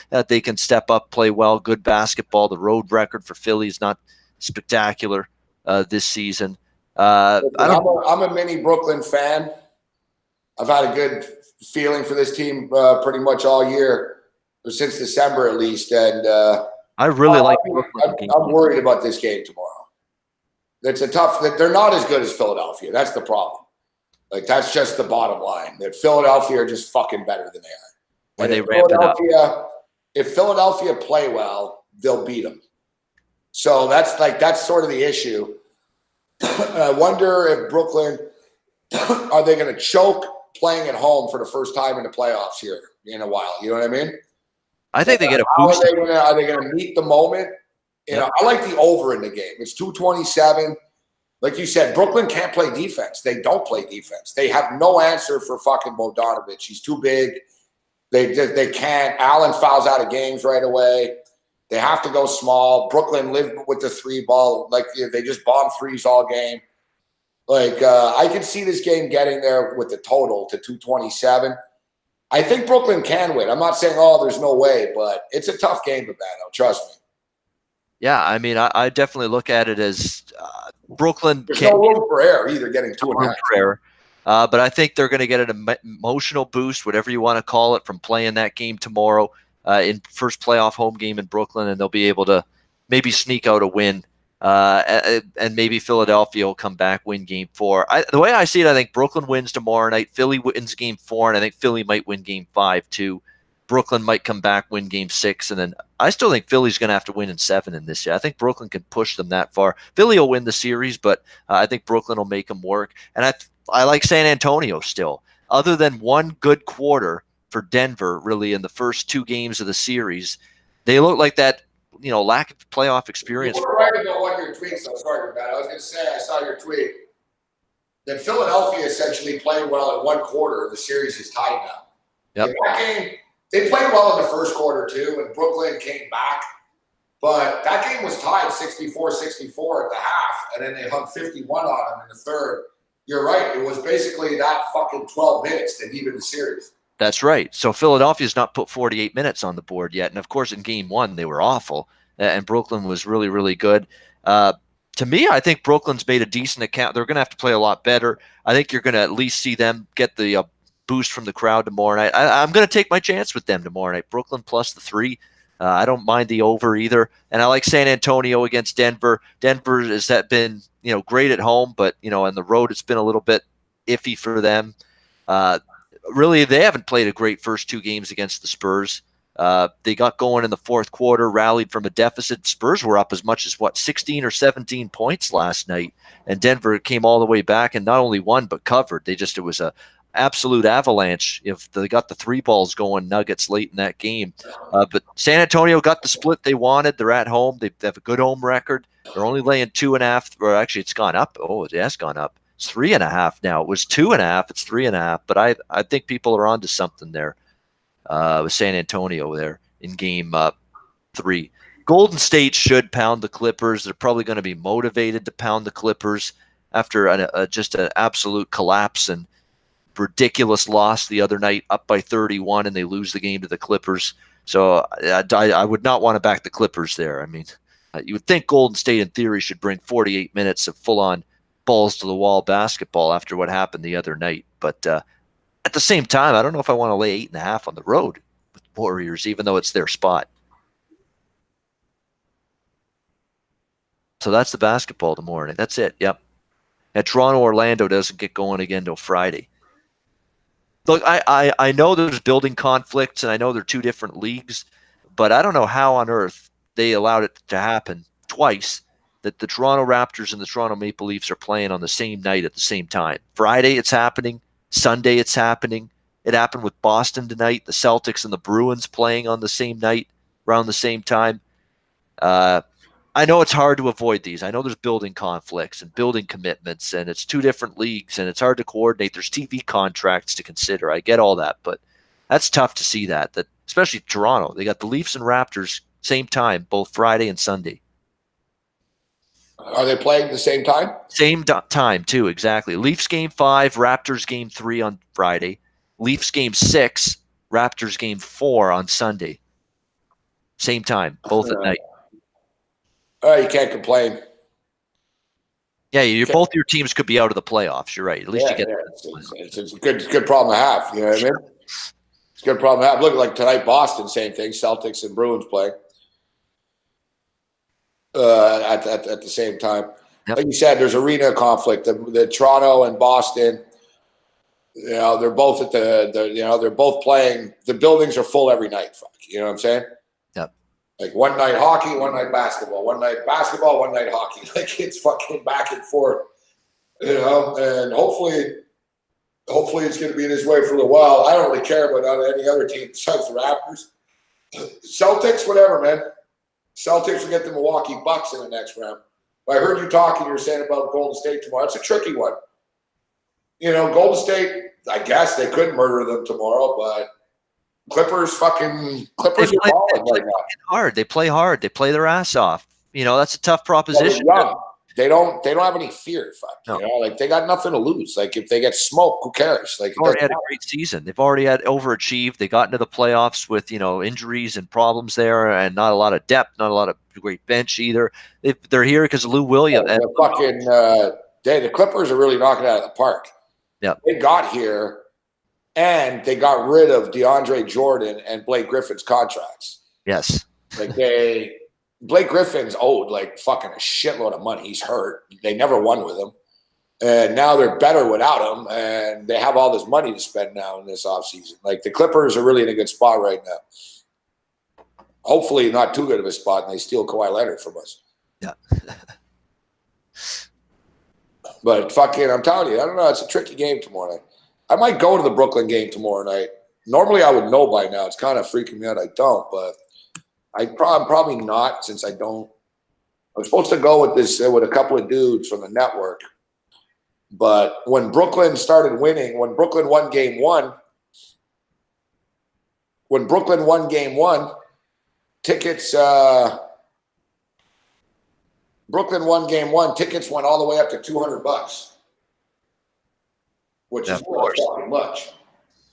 [SPEAKER 3] that they can step up, play well, good basketball. The road record for Philly is not spectacular this season. I'm
[SPEAKER 2] a mini Brooklyn fan. I've had a good feeling for this team pretty much all year, or since December at least. And
[SPEAKER 3] I really like Brooklyn.
[SPEAKER 2] I'm worried about this game tomorrow. They're not as good as Philadelphia. That's the problem. Like, that's just the bottom line. That Philadelphia are just fucking better than they are.
[SPEAKER 3] And they ramped it up.
[SPEAKER 2] If Philadelphia play well, they'll beat them. So that's sort of the issue. I wonder if Brooklyn, are they going to choke playing at home for the first time in the playoffs here in a while? You know what I mean?
[SPEAKER 3] I think they get a boost.
[SPEAKER 2] Are they going to meet the moment? I like the over in the game. It's 227. Like you said, Brooklyn can't play defense. They don't play defense. They have no answer for fucking Bogdanovic. He's too big. They can't. Allen fouls out of games right away. They have to go small. Brooklyn lived with the 3 ball. Like, they just bomb 3s all game. Like, I can see this game getting there with the total to 227. I think Brooklyn can win. I'm not saying, there's no way, but it's a tough game to bet. Trust me.
[SPEAKER 3] Yeah, I mean, I definitely look at it as Brooklyn.
[SPEAKER 2] There's no room for error either, getting 2.5.
[SPEAKER 3] But I think they're going to get an emotional boost, whatever you want to call it, from playing that game tomorrow in first playoff home game in Brooklyn, and they'll be able to maybe sneak out a win. And maybe Philadelphia will come back, win game 4. The way I see it, I think Brooklyn wins tomorrow night. Philly wins game 4, and I think Philly might win game 5 too. Brooklyn might come back, win game 6, and then I still think Philly's going to have to win in 7 in this year. I think Brooklyn can push them that far. Philly will win the series, but I think Brooklyn will make them work. And I like San Antonio still. other than one good quarter for Denver, really in the first 2 games of the series, they look like that, lack of playoff experience.
[SPEAKER 2] You were right about one of your tweets. I was sorry about that. I was going to say, I saw your tweet that Philadelphia essentially played well in one quarter. The series is tied now.
[SPEAKER 3] Yep.
[SPEAKER 2] In that game, they played well in the first quarter too, and Brooklyn came back. But that game was tied 64-64 at the half, and then they hung 51 on them in the third. You're right. It was basically that fucking 12 minutes that evened the series.
[SPEAKER 3] That's right. So Philadelphia's not put 48 minutes on the board yet. And of course, in game 1, they were awful. And Brooklyn was really, really good. To me, I think Brooklyn's made a decent account. They're going to have to play a lot better. I think you're going to at least see them get the boost from the crowd tomorrow night. I'm going to take my chance with them tomorrow night. Brooklyn plus the 3. I don't mind the over either. And I like San Antonio against Denver. Denver has been, great at home, but, on the road, it's been a little bit iffy for them. Really, they haven't played a great first 2 games against the Spurs. They got going in the fourth quarter, rallied from a deficit. Spurs were up as much as 16 or 17 points last night, and Denver came all the way back and not only won but covered. It was a absolute avalanche. If they got the 3 balls going, Nuggets late in that game, but San Antonio got the split they wanted. They're at home. They have a good home record. They're only laying 2.5, or actually, it's gone up. Oh, it has gone up. It's 3.5 now. It was 2.5. It's 3.5. But I think people are onto something there with San Antonio there in game 3. Golden State should pound the Clippers. They're probably going to be motivated to pound the Clippers after just an absolute collapse and ridiculous loss the other night, up by 31, and they lose the game to the Clippers. So I would not want to back the Clippers there. I mean, you would think Golden State in theory should bring 48 minutes of full-on balls to the wall basketball after what happened the other night. But at the same time, I don't know if I want to lay 8.5 on the road with Warriors, even though it's their spot. So that's the basketball tomorrow night. That's it. Yep. And Toronto, Orlando doesn't get going again till Friday. Look, I know there's building conflicts, and I know they're 2 different leagues, but I don't know how on earth they allowed it to happen twice, that the Toronto Raptors and the Toronto Maple Leafs are playing on the same night at the same time. Friday, it's happening. Sunday, it's happening. It happened with Boston tonight. The Celtics and the Bruins playing on the same night around the same time. I know it's hard to avoid these. I know there's building conflicts and building commitments, and it's 2 different leagues, and it's hard to coordinate. There's TV contracts to consider. I get all that, but that's tough to see that especially Toronto. They got the Leafs and Raptors same time, both Friday and Sunday.
[SPEAKER 2] Are they playing the same time?
[SPEAKER 3] Same time, too, exactly. Leafs game 5, Raptors game 3 on Friday. Leafs game 6, Raptors game 4 on Sunday. Same time, both at night.
[SPEAKER 2] You can't complain.
[SPEAKER 3] Yeah, both your teams could be out of the playoffs. You're right. At least you get.
[SPEAKER 2] It's a good problem to have. You know what I mean? It's a good problem to have. Look, like tonight, Boston, same thing. Celtics and Bruins playing at the same time. Yep. Like you said, there's arena conflict. The Toronto and Boston, they're both at they're both playing. The buildings are full every night. You know what I'm saying?
[SPEAKER 3] Yep.
[SPEAKER 2] Like one night hockey, one night basketball, one night basketball, one night hockey. Like it's fucking back and forth, and hopefully it's going to be this way for a little while. I don't really care about any other team besides the Raptors. Celtics, whatever, man. Celtics will get the Milwaukee Bucks in the next round. I heard you talking, you were saying about Golden State tomorrow. It's a tricky one. Golden State, I guess they could murder them tomorrow, but Clippers are balling right now.
[SPEAKER 3] Hard. They play hard. They play their ass off. That's a tough proposition.
[SPEAKER 2] They don't have any fear. No. Like they got nothing to lose. Like if they get smoked, who cares? Like
[SPEAKER 3] they've already had a great season. They've already had overachieved. They got into the playoffs with injuries and problems there, and not a lot of depth, not a lot of great bench either. They're here because of Lou Williams.
[SPEAKER 2] The Clippers are really knocking it out of the park.
[SPEAKER 3] Yeah,
[SPEAKER 2] they got here, and they got rid of DeAndre Jordan and Blake Griffin's contracts.
[SPEAKER 3] Yes,
[SPEAKER 2] Blake Griffin's owed like fucking a shitload of money. He's hurt. They never won with him. And now they're better without him. And they have all this money to spend now in this offseason. Like the Clippers are really in a good spot right now. Hopefully not too good of a spot and they steal Kawhi Leonard from us.
[SPEAKER 3] Yeah.
[SPEAKER 2] But fucking, I'm telling you, I don't know. It's a tricky game tomorrow night. I might go to the Brooklyn game tomorrow night. Normally, I would know by now. It's kind of freaking me out. I don't, but I'm probably not since I don't. I'm supposed to go with a couple of dudes from the network. But when Brooklyn started winning, when Brooklyn won game one, tickets Brooklyn won game one, tickets went all the way up to $200, which is fucking much.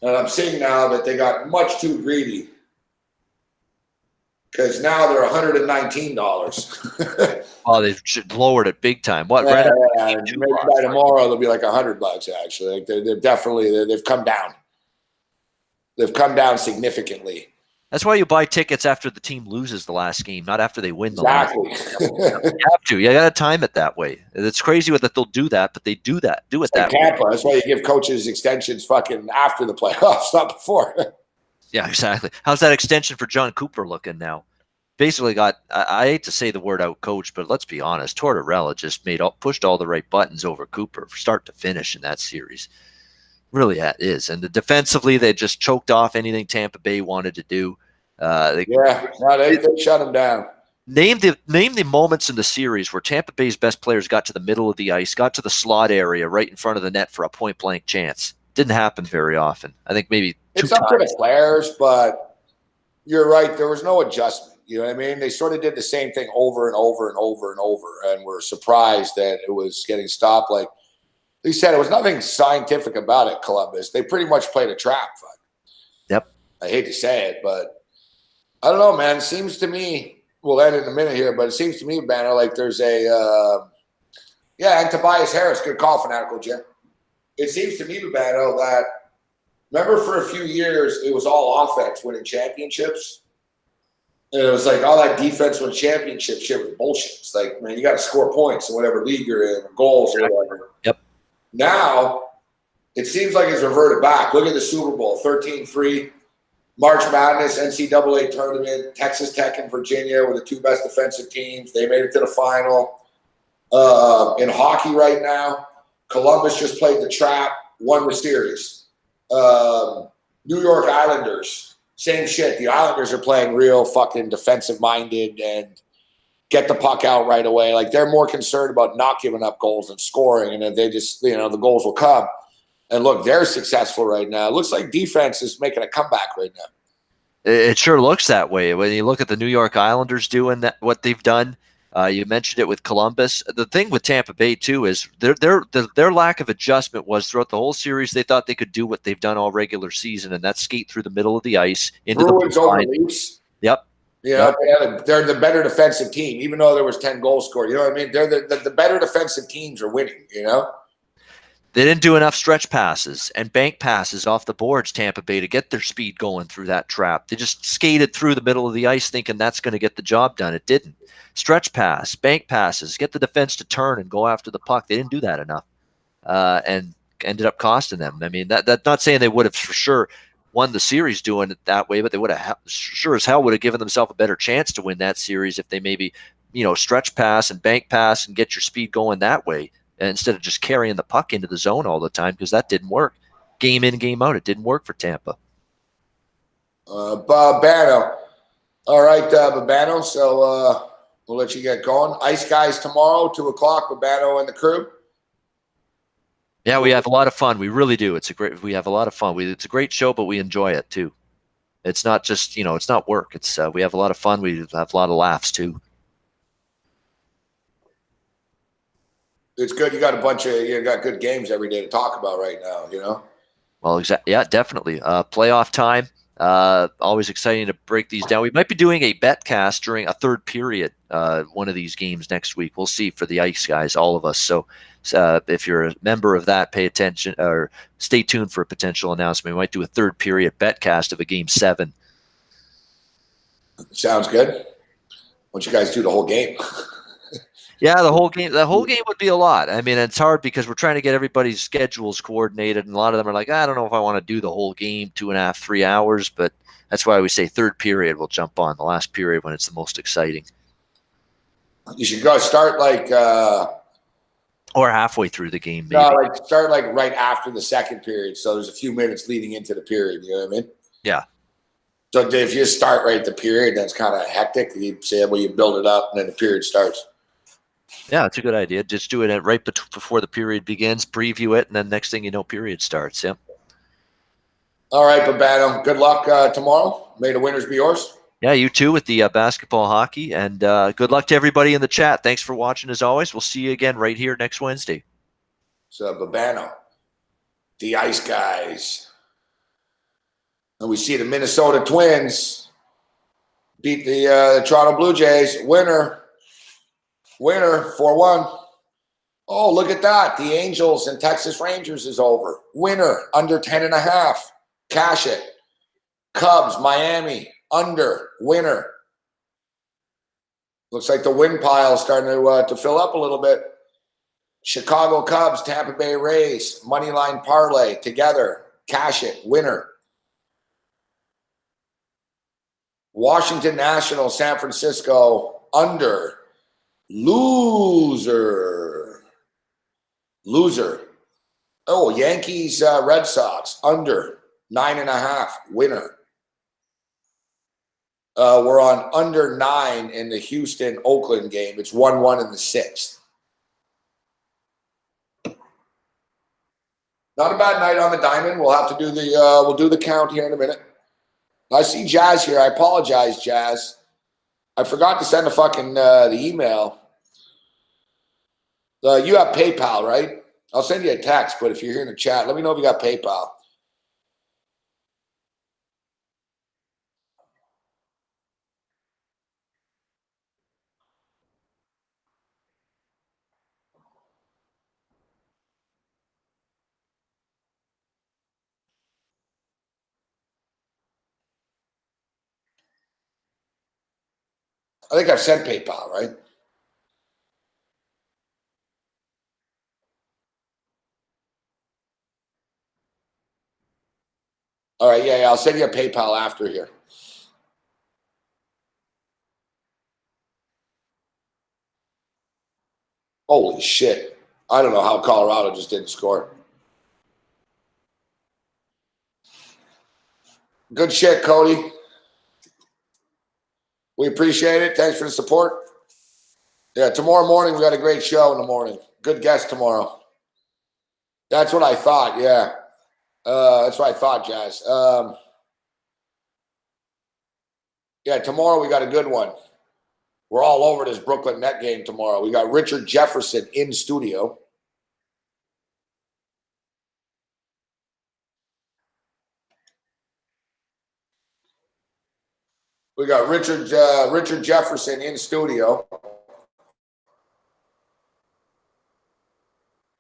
[SPEAKER 2] And I'm seeing now that they got much too greedy because now they're $119.
[SPEAKER 3] Oh, they've lowered it big time. What?
[SPEAKER 2] Yeah, maybe by tomorrow they'll be like $100. Actually, like they've definitely they've come down. They've come down significantly.
[SPEAKER 3] That's why you buy tickets after the team loses the last game, not after they win the last game.
[SPEAKER 2] Exactly.
[SPEAKER 3] You have to. You got to time it that way. It's crazy that they'll do that, but they do that. Do it that way.
[SPEAKER 2] Tampa. That's why you give coaches extensions fucking after the playoffs, not before.
[SPEAKER 3] Yeah, exactly. How's that extension for John Cooper looking now? Basically got, I hate to say the word out coach, but let's be honest, Tortorella just pushed all the right buttons over Cooper from start to finish in that series. Really, that is. And defensively, they just choked off anything Tampa Bay wanted to do.
[SPEAKER 2] They shut him down.
[SPEAKER 3] Name the moments in the series where Tampa Bay's best players got to the middle of the ice, got to the slot area right in front of the net for a point-blank chance. Didn't happen very often. I think maybe
[SPEAKER 2] it's up to the players, but you're right. There was no adjustment. You know what I mean? They sort of did the same thing over and over and over and over, and were surprised that it was getting stopped. Like they said, it was nothing scientific about it, Columbus. They pretty much played a trap.
[SPEAKER 3] Yep.
[SPEAKER 2] I hate to say it, but I don't know, man. It seems to me, we'll end in a minute here, but it seems to me, Banner, like there's and Tobias Harris, good call, Fanatical Jim. It seems to me, Banner, that remember for a few years, it was all offense winning championships. And it was like all that defense win championship shit was bullshit. It's like, man, you got to score points in whatever league you're in, or goals or whatever.
[SPEAKER 3] Yep.
[SPEAKER 2] Now, it seems like it's reverted back. Look at the Super Bowl, 13-3. March Madness, NCAA tournament, Texas Tech and Virginia were the two best defensive teams. They made it to the final. In hockey right now, Columbus just played the trap, won the series. New York Islanders, same shit. The Islanders are playing real fucking defensive-minded and get the puck out right away. Like they're more concerned about not giving up goals and scoring, and then they just, the goals will come. And look, they're successful right now. It looks like defense is making a comeback right now.
[SPEAKER 3] It sure looks that way. When you look at the New York Islanders doing that, what they've done, you mentioned it with Columbus. The thing with Tampa Bay too is their lack of adjustment was throughout the whole series. They thought they could do what they've done all regular season, and that's skate through the middle of the ice into
[SPEAKER 2] Bruins
[SPEAKER 3] the
[SPEAKER 2] over Leafs.
[SPEAKER 3] Yep.
[SPEAKER 2] They're the better defensive team, even though there was 10 goals scored. You know what I mean? They're the better defensive teams are winning.
[SPEAKER 3] They didn't do enough stretch passes and bank passes off the boards, Tampa Bay, to get their speed going through that trap. They just skated through the middle of the ice thinking that's going to get the job done. It didn't. Stretch pass, bank passes, get the defense to turn and go after the puck. They didn't do that enough and ended up costing them. I mean, that's not saying they would have for sure won the series doing it that way, but they would have sure as hell would have given themselves a better chance to win that series if they maybe, stretch pass and bank pass and get your speed going that way. Instead of just carrying the puck into the zone all the time, because that didn't work. Game in, game out, it didn't work for Tampa.
[SPEAKER 2] Babano. All right, Babano. So we'll let you get going. Ice Guys tomorrow, 2:00, Babano and the crew.
[SPEAKER 3] Yeah, we have a lot of fun. We really do. We have a lot of fun. It's a great show, but we enjoy it too. It's not just, it's not work. It's we have a lot of fun. We have a lot of laughs too.
[SPEAKER 2] It's good. You got got good games every day to talk about right now,
[SPEAKER 3] Well, exactly. Yeah, definitely. Playoff time. Always exciting to break these down. We might be doing a bet cast during a third period, one of these games next week. We'll see for the Ice Guys, all of us. So if you're a member of that, pay attention or stay tuned for a potential announcement. We might do a third period bet cast of a game 7.
[SPEAKER 2] Sounds good. Why don't you guys do the whole game?
[SPEAKER 3] Yeah, the whole game would be a lot. I mean, it's hard because we're trying to get everybody's schedules coordinated, and a lot of them are like, I don't know if I want to do the whole game 2.5, 3 hours, but that's why we say third period we'll jump on, the last period when it's the most exciting.
[SPEAKER 2] You should go start like
[SPEAKER 3] or halfway through the game, maybe.
[SPEAKER 2] No, like start like right after the second period. So there's a few minutes leading into the period. You know what I mean?
[SPEAKER 3] Yeah.
[SPEAKER 2] So if you start right at the period, that's kind of hectic. You say, well, you build it up, and then the period starts.
[SPEAKER 3] Yeah, it's a good idea. Just do it right before the period begins, preview it, and then next thing you know, period starts. Yeah.
[SPEAKER 2] All right, Babano. Good luck tomorrow. May the winners be yours.
[SPEAKER 3] Yeah, you too with the basketball, hockey, and good luck to everybody in the chat. Thanks for watching as always. We'll see you again right here next Wednesday.
[SPEAKER 2] So Babano, the Ice Guys. And we see the Minnesota Twins beat the Toronto Blue Jays. Winner 4-1. Oh, look at that. The Angels and Texas Rangers is over. Winner under 10.5. Cash it. Cubs, Miami, under. Winner. Looks like the win pile is starting to fill up a little bit. Chicago Cubs, Tampa Bay Rays, moneyline parlay together. Cash it. Winner. Washington Nationals, San Francisco, under. Loser. Oh, Yankees, Red Sox, under 9.5. Winner. We're on under 9 in the Houston-Oakland game. It's 1-1 in the 6th. Not a bad night on the diamond. We'll have to do the count here in a minute. I see Jazz here. I apologize, Jazz. I forgot to send the email. You have PayPal, right? I'll send you a text, but if you're here in the chat, let me know if you got PayPal. I think I've sent PayPal, right? All right, yeah, I'll send you a PayPal after here. Holy shit. I don't know how Colorado just didn't score. Good shit, Cody. We appreciate it. Thanks for the support. Yeah, tomorrow morning we got a great show in the morning. Good guest tomorrow. That's what I thought, yeah. That's what I thought, Jazz. Yeah, tomorrow we got a good one. We're all over this Brooklyn Net game tomorrow. We got Richard Jefferson in studio. We got Richard Jefferson in studio.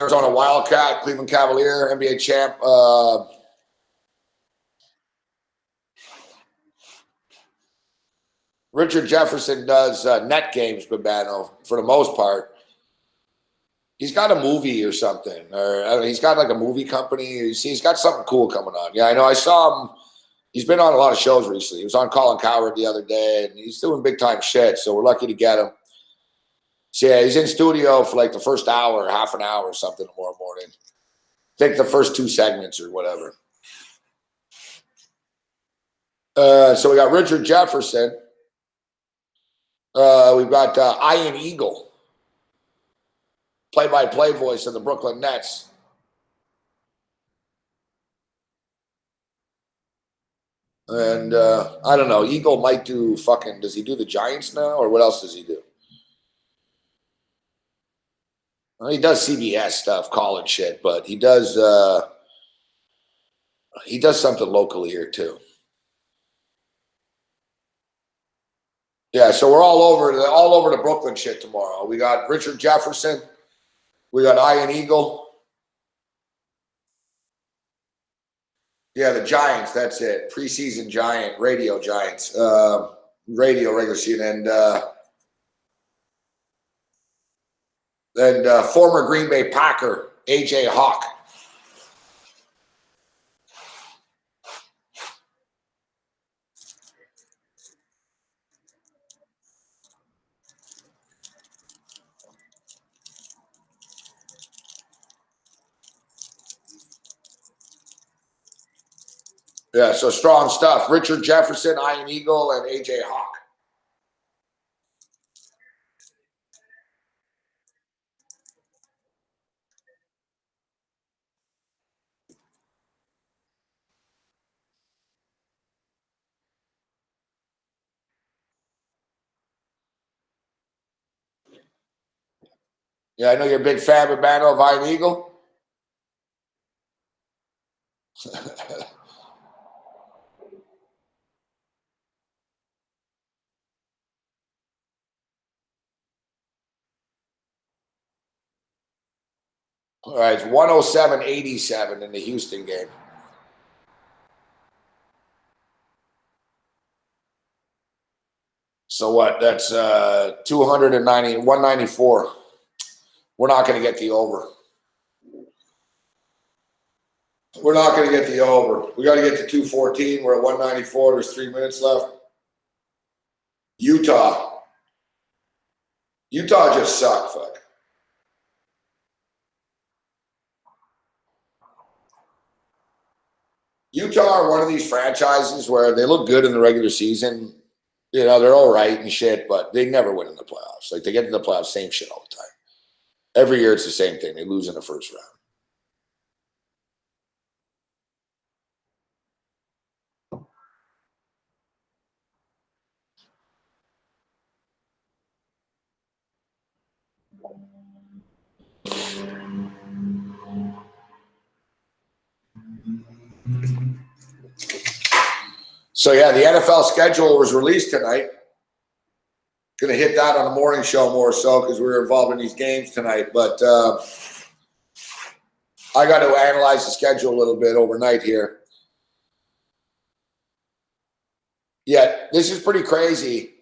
[SPEAKER 2] Arizona Wildcat, Cleveland Cavalier, NBA champ. Richard Jefferson does net games, Babano, for the most part. He's got a movie or something, or I don't know, he's got like a movie company. He's got something cool coming on. Yeah, I know. I saw him. He's been on a lot of shows recently. He was on Colin Cowherd the other day, and he's doing big time shit. So we're lucky to get him. So yeah, he's in studio for like the first hour, half an hour or something tomorrow morning. Take the first 2 segments or whatever. So we got Richard Jefferson. We've got Ian Eagle, play-by-play voice of the Brooklyn Nets. And I don't know, Eagle might do does he do the Giants now, or what else does he do? Well, he does CBS stuff, college shit, but he does something locally here too. Yeah, so we're all over the Brooklyn shit tomorrow. We got Richard Jefferson, we got Ian Eagle. Yeah, the Giants, that's it. Preseason Giant, radio Giants, radio regular season, and former Green Bay Packer, AJ Hawk. Yeah, so strong stuff. Richard Jefferson, Iron Eagle, and AJ Hawk. Yeah, I know you're a big fan, Urbano, of Iron Eagle. All right, it's 107-87 in the Houston game. So what? That's 290, 194. We're not going to get the over. We're not going to get the over. We got to get to 214. We're at 194. There's 3 minutes left. Utah just sucked, fuck. Utah are one of these franchises where they look good in the regular season. You know, they're all right and shit, but they never win in the playoffs. Like, they get to the playoffs, same shit all the time. Every year it's the same thing. They lose in the first round. So, yeah, the NFL schedule was released tonight. Going to hit that on the morning show more so because we were involved in these games tonight. But I got to analyze the schedule a little bit overnight here. Yeah, this is pretty crazy.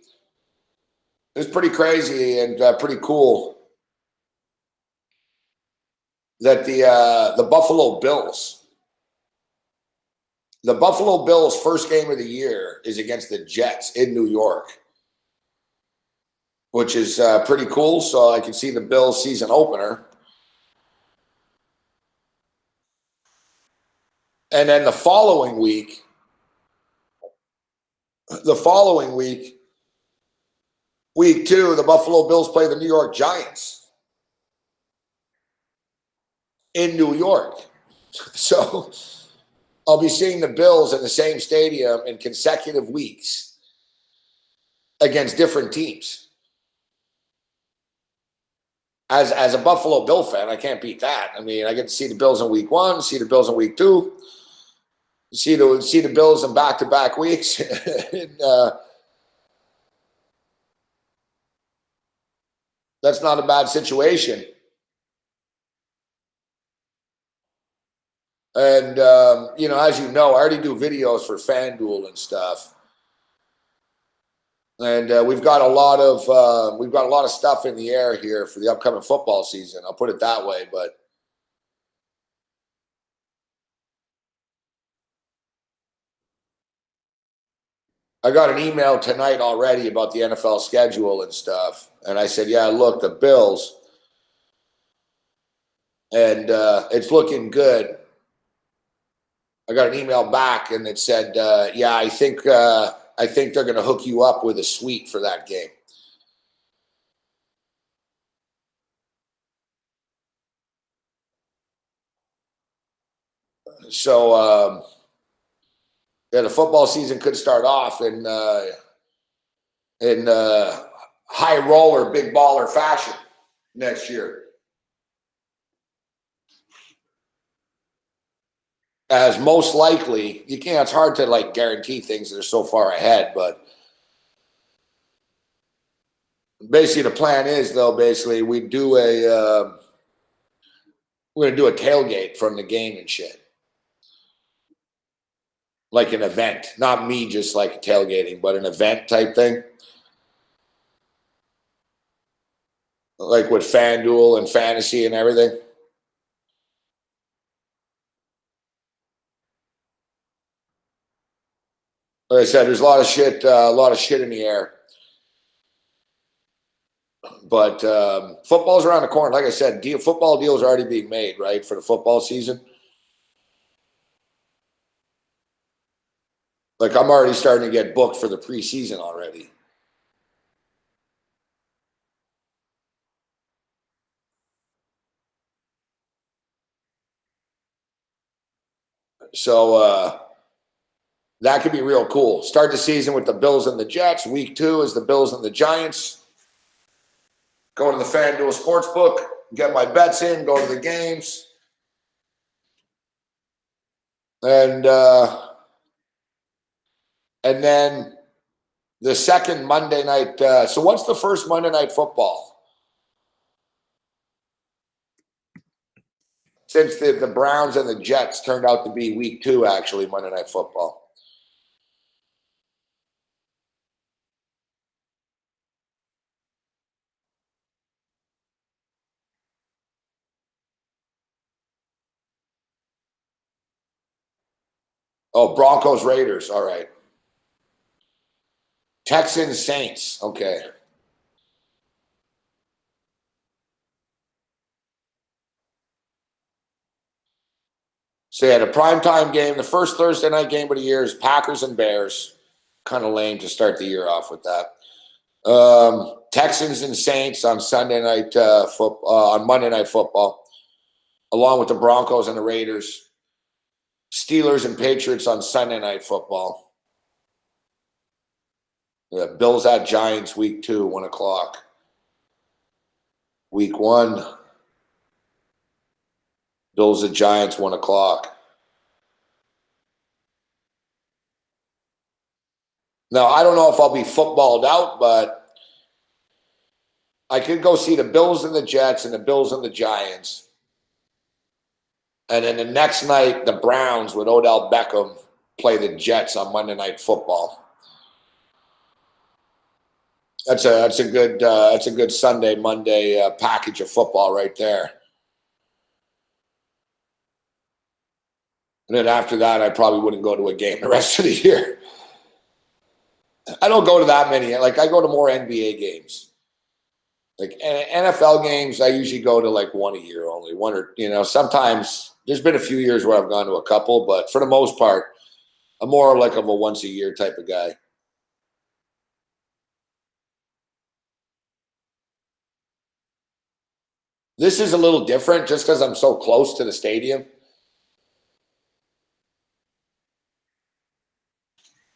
[SPEAKER 2] It's pretty crazy and pretty cool that the Buffalo Bills first game of the year is against the Jets in New York, which is pretty cool. So I can see the Bills season opener. And then the following week, week 2, the Buffalo Bills play the New York Giants in New York. So I'll be seeing the Bills in the same stadium in consecutive weeks against different teams. As a Buffalo Bill fan, I can't beat that. I mean, I get to see the Bills in week 1, see the Bills in week 2, see the Bills in back-to-back weeks. And, that's not a bad situation. And you know, as you know, I already do videos for FanDuel and stuff. And we've got a lot of stuff in the air here for the upcoming football season. I'll put it that way. But I got an email tonight already about the NFL schedule and stuff. And I said, yeah, look, the Bills. And it's looking good. I got an email back and it said, yeah, I think they're going to hook you up with a suite for that game. So, yeah, the football season could start off in high roller, big baller fashion next year. As most likely, you can't. It's hard to like guarantee things that are so far ahead, but basically the plan is though. Basically, we're gonna do a tailgate from the game and shit. Like an event, not me just like tailgating, but an event type thing. Like with FanDuel and fantasy and everything. Like I said, there's a lot of shit in the air. But football's around the corner. Like I said, football deals are already being made, right, for the football season. Like I'm already starting to get booked for the preseason already. So that could be real cool. Start the season with the Bills and the Jets. Week 2 is the Bills and the Giants. Go to the FanDuel Sportsbook, get my bets in, go to the games. And then the second Monday night. So what's the first Monday Night Football? Since the Browns and the Jets turned out to be week 2, actually, Monday Night Football. Oh, Broncos, Raiders. All right. Texans, Saints. Okay. So yeah, the primetime game, the first Thursday night game of the year is Packers and Bears. Kind of lame to start the year off with that. Texans and Saints on Sunday night football, on Monday Night Football, along with the Broncos and the Raiders. Steelers and Patriots on Sunday Night Football. Bills at Giants week 2, 1 o'clock. Week 1, Bills at Giants, 1 o'clock. Now, I don't know if I'll be footballed out, but I could go see the Bills and the Jets and the Bills and the Giants. And then the next night, the Browns with Odell Beckham play the Jets on Monday Night Football. That's a good Sunday, Monday package of football right there. And then after that, I probably wouldn't go to a game the rest of the year. I don't go to that many. Like I go to more NBA games. Like NFL games, I usually go to like one a year only. One or sometimes there's been a few years where I've gone to a couple, but for the most part, I'm more like of a once a year type of guy. This is a little different just because I'm so close to the stadium.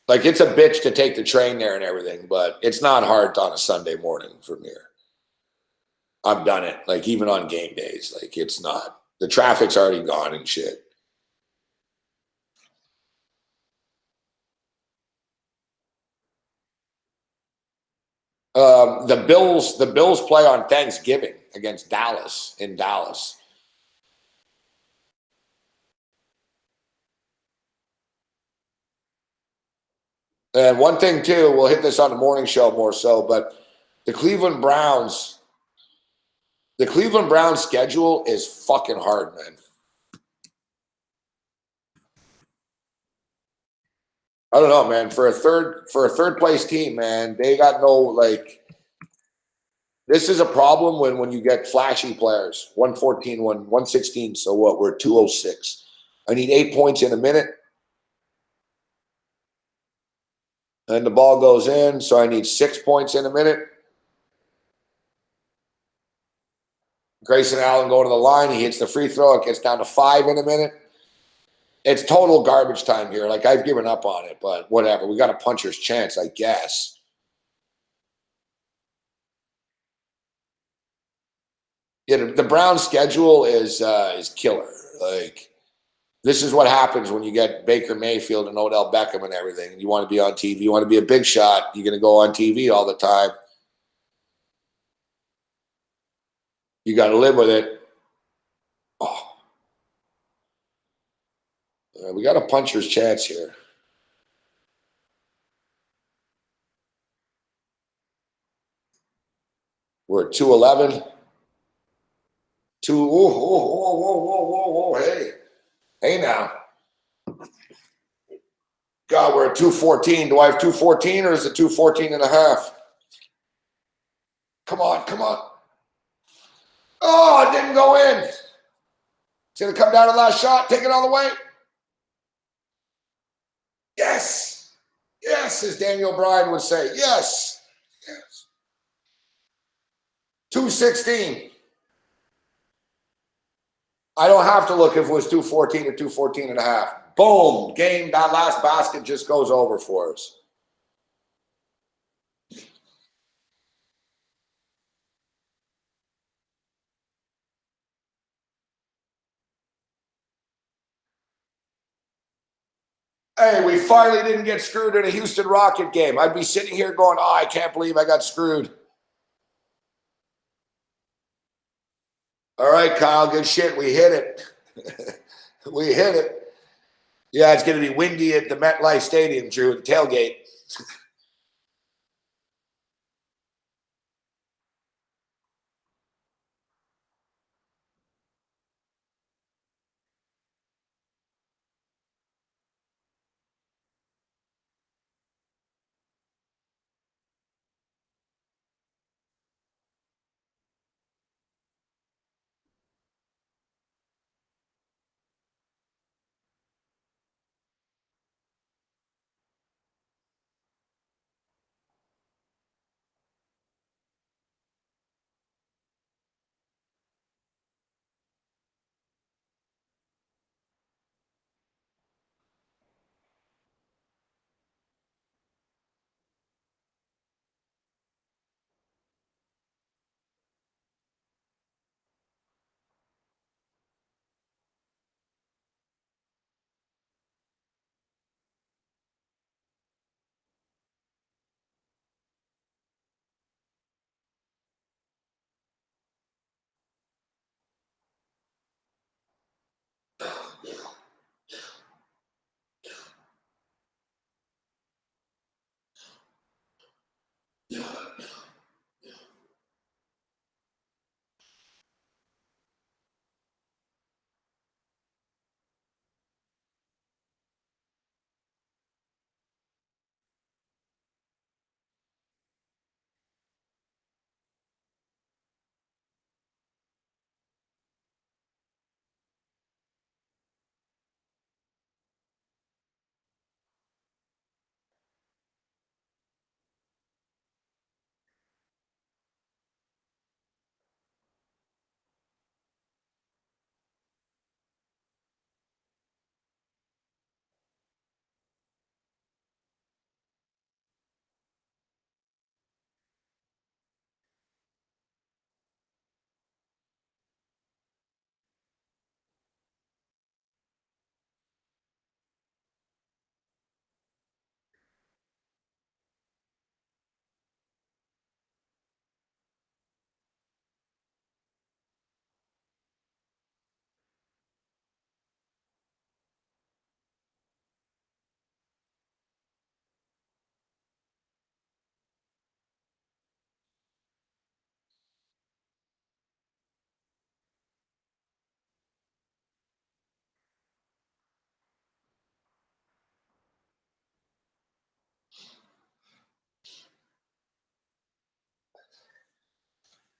[SPEAKER 2] Like it's a bitch to take the train there and everything, but it's not hard on a Sunday morning from here. I've done it, like even on game days. Like it's not. The traffic's already gone and shit. The Bills play on Thanksgiving against Dallas in Dallas. And one thing too, we'll hit this on the morning show more so, but the Cleveland Browns schedule is fucking hard, man. I don't know, man. For a third place team, man, they got no like. This is a problem when you get flashy players. 114, 116. So what? We're 206. I need 8 points in a minute. And the ball goes in, so I need 6 points in a minute. Grayson Allen going to the line. He hits the free throw. It gets down to 5 in a minute. It's total garbage time here. Like, I've given up on it, but whatever. We got a puncher's chance, I guess. Yeah, the Browns' schedule is killer. Like, this is what happens when you get Baker Mayfield and Odell Beckham and everything. You want to be on TV. You want to be a big shot. You're going to go on TV all the time. You got to live with it. Oh. We got a puncher's chance here. We're at 211. Whoa. Hey now. God, we're at 214. Do I have 214 or is it 214 and a half? Come on. Oh, it didn't go in. It's going to come down to the last shot. Take it all the way. Yes. Yes, as Daniel Bryan would say. Yes. Yes. 216. I don't have to look if it was 214 or 214 and a half. Boom. Game. That last basket just goes over for us. Hey, we finally didn't get screwed in a Houston Rocket game. I'd be sitting here going, oh, I can't believe I got screwed. All right, Kyle, good shit. We hit it. We hit it. Yeah, it's going to be windy at the MetLife Stadium, Drew, at the tailgate.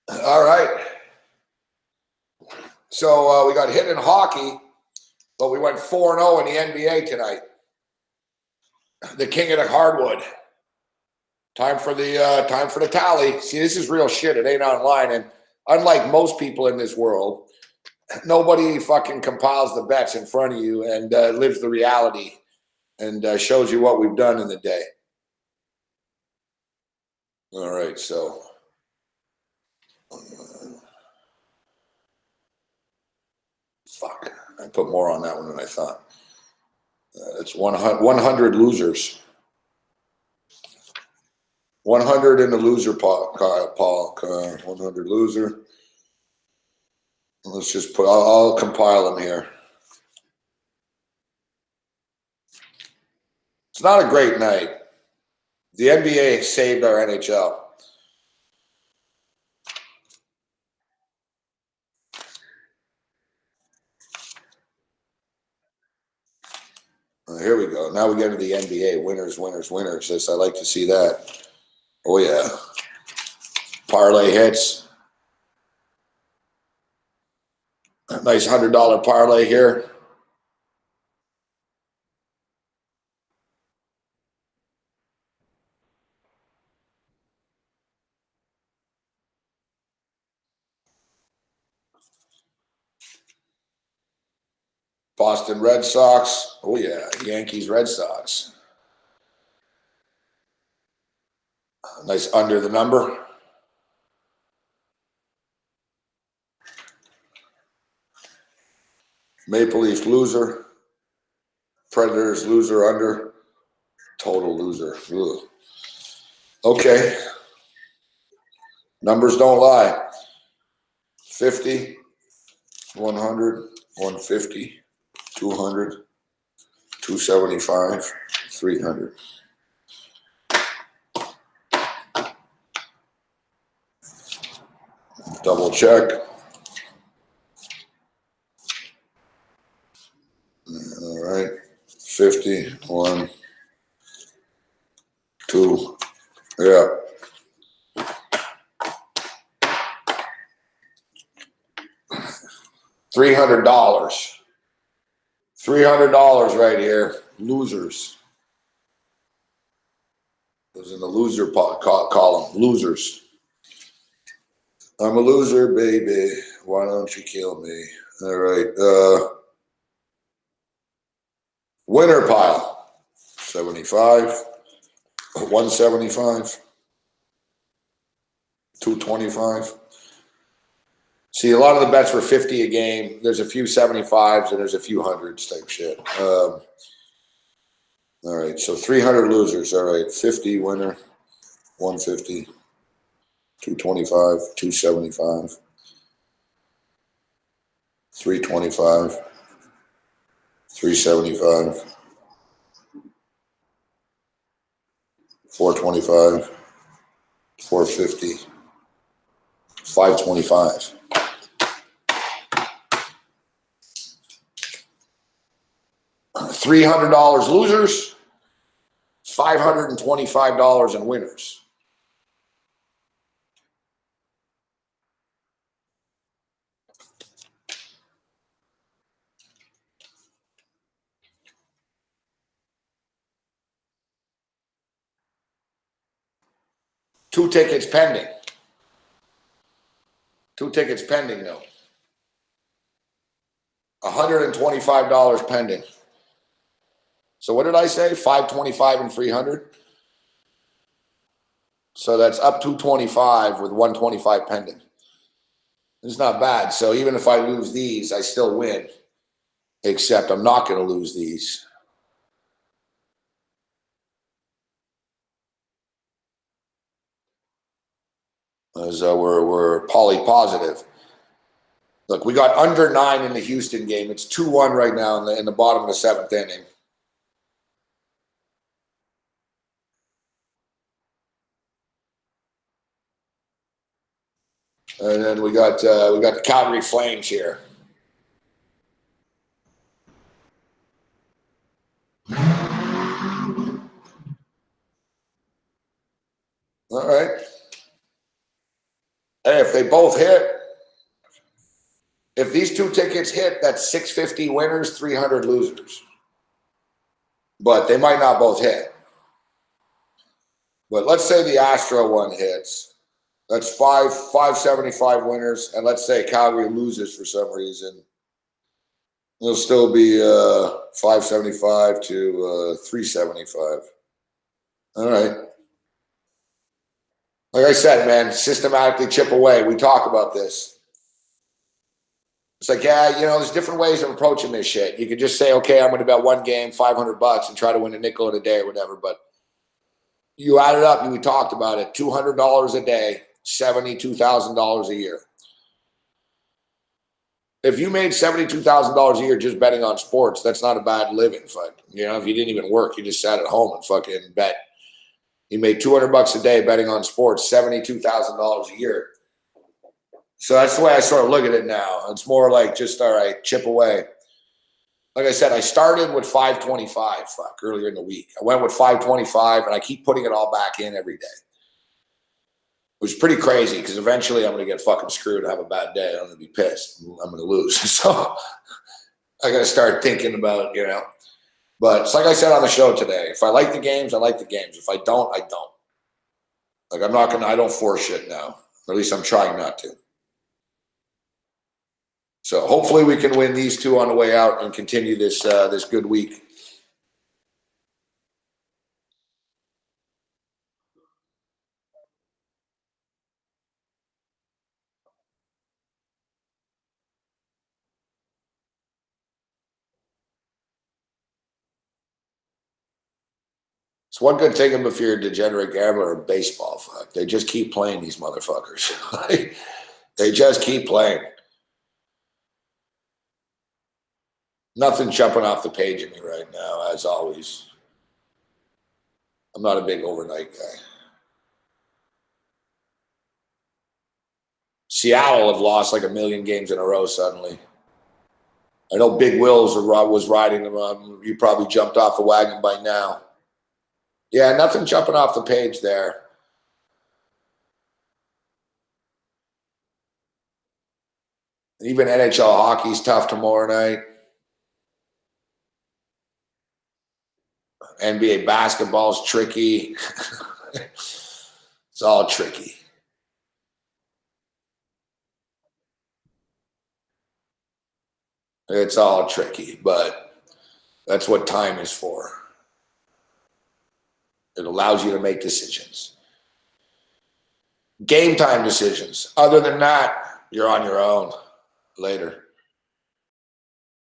[SPEAKER 2] All right. So we got hit in hockey, but we went 4-0 in the NBA tonight. The king of the hardwood. Time for the tally. See, this is real shit. It ain't online. And unlike most people in this world, nobody fucking compiles the bets in front of you and lives the reality and shows you what we've done in the day. All right, so fuck. I put more on that one than I thought. It's 100 losers. 100 in the loser Paul. 100 loser. Let's just put. I'll compile them here. It's not a great night. The NBA saved our NHL. Here we go. Now we get to the NBA. Winners, winners, winners. Yes, I like to see that. Oh, yeah. Parlay hits. Nice $100 parlay here. Boston Red Sox. Oh, yeah. Yankees, Red Sox. Nice under the number. Maple Leafs loser. Predators loser under. Total loser. Ugh. Okay. Numbers don't lie. 50, 100, 150, 200, 275, 300. Double check. All right. 50, 1, 2. Yeah. $300. $300 right here. Losers. It was in the loser column. Losers. I'm a loser, baby. Why don't you kill me? All right. Winner pile. 75. 175. 225. See, a lot of the bets were 50 a game. There's a few 75s and there's a few hundreds type shit. All right, so 300 losers. All right, 50 winner, 150, 225, 275, 325, 375, 425, 450, 525. $300 losers, $525 in winners. Two tickets pending. Two tickets pending, though. $125 pending. So what did I say? 525 and 300. So that's up to 25 with 125 pending. It's not bad. So even if I lose these, I still win. Except I'm not going to lose these. As we're poly positive. Look, we got under 9 in the Houston game. It's 2-1 right now in the bottom of the 7th inning. And then we got the Calgary Flames here. All right. Hey, if they both hit, if these two tickets hit, that's 650 winners, 300 losers. But they might not both hit. But let's say the Astro one hits. That's 575 winners, and let's say Calgary loses for some reason. It'll still be 575 to 375. All right. Like I said, man, systematically chip away. We talk about this. It's like, yeah, there's different ways of approaching this shit. You could just say, okay, I'm going to bet one game, $500 and try to win a nickel in a day or whatever. But you add it up, we talked about it, $200 a day, $72,000 a year. If you made $72,000 a year just betting on sports, that's not a bad living. If you didn't even work, you just sat at home and fucking bet. You made $200 a day betting on sports, $72,000 a year. So that's the way I sort of look at it now. It's more like just, all right, chip away. Like I said, I started with 525 earlier in the week. I went with 525 and I keep putting it all back in every day. It was pretty crazy because eventually I'm going to get fucking screwed and have a bad day. I'm going to be pissed. I'm going to lose. So I got to start thinking about, But it's like I said on the show today. If I like the games, I like the games. If I don't, I don't. Like I don't force shit now. Or at least I'm trying not to. So hopefully we can win these two on the way out and continue this this good week. It's one good thing if you're a degenerate gambler or baseball. Fuck, they just keep playing these motherfuckers. They just keep playing. Nothing jumping off the page at me right now, as always. I'm not a big overnight guy. Seattle have lost like 1 million games in a row suddenly. I know Big Wills was riding them. You probably jumped off the wagon by now. Yeah, nothing jumping off the page there. Even NHL hockey's tough tomorrow night. NBA basketball's tricky. It's all tricky. It's all tricky, but that's what time is for. It allows you to make decisions. Game time decisions. Other than that, you're on your own. Later.